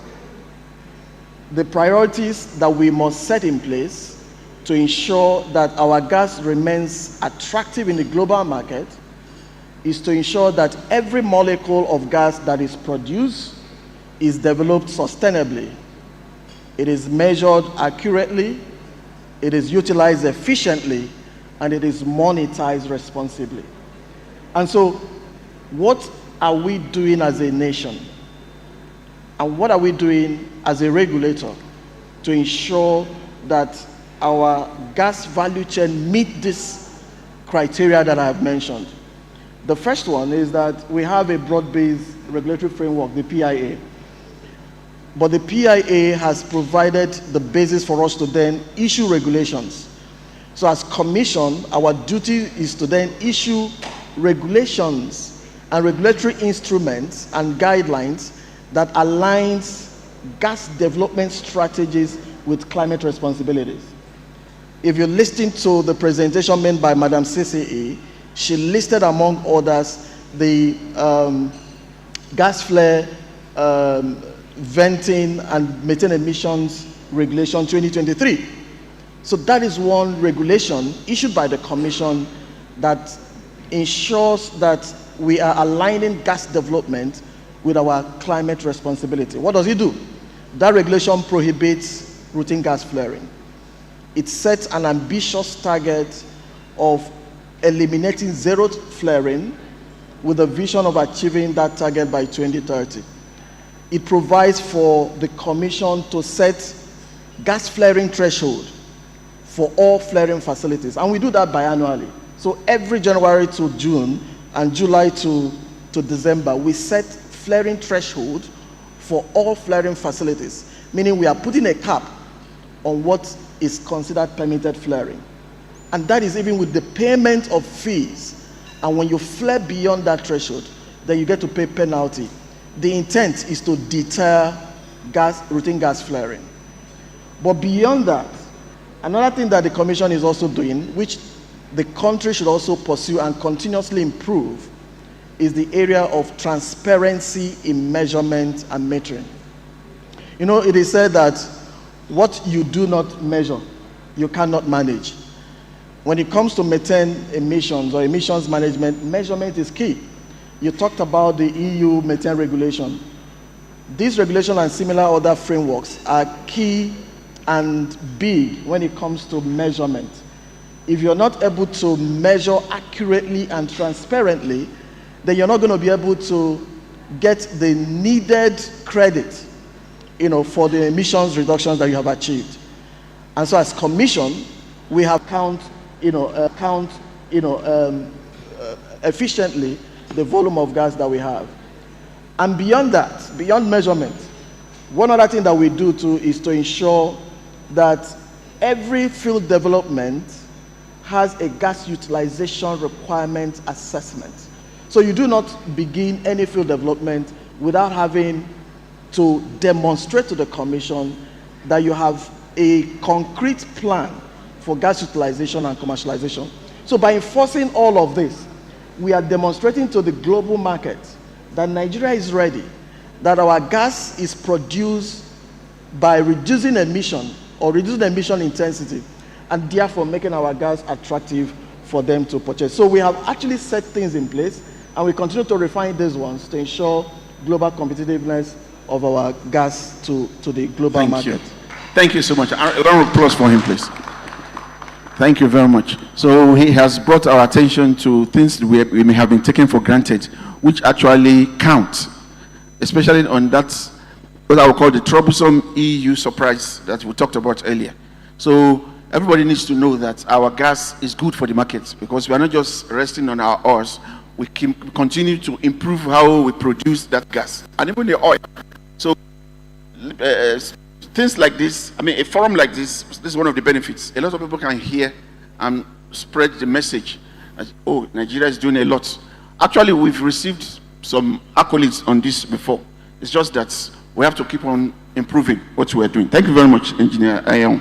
the priorities that we must set in place to ensure that our gas remains attractive in the global market is to ensure that every molecule of gas that is produced is developed sustainably. It is measured accurately, it is utilized efficiently, and it is monetized responsibly. And so, what are we doing as a nation? And what are we doing as a regulator to ensure that our gas value chain meet this criteria that I have mentioned? The first one is that we have a broad-based regulatory framework, the PIA. But the PIA has provided the basis for us to then issue regulations. So as Commission, our duty is to then issue regulations and regulatory instruments and guidelines that aligns gas development strategies with climate responsibilities. If you listen to the presentation made by Madam CCE, she listed among others the gas flare venting and methane emissions regulation 2023. So that is one regulation issued by the Commission that ensures that we are aligning gas development with our climate responsibility. What does it do? That regulation prohibits routine gas flaring. It sets an ambitious target of eliminating zero flaring with a vision of achieving that target by 2030. It provides for the Commission to set gas flaring threshold for all flaring facilities, and we do that biannually. So every January to June and July to December, we set flaring threshold for all flaring facilities, meaning we are putting a cap on what is considered permitted flaring. And that is even with the payment of fees. And when you flare beyond that threshold, then you get to pay penalty. The intent is to deter routine gas flaring. But beyond that, another thing that the Commission is also doing, which the country should also pursue and continuously improve, is the area of transparency in measurement and metering. You know, it is said that what you do not measure, you cannot manage. When it comes to methane emissions or emissions management, measurement is key. You talked about the EU methane regulation. This regulation and similar other frameworks are key and big when it comes to measurement. If you're not able to measure accurately and transparently, then you're not going to be able to get the needed credit, you know, for the emissions reductions that you have achieved. And so as Commission, we have efficiently the volume of gas that we have. And beyond that, beyond measurement, one other thing that we do too is to ensure that every field development has a gas utilization requirement assessment. So you do not begin any field development without having to demonstrate to the Commission that you have a concrete plan for gas utilization and commercialization. So by enforcing all of this, we are demonstrating to the global market that Nigeria is ready, that our gas is produced by reducing emission or reducing emission intensity, and therefore making our gas attractive for them to purchase. So we have actually set things in place, and we continue to refine these ones to ensure global competitiveness of our gas to the global market. Thank you so much. A round of applause for him, please. Thank you very much. So he has brought our attention to things we may have been taken for granted, which actually count, especially on that, what I would call the troublesome EU surprise that we talked about earlier. So everybody needs to know that our gas is good for the market, because we are not just resting on our oars. We can continue to improve how we produce that gas, and even the oil. So things like this, I mean, a forum like this is one of the benefits. A lot of people can hear and spread the message that, oh, Nigeria is doing a lot. Actually, we've received some accolades on this before. It's just that we have to keep on improving what we're doing. Thank you very much, Engineer Ayon.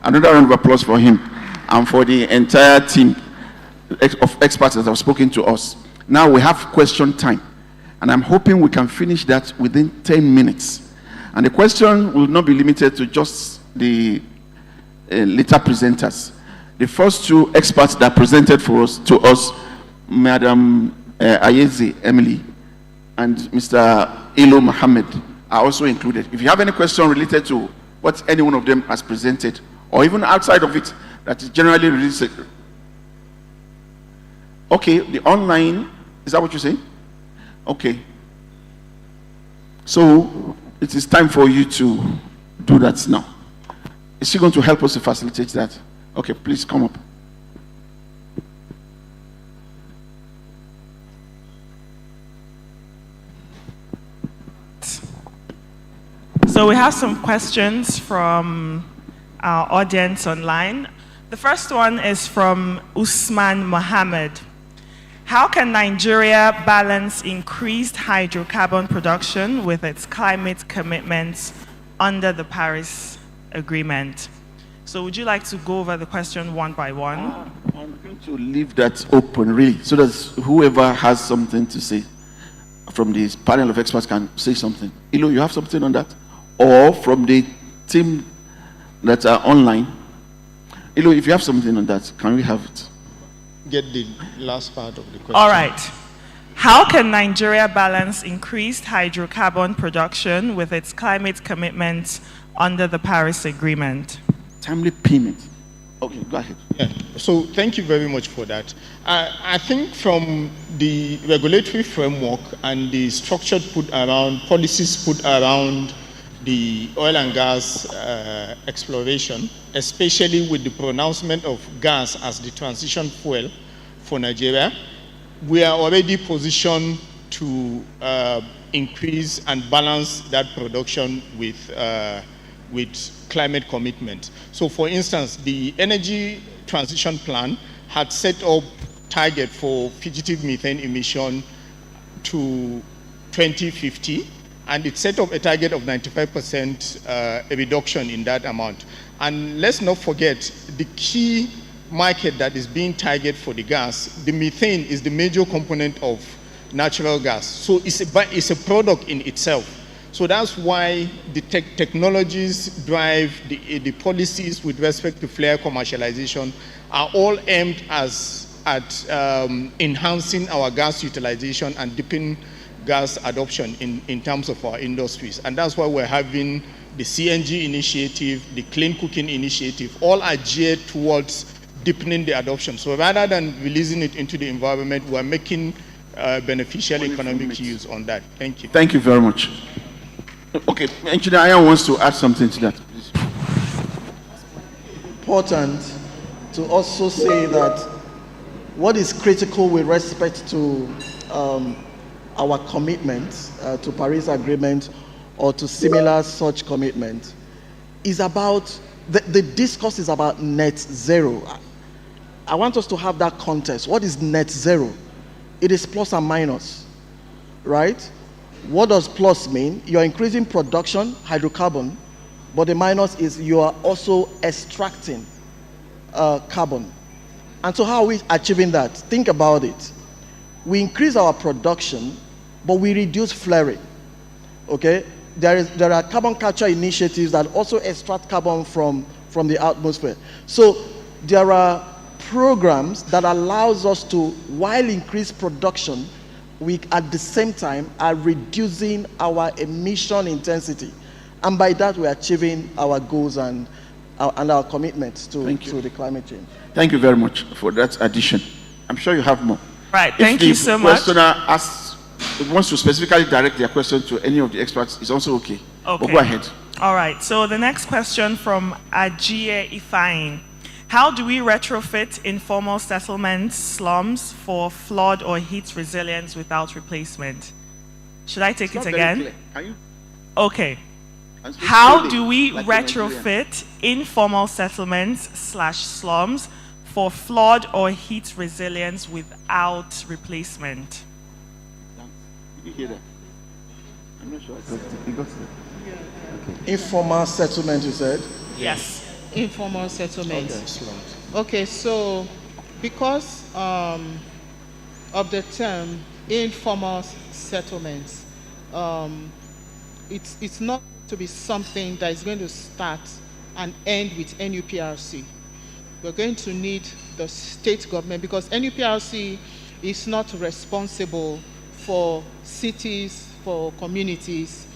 Another round of applause for him and for the entire team of experts that have spoken to us. Now we have question time, and I'm hoping we can finish that within 10 minutes. And the question will not be limited to just the later presenters. The first two experts that presented to us, Madam Ayeze Emily and Mr. Ilo Mohammed, are also included. If you have any question related to what any one of them has presented, or even outside of it, that is generally released. Okay, the online, is that what you're saying? Okay. So it is time for you to do that now. Is she going to help us to facilitate that? Okay, please come up. So we have some questions from our audience online. The first one is from Usman Mohammed. How can Nigeria balance increased hydrocarbon production with its climate commitments under the Paris Agreement? So would you like to go over the question one by one? I'm going to leave that open, really, so that whoever has something to say from this panel of experts can say something. Ilo, you have something on that? Or from the team that are online? Ilo, if you have something on that, can we have it? Get the last part of the question. All right. How can Nigeria balance increased hydrocarbon production with its climate commitments under the Paris Agreement? Timely payment. Okay, go ahead. Yeah. So thank you very much for that. I think from the regulatory framework and the structured policies put around the oil and gas exploration, especially with the pronouncement of gas as the transition fuel for Nigeria, we are already positioned to increase and balance that production with climate commitment. So for instance, the Energy Transition Plan had set up target for fugitive methane emission to 2050, and it set up a target of 95% reduction in that amount. And let's not forget the key market that is being targeted for the gas. The methane is the major component of natural gas. So it's a product in itself. So that's why the technologies drive the policies with respect to flare commercialization are all aimed at enhancing our gas utilization and deepening gas adoption in terms of our industries. And that's why we're having the CNG initiative, the clean cooking initiative, all are geared towards deepening the adoption. So rather than releasing it into the environment, we're making beneficial economic use on that. Thank you. Thank you very much. Okay, Engineer Ayan wants to add something to that, please. Important to also say that what is critical with respect to our commitment to Paris Agreement or to similar such commitment is about, the discourse is about net zero. I want us to have that context. What is net zero? It is plus and minus, right? What does plus mean? You're increasing production, hydrocarbon, but the minus is you are also extracting carbon. And so how are we achieving that? Think about it. We increase our production, but we reduce flaring, okay? There are carbon capture initiatives that also extract carbon from the atmosphere. So there are programs that allows us to, while increase production, we at the same time are reducing our emission intensity. And by that, we're achieving our goals and our commitments to the climate change. Thank you very much for that addition. I'm sure you have more. Right, thank you so much. If the questioner wants to specifically direct their question to any of the experts, it's also okay. Okay. But go ahead. All right, so the next question from Ajie Ifeanyi. How do we retrofit informal settlements, slums, for flood or heat resilience without replacement? Should I take it again? Okay. How do we retrofit informal settlements / slums for flood or heat resilience without replacement? Did you hear that? I'm not sure. Informal settlement, you said? Yes. Informal settlements. Okay, so because of the term informal settlements, it's not to be something that is going to start and end with NUPRC. We're going to need the state government, because NUPRC is not responsible for cities, for communities,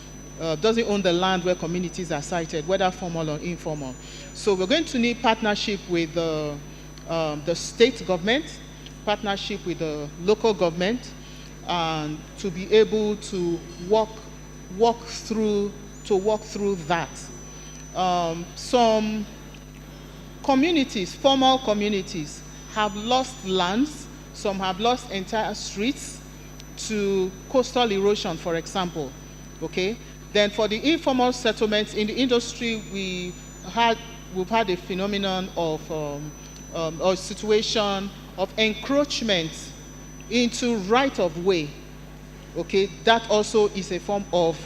doesn't own the land where communities are sited, whether formal or informal. So we're going to need partnership with the state government, partnership with the local government, and to be able to walk through that. Some communities, formal communities, have lost lands. Some have lost entire streets to coastal erosion, for example. Okay. Then for the informal settlements in the industry, we've had a phenomenon of or situation of encroachment into right of way, okay, that also is a form of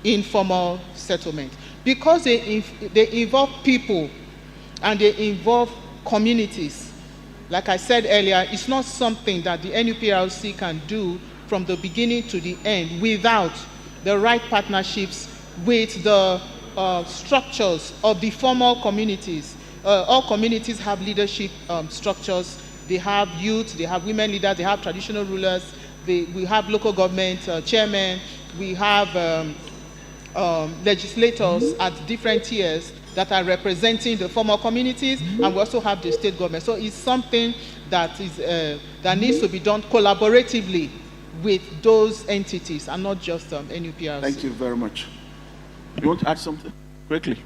informal settlement. Because they involve people and they involve communities. Like I said earlier, it's not something that the NUPRC can do from the beginning to the end without the right partnerships with the structures of the formal communities. All communities have leadership structures. They have youth, they have women leaders, they have traditional rulers, we have local government chairmen, we have legislators at different tiers that are representing the formal communities, and we also have the state government. So it's something that is that needs to be done collaboratively with those entities and not just NUPRC. Thank you very much. You want to add something quickly?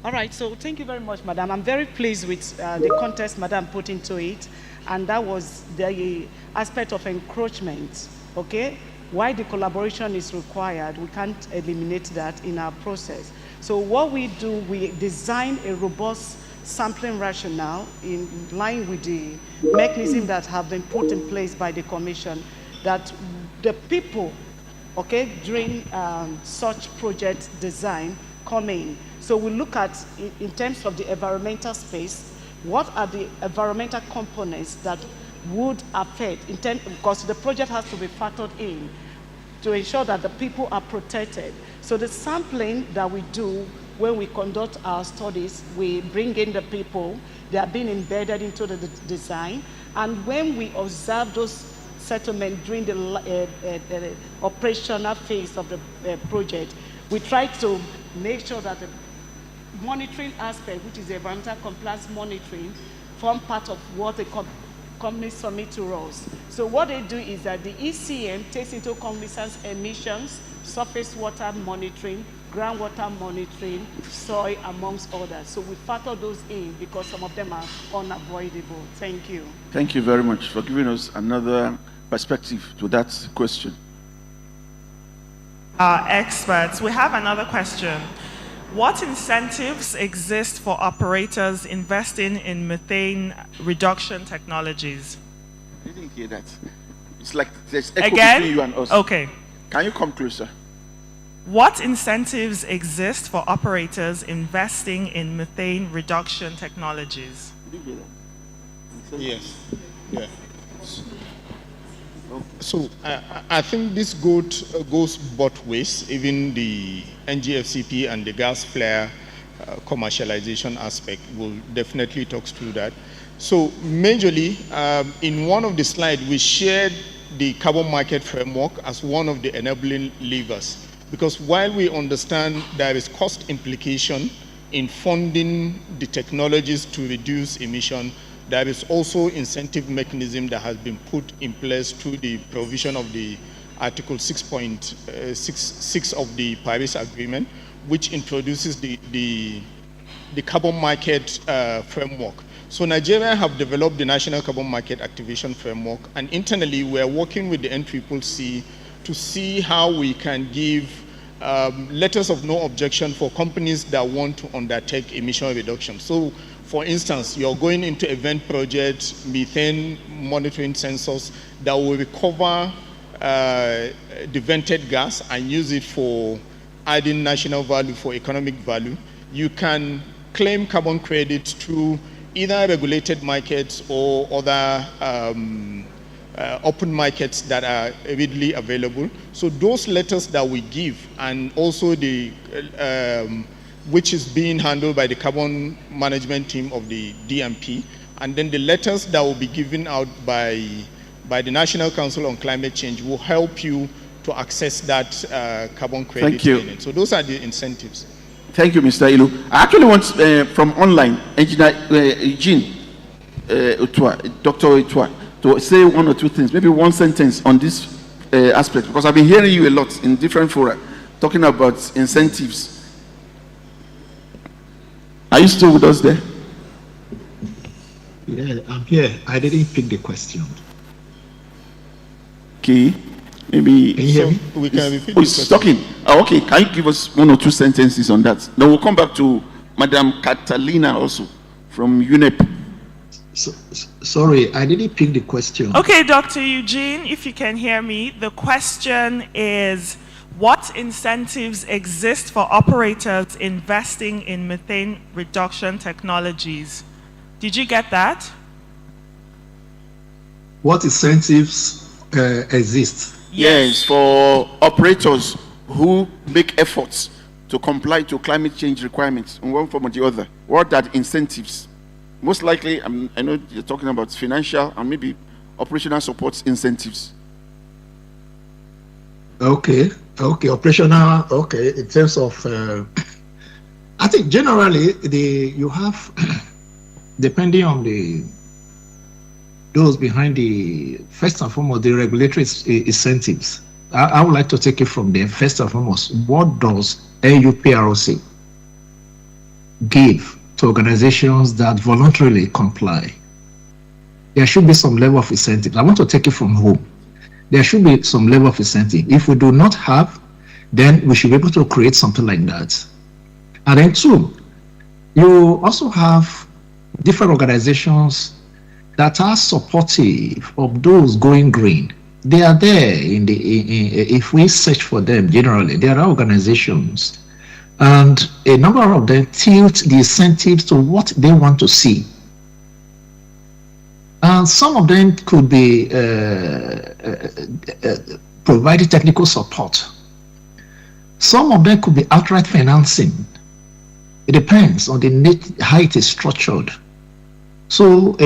All right, so thank you very much, Madam. I'm very pleased with the context Madam put into it, and that was the aspect of encroachment, okay? Why the collaboration is required, we can't eliminate that in our process. So what we do, we design a robust sampling rationale in line with the mechanism that have been put in place by the Commission, that the people, okay, during such project design come in. So we look at, in terms of the environmental space, what are the environmental components that would affect, because the project has to be factored in to ensure that the people are protected. So the sampling that we do when we conduct our studies, we bring in the people, they are being embedded into the design, and when we observe those settlements during the operational phase of the project, we try to make sure that the monitoring aspect, which is the environmental compliance monitoring, form part of what the companies submit to us. So what they do is that the ECM takes into cognizance emissions, surface water monitoring, groundwater monitoring, soil, amongst others. So we factor those in because some of them are unavoidable. Thank you. Thank you very much for giving us another perspective to that question. Experts, we have another question. What incentives exist for operators investing in methane reduction technologies? I didn't hear that. It's like there's echo between you and us. Okay. Can you come closer? What incentives exist for operators investing in methane reduction technologies? Did you hear that? Yes. Yeah. So I think this goes both ways. Even the NGFCP and the gas flare commercialization aspect will definitely talk through that. So majorly, in one of the slides, we shared the carbon market framework as one of the enabling levers. Because while we understand there is cost implication in funding the technologies to reduce emission, there is also incentive mechanism that has been put in place through the provision of the Article 6.66 of the Paris Agreement, which introduces the carbon market framework. So Nigeria have developed the National Carbon Market Activation Framework, and internally we are working with the NCCC to see how we can give letters of no objection for companies that want to undertake emission reduction. So, for instance, you're going into event project, methane monitoring sensors that will recover the vented gas and use it for adding national value, for economic value. You can claim carbon credits through either regulated markets or other open markets that are readily available. So those letters that we give, and also the which is being handled by the carbon management team of the DMP, and then the letters that will be given out by the National Council on Climate Change will help you to access that carbon credit. Thank you. Payment. So those are the incentives. Thank you, Mr. Ilu. I actually want from online, Engineer Eugene Dr. Otua, to say one or two things, maybe one sentence on this aspect, because I've been hearing you a lot in different fora talking about incentives. Are you still with us there? Yeah, I'm here. I didn't pick the question. Okay, maybe. Can you hear me? We can repeat Who is talking? Oh, okay, can you give us one or two sentences on that? Then we'll come back to Madam Catalina also from UNEP. Sorry, I didn't pick the question. Okay, Dr. Eugene, if you can hear me, the question is, what incentives exist for operators investing in methane reduction technologies? Did you get that? What incentives exist? Yes, for operators who make efforts to comply to climate change requirements in one form or the other. What are the incentives? Most likely, I know you're talking about financial and maybe operational support incentives. Okay, operational. Okay, in terms of, I think generally you have, depending on those behind the, first and foremost, the regulatory incentives. I would like to take it from there. First and foremost, what does NUPRC give to organizations that voluntarily comply? There should be some level of incentive. I want to take it from home. There should be some level of incentive. If we do not have, then we should be able to create something like that. And then two, you also have different organizations that are supportive of those going green. They are there if we search for them generally, there are organizations, and a number of them tilt the incentives to what they want to see. And some of them could be providing technical support. Some of them could be outright financing. It depends on how it is structured. So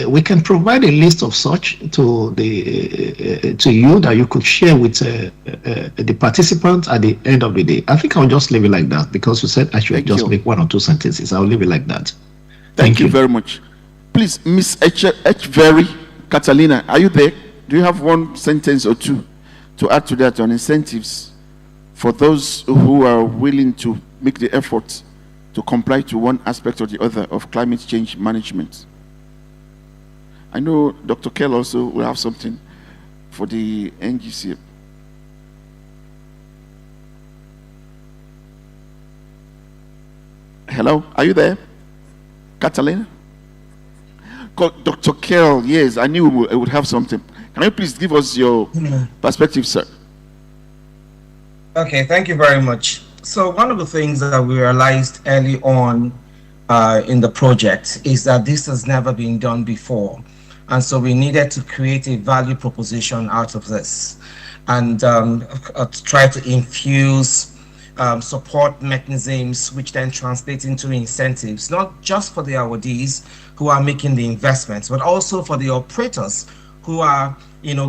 we can provide a list of such to you that you could share with the participants at the end of the day. I think I'll just leave it like that because you said I should just make one or two sentences. I'll leave it like that. Thank you very much. Please, Miss H. Very Catalina, are you there? Do you have one sentence or two to add to that on incentives for those who are willing to make the effort to comply to one aspect or the other of climate change management? I know Dr. Kell also will have something for the NGC. Hello, are you there? Catalina? Dr. Kell, yes, I knew I would have something. Can you please give us your perspective, sir? Okay, thank you very much. So one of the things that we realized early on in the project is that this has never been done before. And so we needed to create a value proposition out of this and try to infuse support mechanisms, which then translate into incentives, not just for the awardees who are making the investments, but also for the operators who are,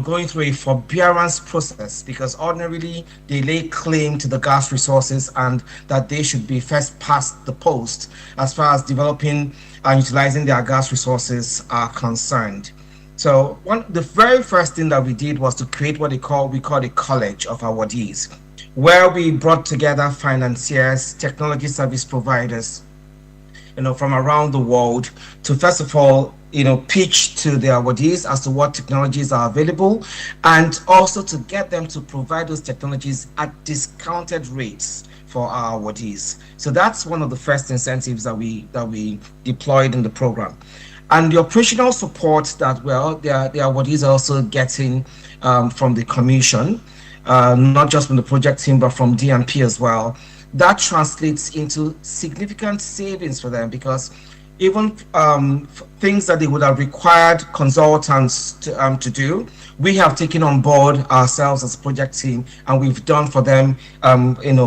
going through a forbearance process, because ordinarily they lay claim to the gas resources and that they should be first past the post as far as developing and utilizing their gas resources are concerned. So the very first thing that we did was to create what we call a college of awardees, where we brought together financiers, technology service providers, from around the world to, first of all, pitch to the awardees as to what technologies are available, and also to get them to provide those technologies at discounted rates for our awardees. So that's one of the first incentives that we deployed in the program. And the operational support that the awardees are also getting from the commission, not just from the project team, but from DMP as well, that translates into significant savings for them, because even things that they would have required consultants to do, we have taken on board ourselves as a project team, and we've done for them,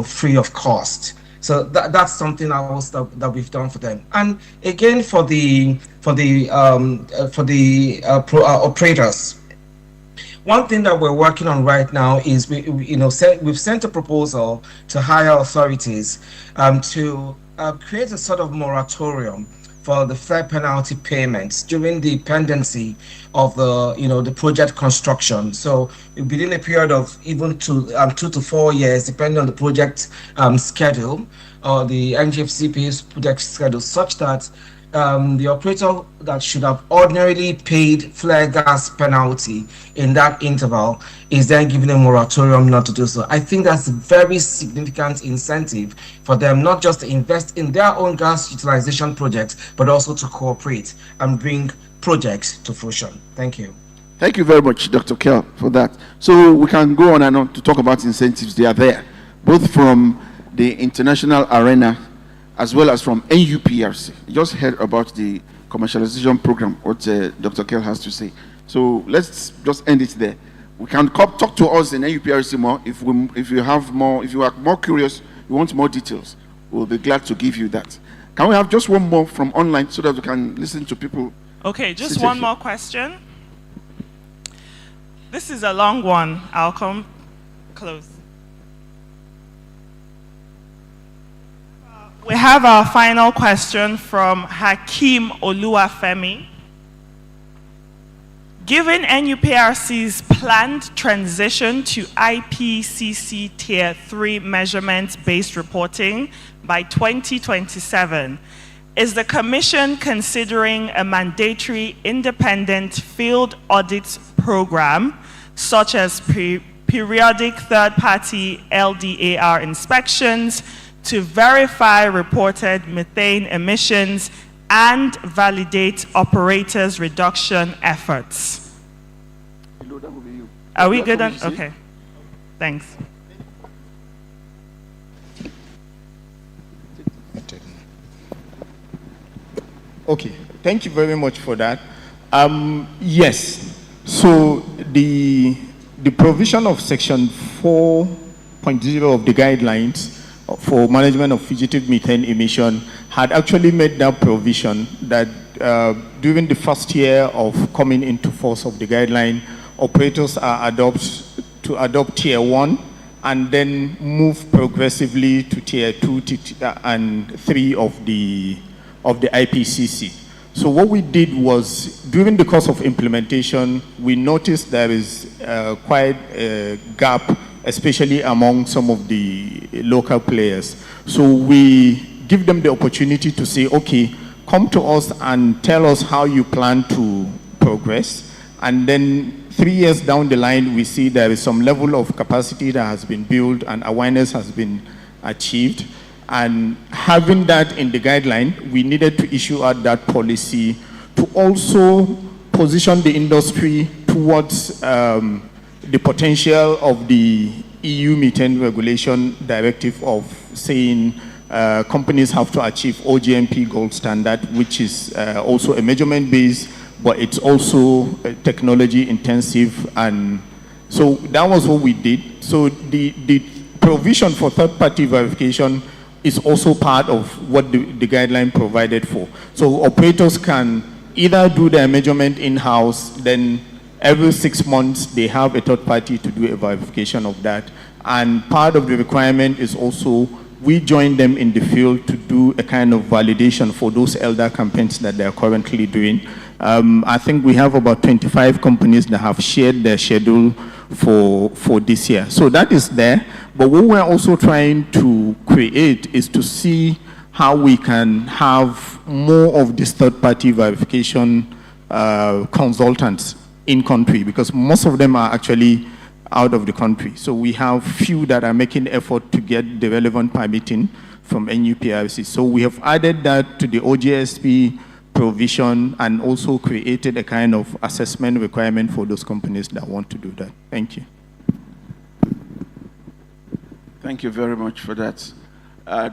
free of cost. So that's something else that we've done for them. And again, for the operators, one thing that we're working on right now is we've sent a proposal to higher authorities to create a sort of moratorium for the fair penalty payments during the pendency of the project construction. So within a period of even 2 to 4 years, depending on the project schedule or the NGFCP's project schedule, such that the operator that should have ordinarily paid flare gas penalty in that interval is then given a moratorium not to do so. I think that's a very significant incentive for them, not just to invest in their own gas utilization projects, but also to cooperate and bring projects to fruition. Thank you. Thank you very much, Dr. Kell, for that. So we can go on and on to talk about incentives. They are there, both from the international arena as well as from NUPRC. You just heard about the commercialization program, what Dr. Kell has to say. So let's just end it there. We can talk to us in NUPRC more if you have more, if you are more curious, you want more details. We'll be glad to give you that. Can we have just one more from online so that we can listen to people? Okay, just one more question. This is a long one. I'll come close. We have our final question from Hakeem Oluwafemi. Given NUPRC's planned transition to IPCC Tier 3 measurement-based reporting by 2027, is the Commission considering a mandatory independent field audit program, such as periodic third-party LDAR inspections, to verify reported methane emissions and validate operators' reduction efforts? Are we good on? Okay, thanks. Okay, thank you very much for that. Yes, so the provision of section 4.0 of the guidelines for management of fugitive methane emission had actually made that provision that during the first year of coming into force of the guideline, operators are to adopt tier 1 and then move progressively to tier 2 and 3 of the IPCC. So what we did was, during the course of implementation, we noticed there is quite a gap, especially among some of the local players. So we give them the opportunity to say, okay, come to us and tell us how you plan to progress. And then 3 years down the line, we see there is some level of capacity that has been built and awareness has been achieved. And having that in the guideline, we needed to issue out that policy to also position the industry towards the potential of the EU methane regulation directive of saying companies have to achieve OGMP gold standard, which is also a measurement base, but it's also technology intensive. And so that was what we did. So the provision for third-party verification is also part of what the guideline provided for. So operators can either do their measurement in-house, then every 6 months they have a third party to do a verification of that. And part of the requirement is also we join them in the field to do a kind of validation for those elder campaigns that they are currently doing. I think we have about 25 companies that have shared their schedule for this year. So that is there. But what we're also trying to create is to see how we can have more of this third-party verification consultants in country, because most of them are actually out of the country. So we have few that are making effort to get the relevant permitting from NUPRC. So we have added that to the OGSP provision and also created a kind of assessment requirement for those companies that want to do that. Thank you. Thank you very much for that.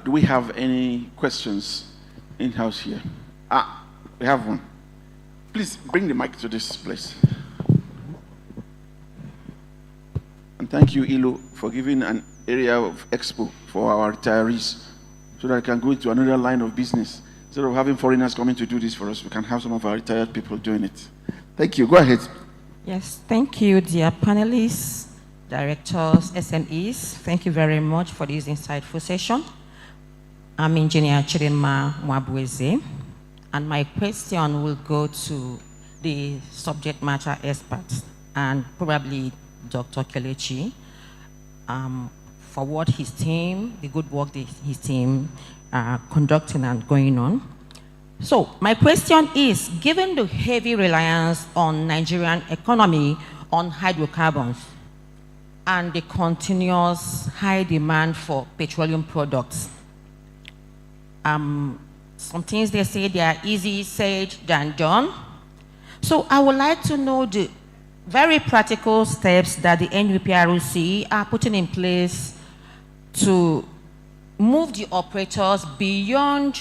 Do we have any questions in-house here? We have one. Please bring the mic to this place. And thank you, ILO, for giving an area of expo for our retirees so that I can go into another line of business. Instead of having foreigners coming to do this for us, we can have some of our retired people doing it. Thank you. Go ahead. Yes, thank you, dear panelists, directors, SMEs. Thank you very much for this insightful session. I'm Engineer Chidinma Mwabweze, and my question will go to the subject matter experts and probably Dr. Kelechi for what his team, the good work that his team are conducting and going on. So my question is, given the heavy reliance on Nigerian economy on hydrocarbons and the continuous high demand for petroleum products, some things they say they are easy said than done. So I would like to know the very practical steps that the NUPRC are putting in place to move the operators beyond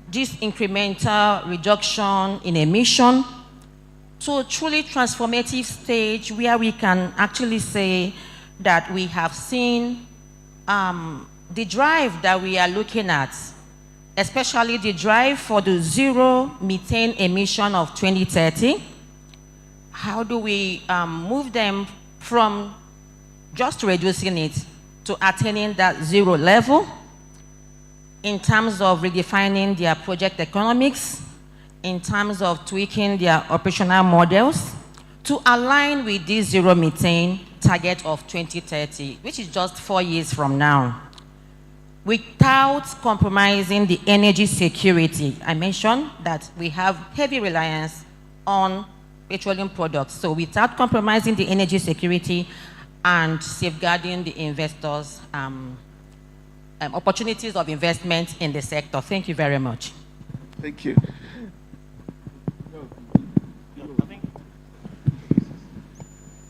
this incremental reduction in emission to a truly transformative stage where we can actually say that we have seen the drive that we are looking at, especially the drive for the zero methane emission of 2030. How do we move them from just reducing it to attaining that zero level in terms of redefining their project economics, in terms of tweaking their operational models to align with this zero methane target of 2030, which is just 4 years from now, without compromising the energy security. I mentioned that we have heavy reliance on petroleum products, so without compromising the energy security and safeguarding the investors' opportunities of investment in the sector. Thank you very much. Thank you.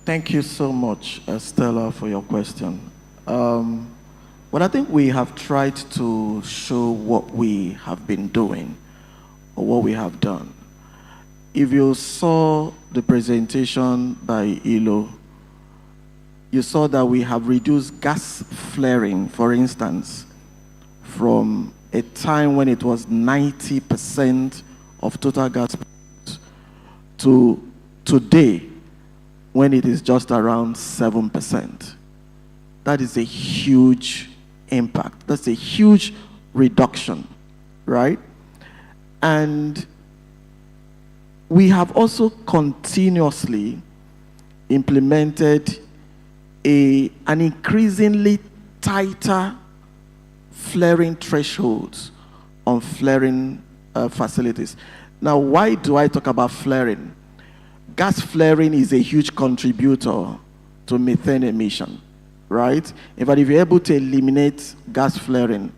Thank you so much, Stella, for your question. But I think we have tried to show what we have been doing or what we have done. If you saw the presentation by Ilo, you saw that we have reduced gas flaring, for instance, from a time when it was 90% of total gas to today when it is just around 7%. That is a huge impact. That's a huge reduction, right? And we have also continuously implemented an increasingly tighter flaring thresholds on flaring facilities. Now, why do I talk about flaring? Gas flaring is a huge contributor to methane emission, right? In fact, if you're able to eliminate gas flaring,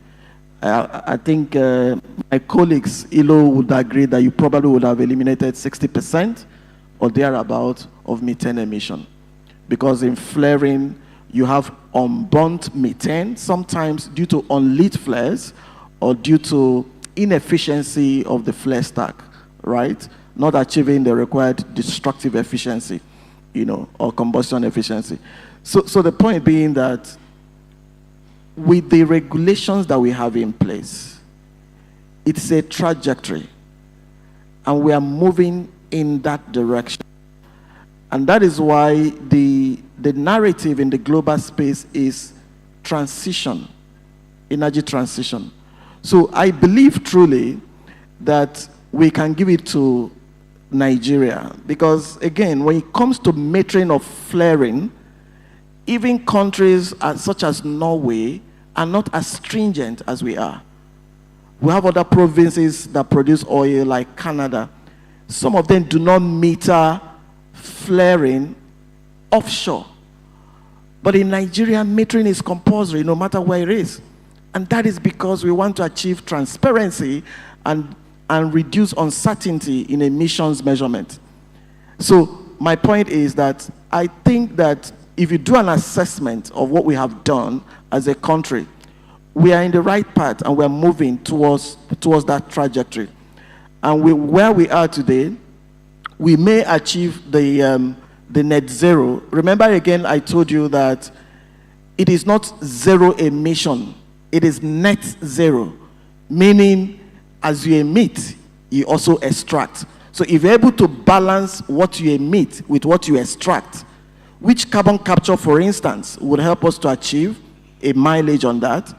I think my colleagues, Ilo, would agree that you probably would have eliminated 60% or thereabout of methane emission. Because in flaring, you have unburnt methane, sometimes due to unlit flares or due to inefficiency of the flare stack, right? Not achieving the required destructive efficiency, or combustion efficiency. So the point being that with the regulations that we have in place, it's a trajectory, and we are moving in that direction. And that is why the narrative in the global space is transition, energy transition. So I believe truly that we can give it to Nigeria, because again, when it comes to metering of flaring, even countries such as Norway are not as stringent as we are. We have other provinces that produce oil, like Canada. Some of them do not meter flaring offshore. But in Nigeria, metering is compulsory no matter where it is. And that is because we want to achieve transparency and reduce uncertainty in emissions measurement. So my point is that I think that if you do an assessment of what we have done as a country, we are in the right path and we are moving towards that trajectory. And where we are today, we may achieve the net zero. Remember again, I told you that it is not zero emission, it is net zero, meaning as you emit, you also extract. So if you're able to balance what you emit with what you extract, which carbon capture, for instance, would help us to achieve a mileage on that,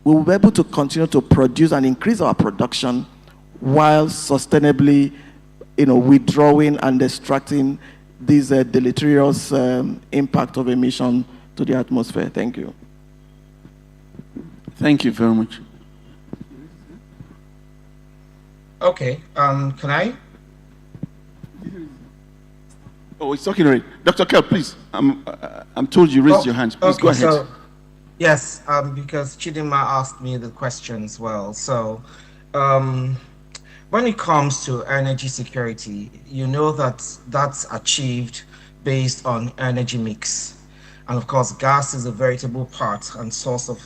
we will be able to continue to produce and increase our production while sustainably, withdrawing and extracting this deleterious impact of emission to the atmosphere. Thank you. Thank you very much. Okay, can I? Oh, it's talking already. Dr. Kell, please. I'm told you raised your hands. Please go ahead. So, yes, because Chidinma asked me the question as well. So, when it comes to energy security, you know that that's achieved based on energy mix. And of course, gas is a veritable part and source of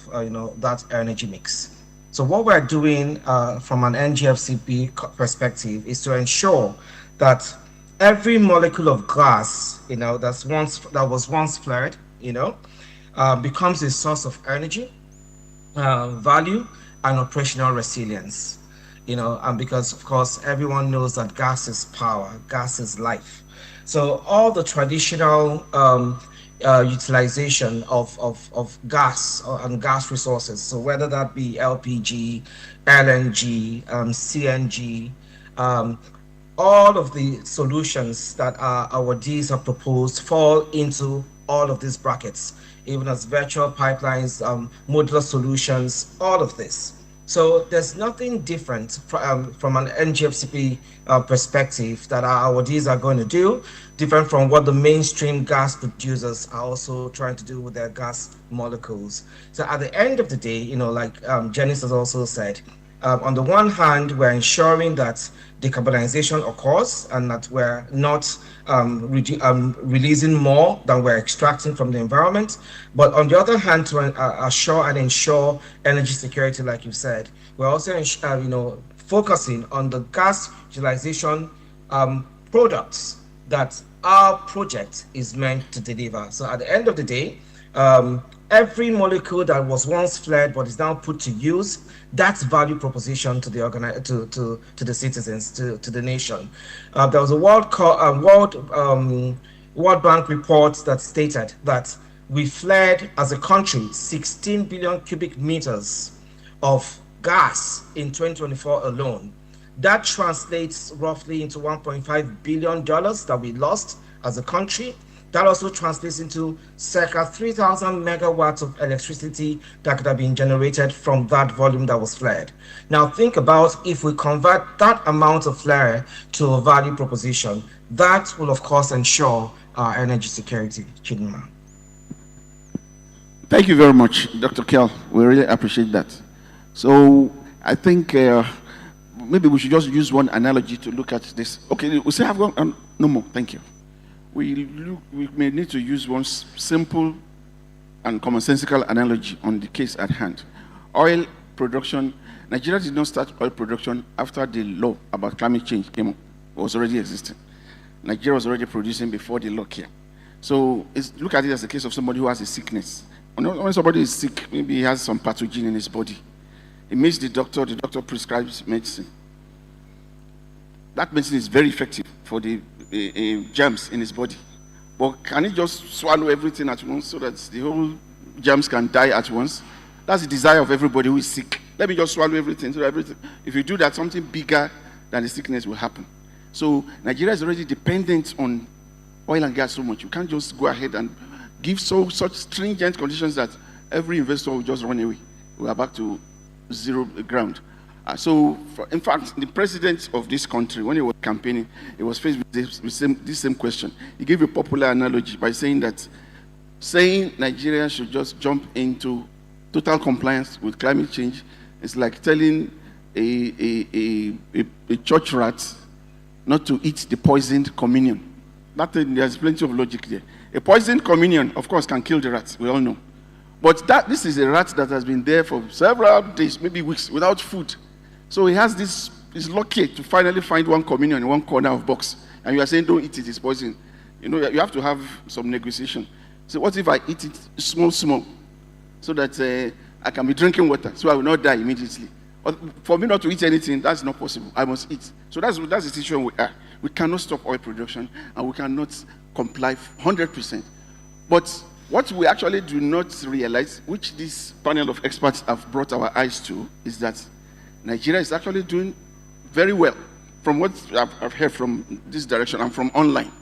that energy mix. So what we're doing from an NGFCP perspective is to ensure that every molecule of gas, that was once flared, becomes a source of energy, value, and operational resilience. And because of course everyone knows that gas is power, gas is life. So all the traditional utilization of gas and gas resources, so whether that be LPG, LNG, CNG, all of the solutions that our Ds have proposed fall into all of these brackets, even as virtual pipelines, modular solutions, all of this. So there's nothing different from an NGFCP perspective that our Ds are going to do, different from what the mainstream gas producers are also trying to do with their gas molecules. So at the end of the day, like Janice has also said, on the one hand, we're ensuring that decarbonization occurs and that we're not releasing more than we're extracting from the environment. But on the other hand, to assure and ensure energy security, like you said, we're also focusing on the gas utilization products that our project is meant to deliver. So at the end of the day, every molecule that was once flared but is now put to use, that's value proposition to the to the citizens, to the nation. There was a World Bank report that stated that we flared as a country 16 billion cubic meters of gas in 2024 alone. That translates roughly into $1.5 billion that we lost as a country. That also translates into circa 3,000 megawatts of electricity that could have been generated from that volume that was flared. Now think about if we convert that amount of flare to a value proposition, that will of course ensure our energy security. Chidinma. Thank you very much, Dr. Kell. We really appreciate that. So I think maybe we should just use one analogy to look at this. Okay, we still have one. No more. Thank you. We may need to use one simple and commonsensical analogy on the case at hand. Oil production. Nigeria did not start oil production after the law about climate change came up. It was already existing. Nigeria was already producing before the law came. So look at it as a case of somebody who has a sickness. When somebody is sick, maybe he has some pathogen in his body. He meets the doctor prescribes medicine. That medicine is very effective for the germs in his body. But can he just swallow everything at once so that the whole germs can die at once? That's the desire of everybody who is sick. Let me just swallow everything. So everything. If you do that, something bigger than the sickness will happen. So Nigeria is already dependent on oil and gas so much. You can't just go ahead and give such stringent conditions that every investor will just run away. We are back to zero ground. In fact, the president of this country, when he was campaigning, he was faced with this same question. He gave a popular analogy by saying Nigeria should just jump into total compliance with climate change is like telling a church rat not to eat the poisoned communion. There's plenty of logic there. A poisoned communion, of course, can kill the rat, we all know. But this is a rat that has been there for several days, maybe weeks, without food. So he has he's lucky to finally find one communion in one corner of box. And you are saying, don't eat it, it's poison. You have to have some negotiation. So what if I eat it small, so that I can be drinking water, so I will not die immediately? But for me not to eat anything, that's not possible. I must eat. So that's the situation we are. We cannot stop oil production, and we cannot comply 100%. But what we actually do not realize, which this panel of experts have brought our eyes to, is that Nigeria is actually doing very well from what I've heard from this direction and from online.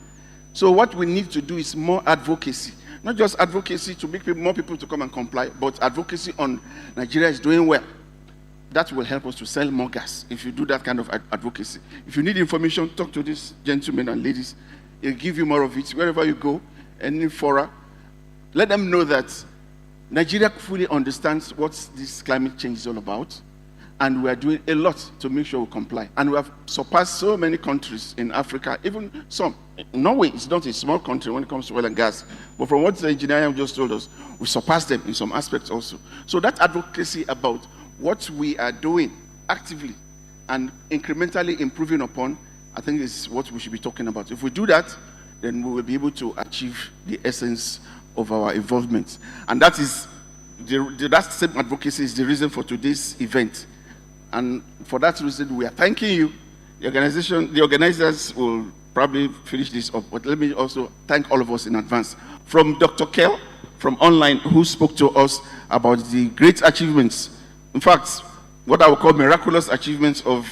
So what we need to do is more advocacy. Not just advocacy to make more people to come and comply, but advocacy on Nigeria is doing well. That will help us to sell more gas if you do that kind of advocacy. If you need information, talk to these gentlemen and ladies. They'll give you more of it wherever you go, any fora. Let them know that Nigeria fully understands what this climate change is all about. and we are doing a lot to make sure we comply. And we have surpassed so many countries in Africa, even some. Norway is not a small country when it comes to oil and gas, but from what the engineer just told us, we surpassed them in some aspects also. So that advocacy about what we are doing actively and incrementally improving upon, I think is what we should be talking about. If we do that, then we will be able to achieve the essence of our involvement. And that is, that same advocacy is the reason for today's event. And for that reason, we are thanking you. The organizers will probably finish this up, but let me also thank all of us in advance. From Dr. Kell, from online, who spoke to us about the great achievements, in fact, what I would call miraculous achievements of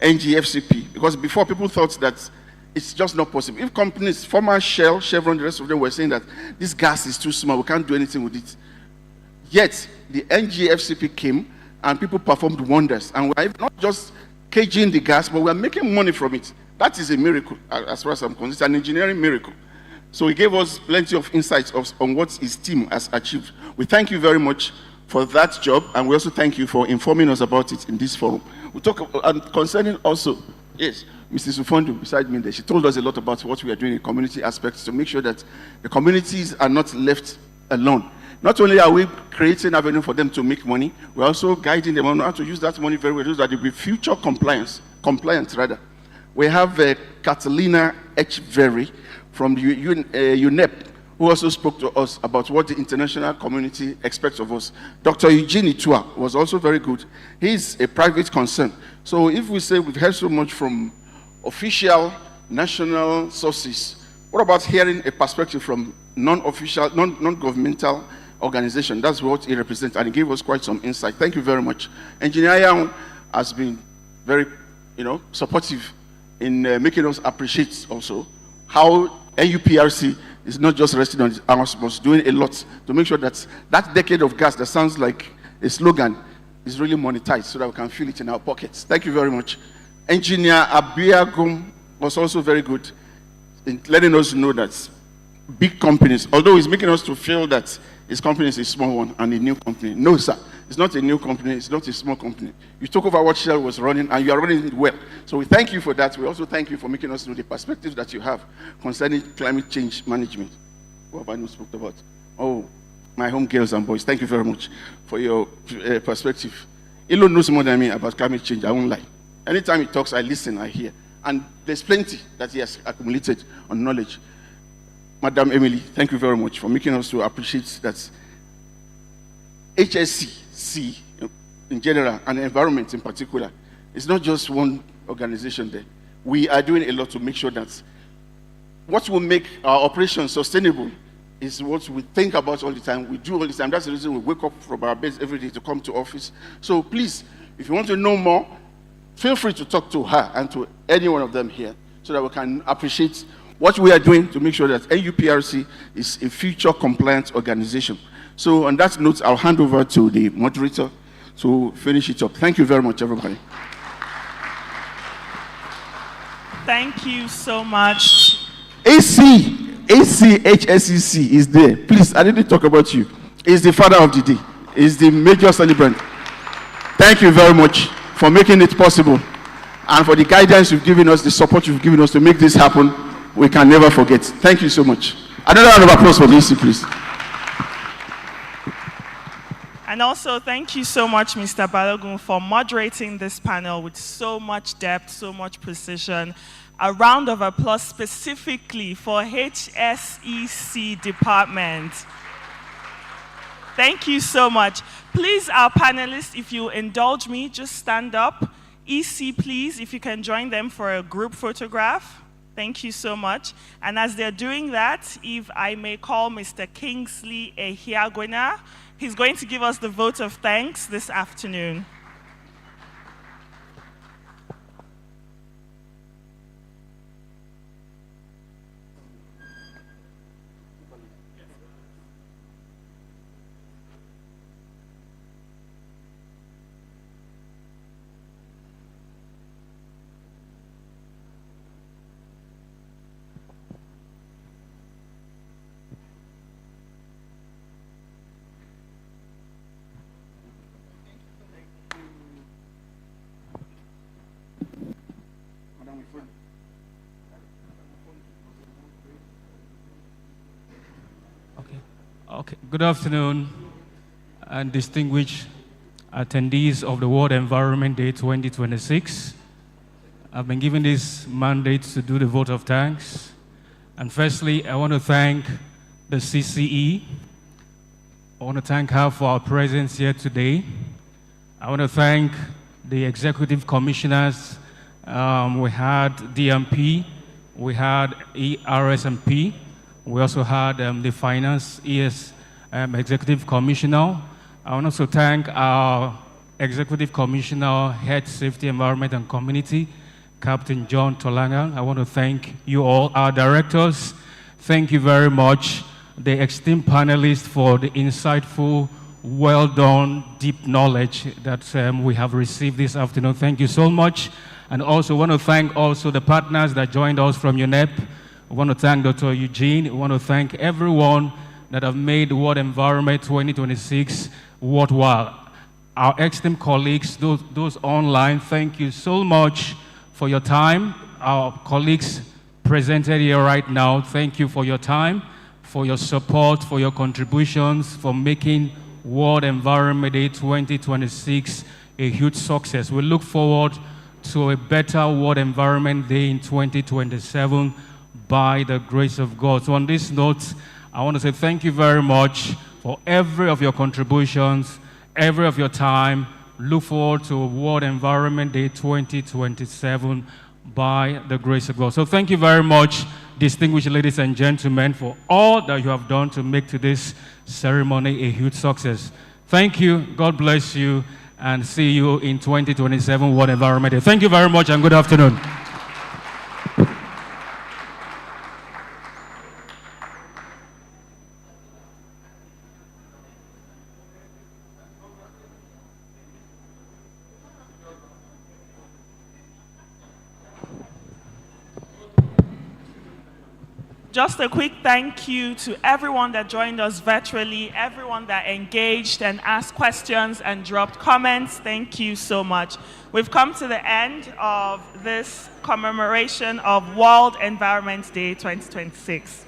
NGFCP, because before people thought that it's just not possible. If companies, former Shell, Chevron, the rest of them were saying that this gas is too small, we can't do anything with it. Yet, the NGFCP came and people performed wonders. And we're not just caging the gas, but we're making money from it. That is a miracle, as far as I'm concerned. It's an engineering miracle. So he gave us plenty of insights on what his team has achieved. We thank you very much for that job, and we also thank you for informing us about it in this forum. We talk about, concerning also, yes, Mrs. Ufondo beside me there, she told us a lot about what we are doing in community aspects to make sure that the communities are not left alone. Not only are we creating avenue for them to make money, we're also guiding them on how to use that money very well, so that they will be future compliant rather. We have Catalina H. Very from the UNEP, who also spoke to us about what the international community expects of us. Dr. Eugene Itua was also very good. He's a private concern. So if we say we've heard so much from official national sources, what about hearing a perspective from non-official, non-governmental organization? That's what he represents, and he gave us quite some insight. Thank you very much. Engineer Yang has been very, supportive in making us appreciate also how NUPRC is not just resting on its arms, but doing a lot to make sure that that decade of gas that sounds like a slogan is really monetized so that we can feel it in our pockets. Thank you very much. Engineer Abiagum was also very good in letting us know that big companies, although he's making us to feel that his company is a small one and a new company. No, sir. It's not a new company. It's not a small company. You took over what Shell was running, and you are running it well. So we thank you for that. We also thank you for making us know the perspective that you have concerning climate change management. What have I not spoken about? Oh, my home girls and boys, thank you very much for your perspective. Elon knows more than me about climate change. I won't lie. Anytime he talks, I listen, I hear. And there's plenty that he has accumulated on knowledge. Madam Emily, thank you very much for making us to appreciate that HSC in general and environment in particular is not just one organization there. We are doing a lot to make sure that what will make our operations sustainable is what we think about all the time, we do all the time. That's the reason we wake up from our beds every day to come to office. So please, if you want to know more, feel free to talk to her and to any one of them here so that we can appreciate what we are doing to make sure that NUPRC is a future compliant organization. So on that note, I'll hand over to the moderator to finish it up. Thank you very much, everybody. Thank you so much. ACHSEC is there. Please, I didn't talk about you. He's the father of the day. He's the major celebrant. Thank you very much for making it possible and for the guidance you've given us, the support you've given us to make this happen. We can never forget. Thank you so much. Another round of applause for the AC, please. And also, thank you so much, Mr. Balogun, for moderating this panel with so much depth, so much precision. A round of applause specifically for HSEC department. Thank you so much. Please, our panelists, if you indulge me, just stand up. EC, please, if you can join them for a group photograph. Thank you so much. And as they're doing that, if I may call Mr. Kingsley Ehiagwena, he's going to give us the vote of thanks this afternoon. Good afternoon, and distinguished attendees of the World Environment Day 2026. I've been given this mandate to do the vote of thanks. And firstly, I want to thank the CCE. I want to thank her for our presence here today. I want to thank the executive commissioners. We had DMP, we had ERSMP, we also had the Finance Executive Commissioner. I want to also thank our Executive Commissioner, Health, Safety, Environment and Community, Captain John Tolanga. I want to thank you all, our directors. Thank you very much. The esteemed panelists for the insightful, well done, deep knowledge that we have received this afternoon. Thank you so much. And also want to thank also the partners that joined us from UNEP. I want to thank Dr. Eugene. I want to thank everyone that have made World Environment 2026 worthwhile. Our esteemed colleagues, those online, thank you so much for your time. Our colleagues presented here right now, thank you for your time, for your support, for your contributions, for making World Environment Day 2026 a huge success. We look forward to a better World Environment Day in 2027 by the grace of God. So on this note, I want to say thank you very much for every of your contributions, every of your time. Look forward to World Environment Day 2027 by the grace of God. So thank you very much, distinguished ladies and gentlemen, for all that you have done to make today's ceremony a huge success. Thank you, God bless you, and see you in 2027 World Environment Day. Thank you very much and good afternoon. Just a quick thank you to everyone that joined us virtually, everyone that engaged and asked questions and dropped comments. Thank you so much. We've come to the end of this commemoration of World Environment Day 2026.